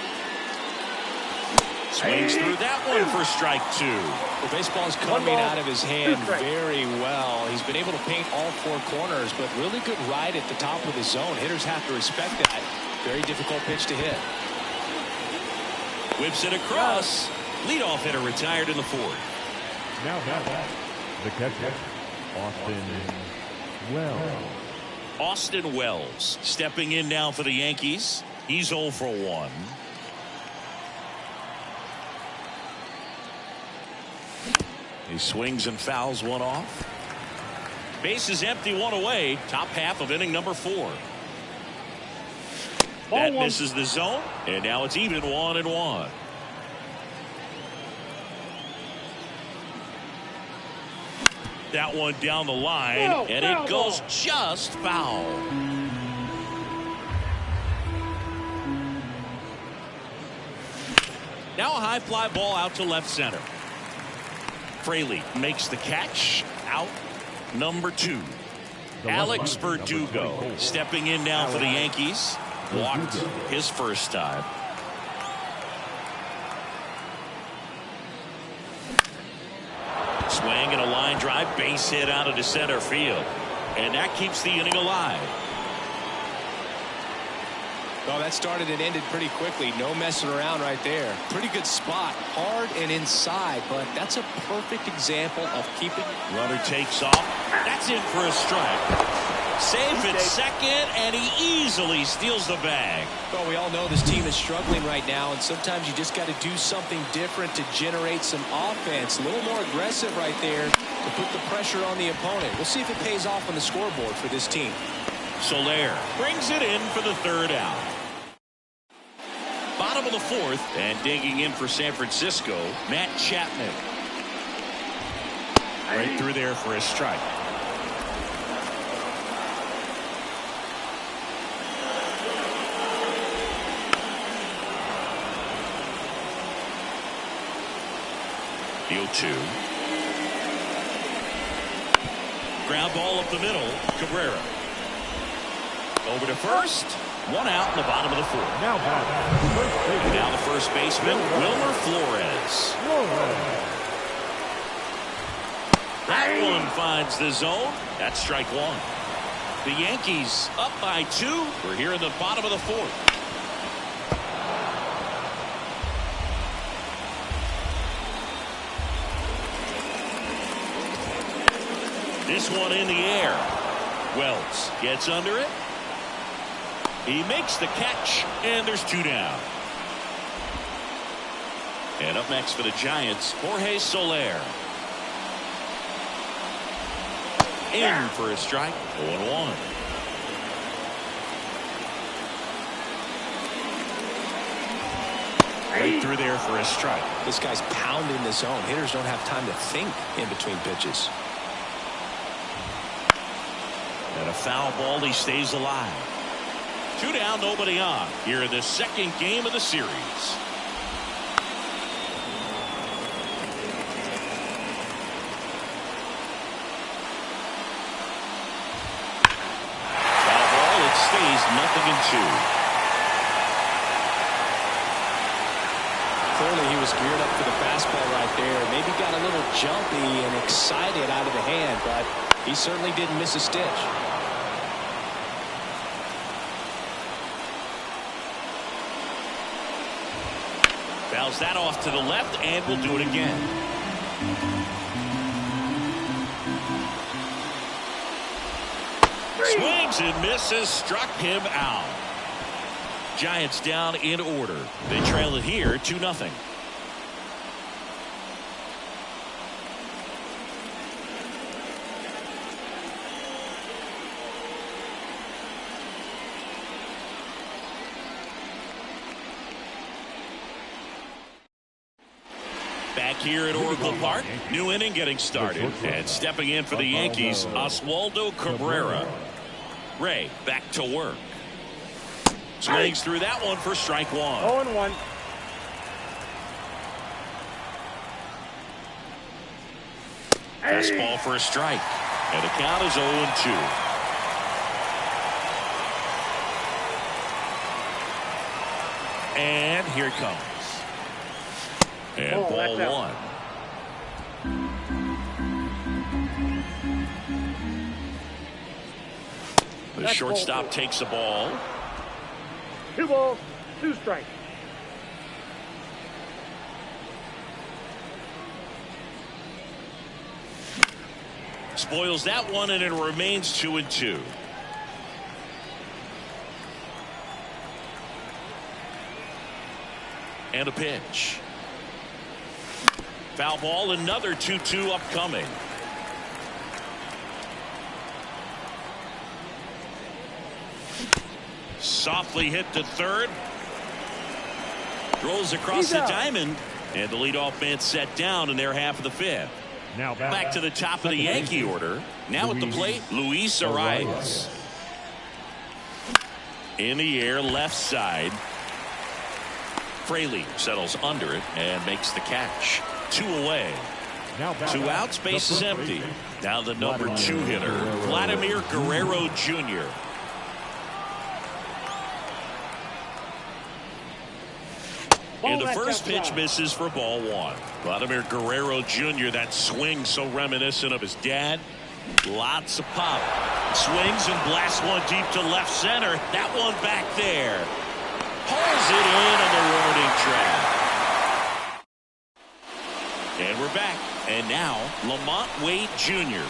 Swings through that one for strike 2. The baseball's coming out of his hand very well. He's been able to paint all 4 corners, but really good ride at the top of the zone. Hitters have to respect that. Very difficult pitch to hit. Whips it across. Leadoff hitter retired in the 4th. Now the catcher, Austin Wells stepping in now for the Yankees. He's 0 for 1. He swings and fouls one off. Base is empty, 1 away. Top half of inning number 4. That misses the zone, and now it's even 1-1. That one down the line, and it goes just foul. Now a high fly ball out to left center. Fraley makes the catch. Out number 2. Alex Verdugo stepping in now for the Yankees. Walked his first time. Swing and a line drive, base hit out into center field, and that keeps the inning alive. Well, that started and ended pretty quickly. No messing around right there. Pretty good spot, hard and inside, but that's a perfect example of keeping. Runner takes off. That's in for a strike. Safe at second, and he easily steals the bag. Well, we all know this team is struggling right now, and sometimes you just got to do something different to generate some offense. A little more aggressive right there to put the pressure on the opponent. We'll see if it pays off on the scoreboard for this team. Soler brings it in for the 3rd out. Bottom of the 4th, and digging in for San Francisco, Matt Chapman. Right through there for a strike. The 0-2. Ground ball up the middle. Cabrera. Over to first. 1 out in the bottom of the 4th. Now the first baseman, Wilmer Flores. That one finds the zone. That's strike 1. The Yankees up by 2. We're here in the bottom of the 4th. This one in the air. Wells gets under it. He makes the catch, and there's 2 down. And up next for the Giants, Jorge Soler. In for a strike, 0-1. Right through there for a strike. This guy's pounding the zone. Hitters don't have time to think in between pitches. And a foul ball, he stays alive. 2 down, nobody on here in the second game of the series. Foul ball, it stays 0-2. Clearly he was geared up for the fastball right there. Maybe got a little jumpy and excited out of the hand, but he certainly didn't miss a stitch. Fouls that off to the left, and will do it again. Swings and misses, struck him out. Giants down in order. They trail it here 2-0. Back here at Oracle Park, new inning getting started, and stepping in for the Yankees, Oswaldo Cabrera. Ray back to work. Swings through that one for strike 1. 0-1. Fastball for a strike, and the count is 0-2. And here it comes. And ball 1. The shortstop takes the ball. 2 balls, 2 strikes. Spoils that one, and it remains 2-2. And a pitch. Foul ball, another 2-2 upcoming. Softly hit to third. Rolls across the diamond, and the leadoff man set down in their half of the 5th. Now Back to the top of the Yankee order. Now at the plate, Luis Arias. In the air, left side. Fraley settles under it and makes the catch. 2 away. 2 outs, base is empty. Now the number 2 hitter, Vladimir Guerrero Jr. And the first pitch misses for ball 1. Vladimir Guerrero Jr., that swing so reminiscent of his dad. Lots of pop. Swings and blasts one deep to left center. That one back there. Pulls it in on the warning track. And we're back. And now, Lamont Wade Jr.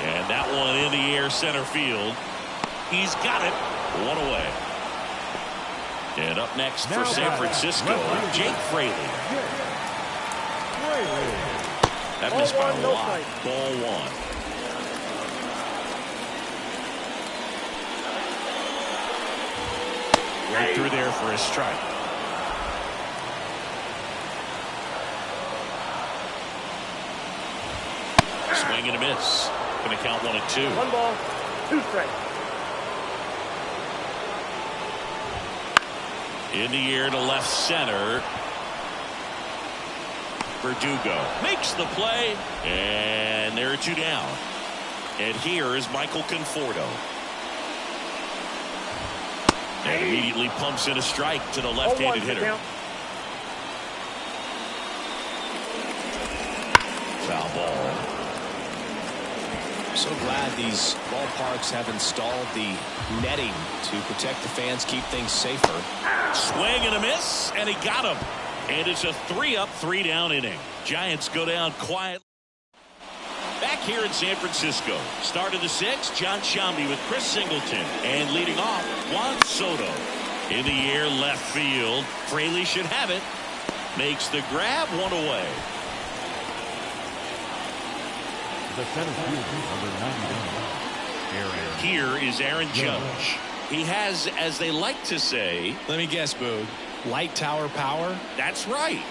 And that one in the air center field. He's got it. 1 away. And up next for San Francisco, Jake Fraley. That missed by a lot. Ball 1. Right through there for a strike. Swing and a miss. Going to count 1-2. 1 ball, 2 strikes. In the air to left center. Verdugo makes the play, and there are 2 down. And here is Michael Conforto. And immediately pumps in a strike to the left-handed hitter. Foul ball. So glad these ballparks have installed the netting to protect the fans, keep things safer. Swing and a miss, and he got him. And it's a 3-up, 3-down inning. Giants go down quiet. Back here in San Francisco. Start of the 6th, John Sciambi with Chris Singleton. And leading off, Juan Soto. In the air, left field. Fraley should have it. Makes the grab, 1 away. The center fielder, number 99, Here is Aaron Judge. He has, as they like to say, let me guess, Boog, light tower power? That's right.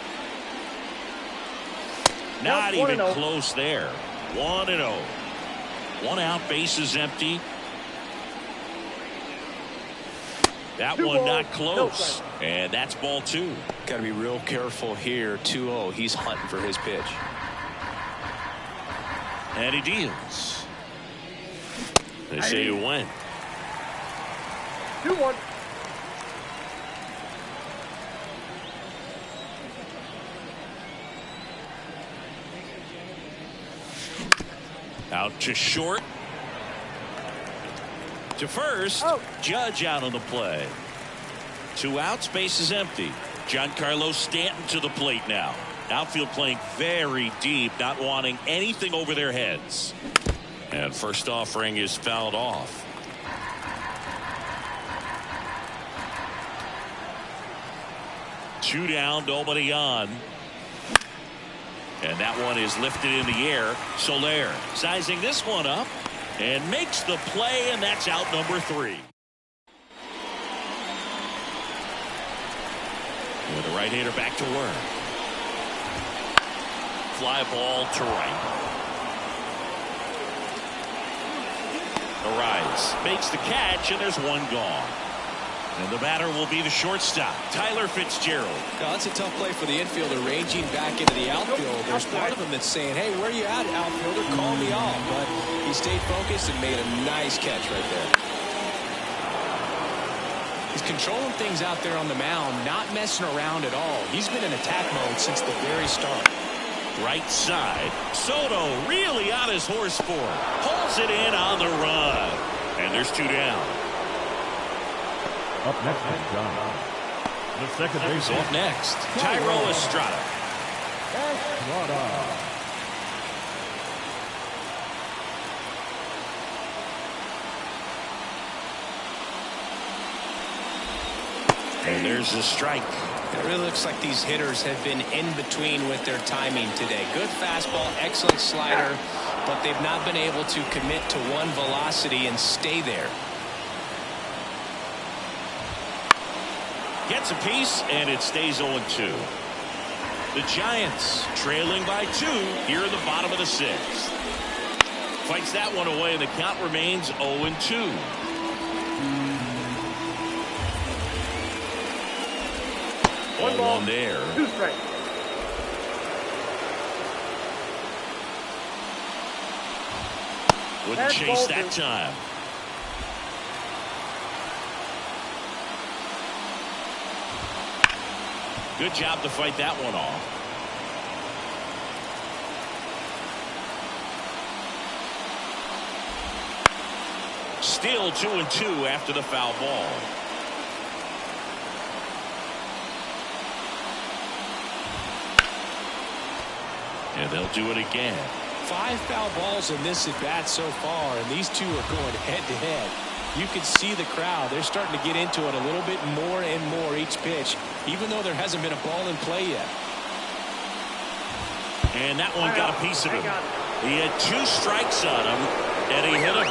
Not even close there. 1-0. One out, bases empty. That one not close. And that's ball 2. Got to be real careful here. 2-0. He's hunting for his pitch. And he deals. They say he went. 2-1. Out to short. To first. Oh. Judge out on the play. 2 outs, base is empty. Giancarlo Stanton to the plate now. Outfield playing very deep, not wanting anything over their heads. And first offering is fouled off. Two down, nobody on. And that one is lifted in the air. Soler sizing this one up and makes the play, and that's out number 3. With the right-hander back to work. Fly ball to right. Arise makes the catch, and there's one gone. And the batter will be the shortstop, Tyler Fitzgerald. Now, that's a tough play for the infielder, ranging back into the outfield. There's part of him that's saying, hey, where you at, outfielder? Call me off. But he stayed focused and made a nice catch right there. He's controlling things out there on the mound, not messing around at all. He's been in attack mode since the very start. Right side. Soto really on his horse for it. Pulls it in on the run. And there's 2 down. Up next is John. The second base Up next, Tyro Estrada. And there's the strike. It really looks like these hitters have been in between with their timing today. Good fastball, excellent slider, but they've not been able to commit to one velocity and stay there. Gets a piece, and it stays 0-2. The Giants trailing by 2 here in the bottom of the 6th. Fights that one away, and the count remains 0-2. One ball there. 2 strikes. Wouldn't chase that time. Good job to fight that one off. Still 2-2 after the foul ball. And they'll do it again. 5 foul balls in this at bat so far, and these two are going head to head. You can see the crowd. They're starting to get into it a little bit more and more each pitch, even though there hasn't been a ball in play yet. And that one got a piece of him. He had 2 strikes on him, and he hit him.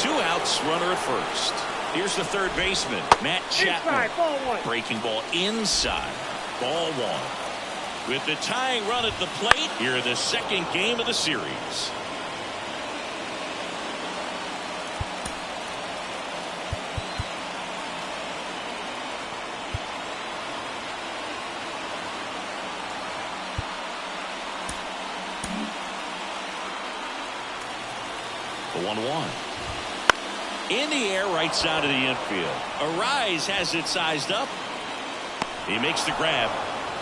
2 outs, runner at first. Here's the third baseman, Matt Chapman. Inside, ball 1. Breaking ball inside. Ball 1. With the tying run at the plate, here the second game of the series. The 1-1. In the air, right side of the infield. Arise has it sized up. He makes the grab,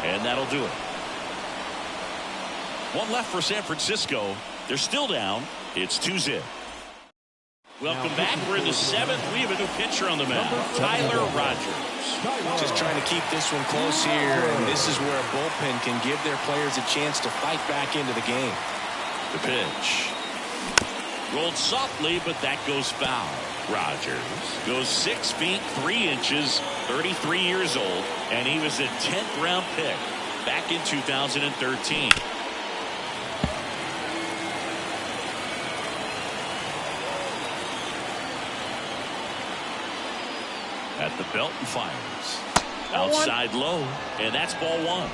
and that'll do it. One left for San Francisco. They're still down. It's 2-0. Welcome back. We're in the 7th. We have a new pitcher on the mound, Tyler Rogers. Just trying to keep this one close here, and this is where a bullpen can give their players a chance to fight back into the game. The pitch. Rolled softly, but that goes foul. Rogers goes 6 feet 3 inches, 33 years old, and he was a 10th round pick back in 2013. At the belt and fires. Outside low, and that's ball 1.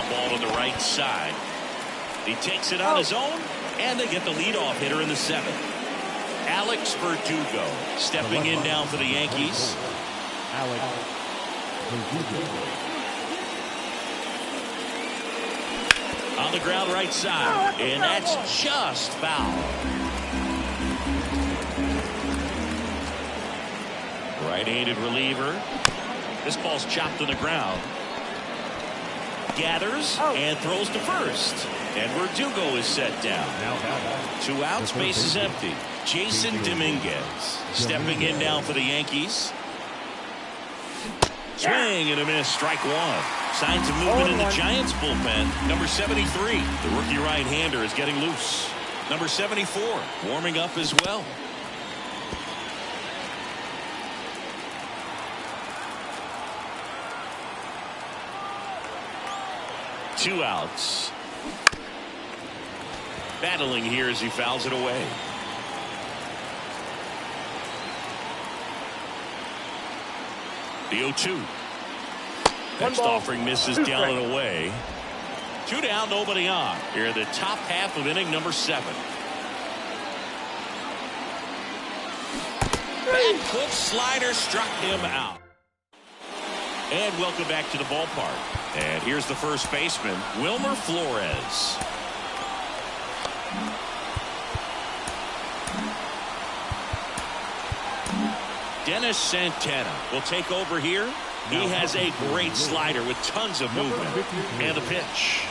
Ground ball to the right side. He takes it on his own, and they get the leadoff hitter in the 7th. Alex Verdugo stepping in now for the Yankees. Alex Verdugo. On the ground right side, and that's just foul. Right-handed reliever. This ball's chopped to the ground. Gathers and throws to first. And Verdugo is set down. 2 outs, base is empty. Jason Dominguez stepping in now for the Yankees. Swing and a miss, strike 1. Signs of movement in the Giants bullpen. Number 73, the rookie right-hander, is getting loose. Number 74, warming up as well. Two outs. Battling here as he fouls it away. The 0-2. Next offering misses down and away. 2 down, nobody on. Here in the top half of inning number 7. Back foot slider struck him out. And welcome back to the ballpark. And here's the first baseman, Wilmer Flores. Dennis Santana will take over here. He has a great slider with tons of movement. And the pitch.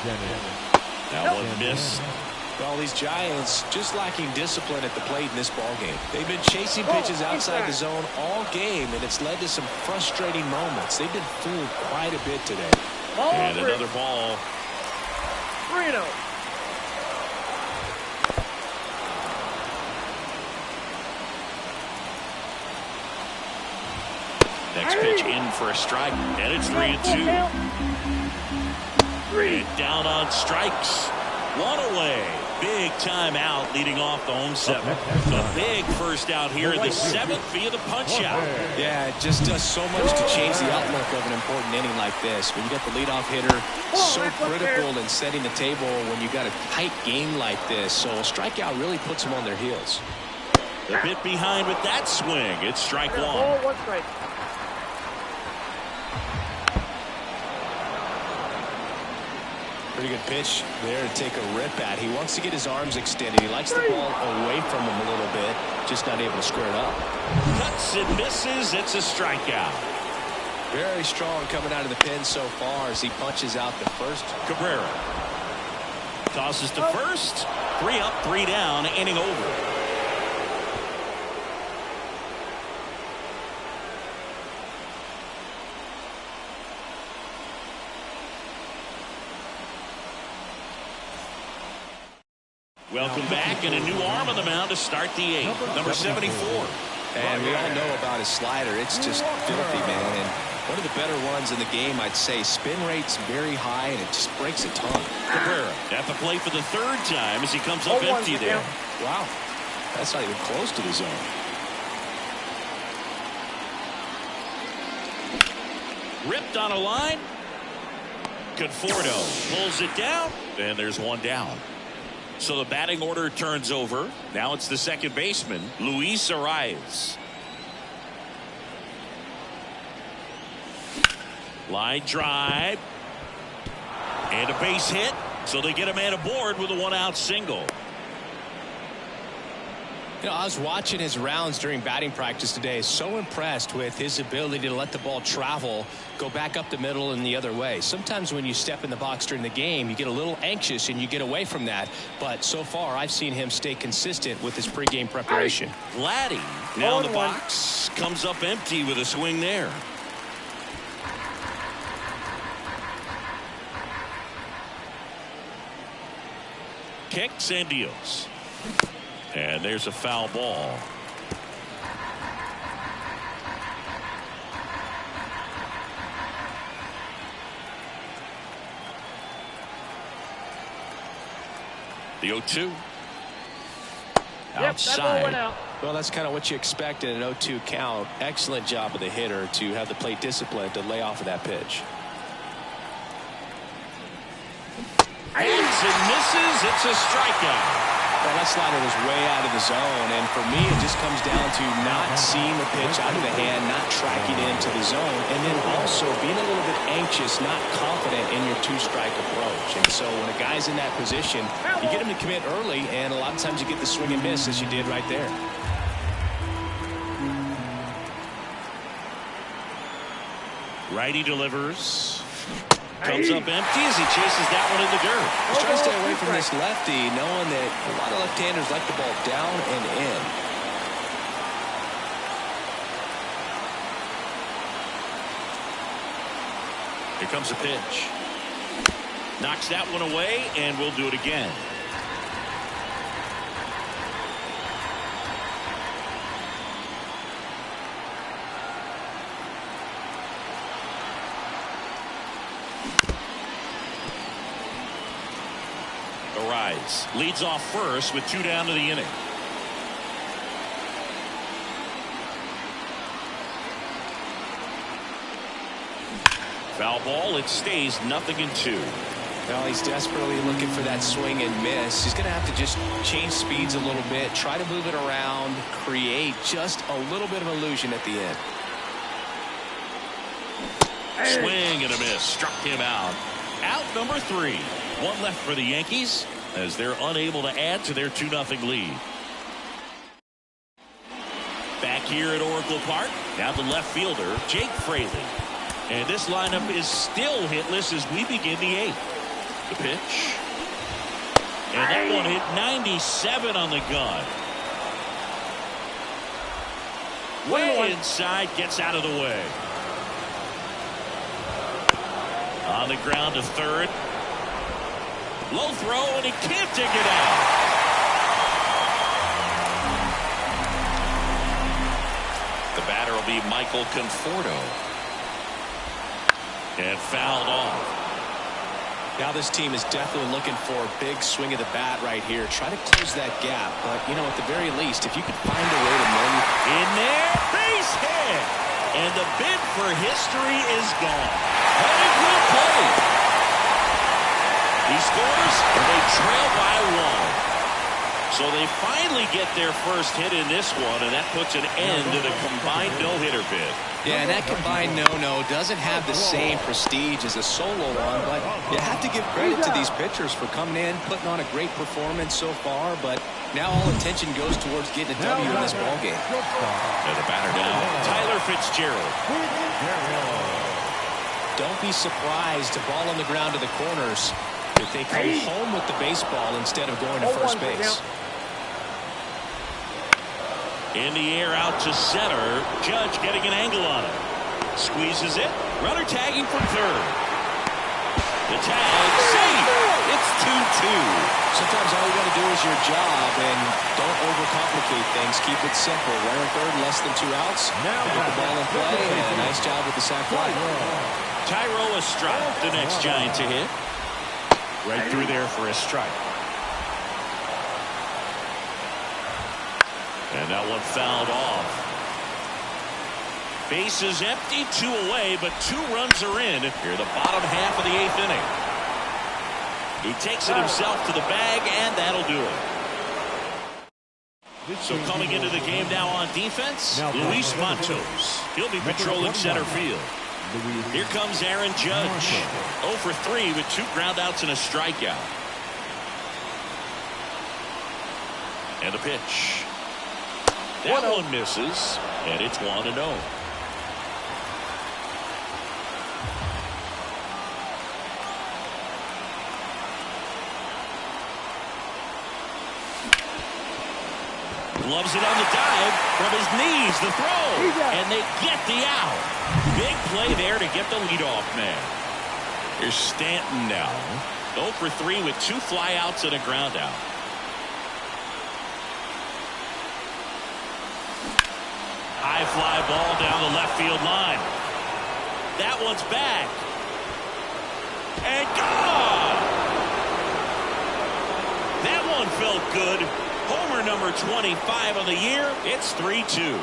That one missed. Well, these Giants just lacking discipline at the plate in this ballgame. They've been chasing pitches outside the zone all game, and it's led to some frustrating moments. They've been fooled quite a bit today. And another ball. 3-0. Next pitch in for a strike, and it's 3-2. And down on strikes. 1 away. Big time out leading off the home 7th. A big first out here in the 7th via the punch out. Yeah, it just does so much to change the outlook of an important inning like this. When you got the leadoff hitter, so critical in setting the table when you got a tight game like this. So a strikeout really puts them on their heels. A bit behind with that swing. It's strike 1. Ball, 1 strike. Pretty good pitch there to take a rip at. He wants to get his arms extended. He likes the ball away from him a little bit, just not able to square it up. Cuts and misses. It's a strikeout. Very strong coming out of the pen so far as he punches out the first. Cabrera tosses to first. 3 up, 3 down, inning over. Welcome back, and a new arm on the mound to start the 8th. Number 74. And we all know about his slider. It's just filthy, man. And one of the better ones in the game, I'd say. Spin rate's very high, and it just breaks a ton. Cabrera at the plate for the 3rd time as he comes up empty there. Wow. That's not even close to the zone. Ripped on a line. Conforto pulls it down, and there's 1 down. So the batting order turns over. Now it's the second baseman, Luis Arias. Line drive. And a base hit. So they get a man aboard with a 1-out single. You know, I was watching his rounds during batting practice today. So impressed with his ability to let the ball travel, go back up the middle and the other way. Sometimes when you step in the box during the game, you get a little anxious and you get away from that. But so far, I've seen him stay consistent with his pregame preparation. Vladdy now in the box, comes up empty with a swing there. Kicks and deals. And there's a foul ball. The 0-2. Outside. Well, that's kind of what you expect in an 0-2 count. Excellent job of the hitter to have the plate discipline to lay off of that pitch. Hits and misses. It's a strikeout. Well, that slider was way out of the zone, and for me, it just comes down to not seeing the pitch out of the hand, not tracking it into the zone, and then also being a little bit anxious, not confident in your two-strike approach. And so when a guy's in that position, you get him to commit early, and a lot of times you get the swing and miss, as you did right there. Righty delivers. Comes up empty as he chases that one in the dirt. He's trying to stay away from this lefty, knowing that a lot of left-handers like the ball down and in. Here comes a pitch. Knocks that one away, and we'll do it again. Arise leads off first with 2 down to the inning. Foul ball. It stays 0-2. Well, he's desperately looking for that swing and miss. He's going to have to just change speeds a little bit, try to move it around, create just a little bit of illusion at the end. Swing and a miss. Struck him out. Out number 3. One left for the Yankees as they're unable to add to their 2-0 lead. Back here at Oracle Park. Now the left fielder, Jake Fraley. And this lineup is still hitless as we begin the 8th. The pitch. And that one hit 97 on the gun. Way inside, gets out of the way. On the ground to third. Low throw, and he can't dig it out. The batter will be Michael Conforto. And fouled off. Now this team is definitely looking for a big swing of the bat right here. Try to close that gap. But, you know, at the very least, if you could find a way to move. In there, base hit. And the bid for history is gone. Headed will play. He scores, and they trail by 1. So they finally get their first hit in this one, and that puts an end to the combined no-hitter bid. Yeah, and that combined no-no doesn't have the same prestige as a solo one, but you have to give credit to these pitchers for coming in, putting on a great performance so far, but now all attention goes towards getting a W in this ballgame. And the batter now, Tyler Fitzgerald. Don't be surprised to ball on the ground to the corners if they come home with the baseball instead of going to first base. In the air out to center. Judge getting an angle on it. Squeezes it. Runner tagging from third. The tag, safe. It's 2-2. Sometimes all you got to do is your job and don't overcomplicate things. Keep it simple. Runner third, less than 2 outs. Now put the ball in play, and a nice job with the sac fly. Tyro Estrada, the next Giant to hit. Right through there for a strike. And that one fouled off. Bases empty, 2 away, but 2 runs are in here the bottom half of the 8th inning. He takes it himself to the bag, and that'll do it. So coming into the game now on defense, Luis Matos. He'll be patrolling center field. Here comes Aaron Judge. 0 for 3 with 2 groundouts and a strikeout. And the pitch. That one misses, and it's 1-0. Loves it on the dive from his knees, the throw, and they get the out. Big play there to get the leadoff man. Here's Stanton now. 0 for 3 with 2 flyouts and a groundout. High fly ball down the left field line. That one's back. And gone! That one felt good. Homer number 25 of the year. It's 3-2.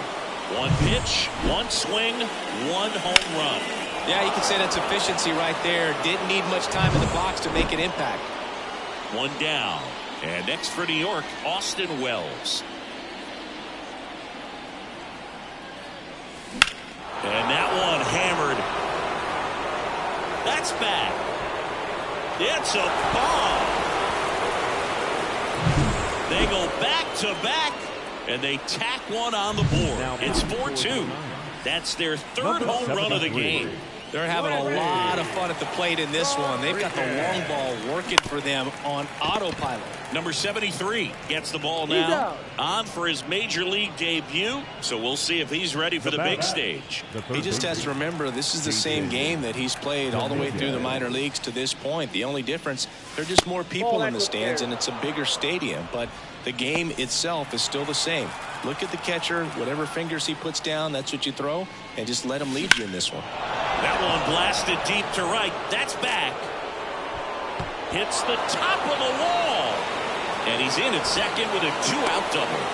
1 pitch, 1 swing, 1 home run. Yeah, you can say that's efficiency right there. Didn't need much time in the box to make an impact. One down. And next for New York, Austin Wells. And that one hammered. That's back. It's a bomb. They go back to back, and they tack one on the board. It's 4-2. That's their third home run of the game. They're having a lot of fun at the plate in this one. They've got the long ball working for them on autopilot. Number 73 gets the ball now, on for his major league debut, so we'll see if he's ready for the big stage. He just has to remember this is the same game that he's played all the way through the minor leagues to this point. The only difference, there are just more people in the stands and it's a bigger stadium, but the game itself is still the same. Look at the catcher, whatever fingers he puts down, that's what you throw, and just let him lead you in this one. That one blasted deep to right. That's back. Hits the top of the wall. And he's in at second with a 2-out double.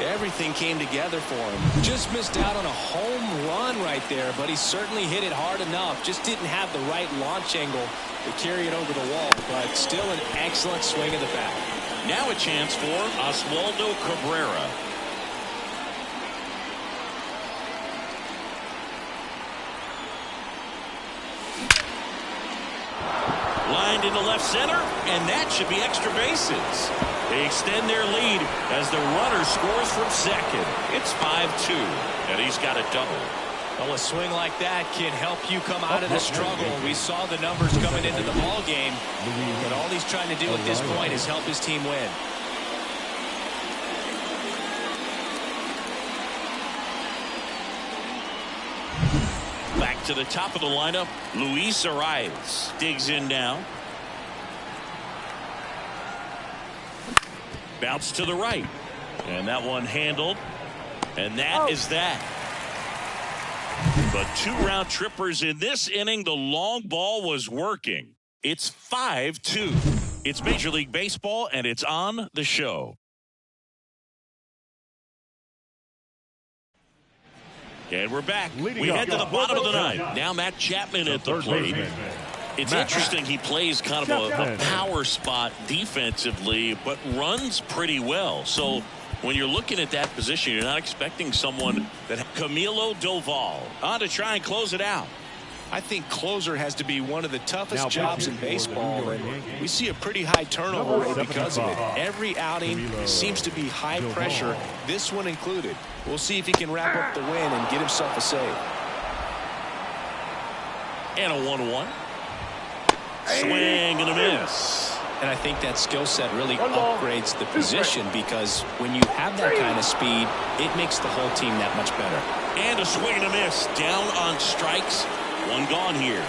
Everything came together for him. Just missed out on a home run right there, but he certainly hit it hard enough. Just didn't have the right launch angle to carry it over the wall, but still an excellent swing of the bat. Now a chance for Oswaldo Cabrera. Lined into left center, and that should be extra bases. They extend their lead as the runner scores from second. It's 5-2, and he's got a double. Well, a swing like that can help you come out of the struggle. We saw the numbers coming into the ball game, but all he's trying to do at this point is help his team win. Back to the top of the lineup, Luis Arias digs in now. Bounce to the right. And that one handled. And that is that. But 2 round trippers in this inning. The long ball was working. It's 5-2. It's Major League Baseball, and it's on the show. And we're back. We head to the bottom of the ninth. Now Matt Chapman at the plate. It's interesting. He plays kind of a power spot defensively, but runs pretty well. So when you're looking at that position, you're not expecting someone that Camilo Doval on to try and close it out. I think closer has to be one of the toughest jobs in baseball, and we see a pretty high turnover rate because of it. Every outing seems to be high pressure, this one included. We'll see if he can wrap up the win and get himself a save. And a 1-1. Swing and a miss. And I think that skill set really upgrades the position, because when you have that kind of speed, it makes the whole team that much better. And a swing and a miss. Down on strikes. One gone here.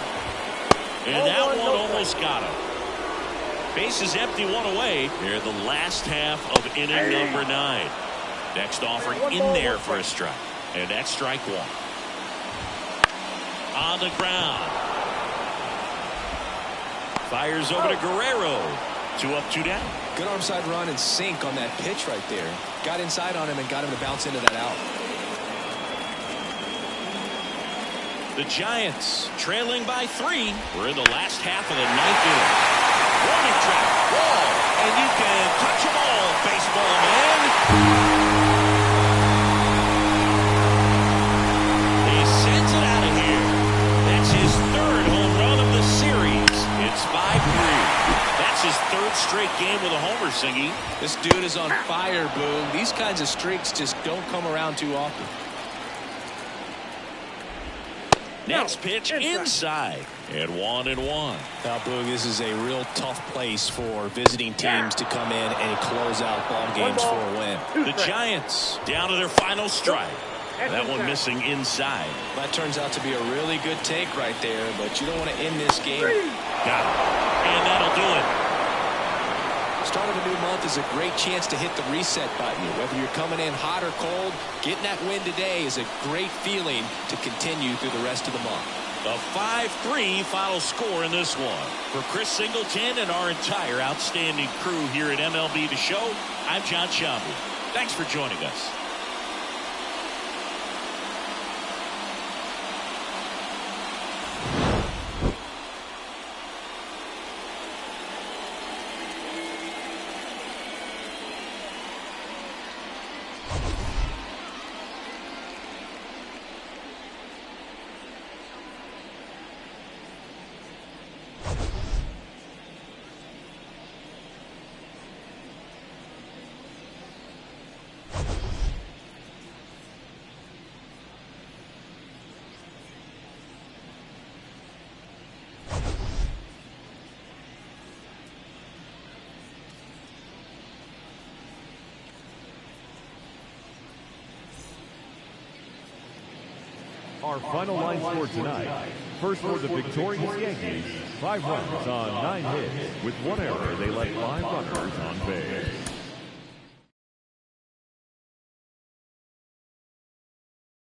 And that one almost got him. Bases empty, one away. Here the last half of inning number 9. Next offering in there for a strike. And that's strike 1. On the ground. Fires over to Guerrero. 2 up, 2 down. Good arm side run and sink on that pitch right there. Got inside on him and got him to bounce into that out. The Giants trailing by 3. We're in the last half of the 9th inning. Warning track, wall, and you can touch them all, baseball man. He sends it out of here. That's his 3rd home run of the series. It's 5-3. That's his 3rd straight game with a homer, Singy. This dude is on fire, Boog. These kinds of streaks just don't come around too often. Next pitch inside, and 1-1. Now, Boog, this is a real tough place for visiting teams to come in and close out ball games for a win. The Giants down to their final strike. That one missing inside. That turns out to be a really good take right there, but you don't want to end this game. Got it. And that'll do it. Start of a new month is a great chance to hit the reset button. Whether you're coming in hot or cold, getting that win today is a great feeling to continue through the rest of the month. A 5-3 final score in this one. For Chris Singleton and our entire outstanding crew here at MLB The Show, I'm John Shambu. Thanks for joining us. Our final line score tonight. First for the victorious Yankees, 5 runs on 9 hits. With 1 error, they left 5 runners on base.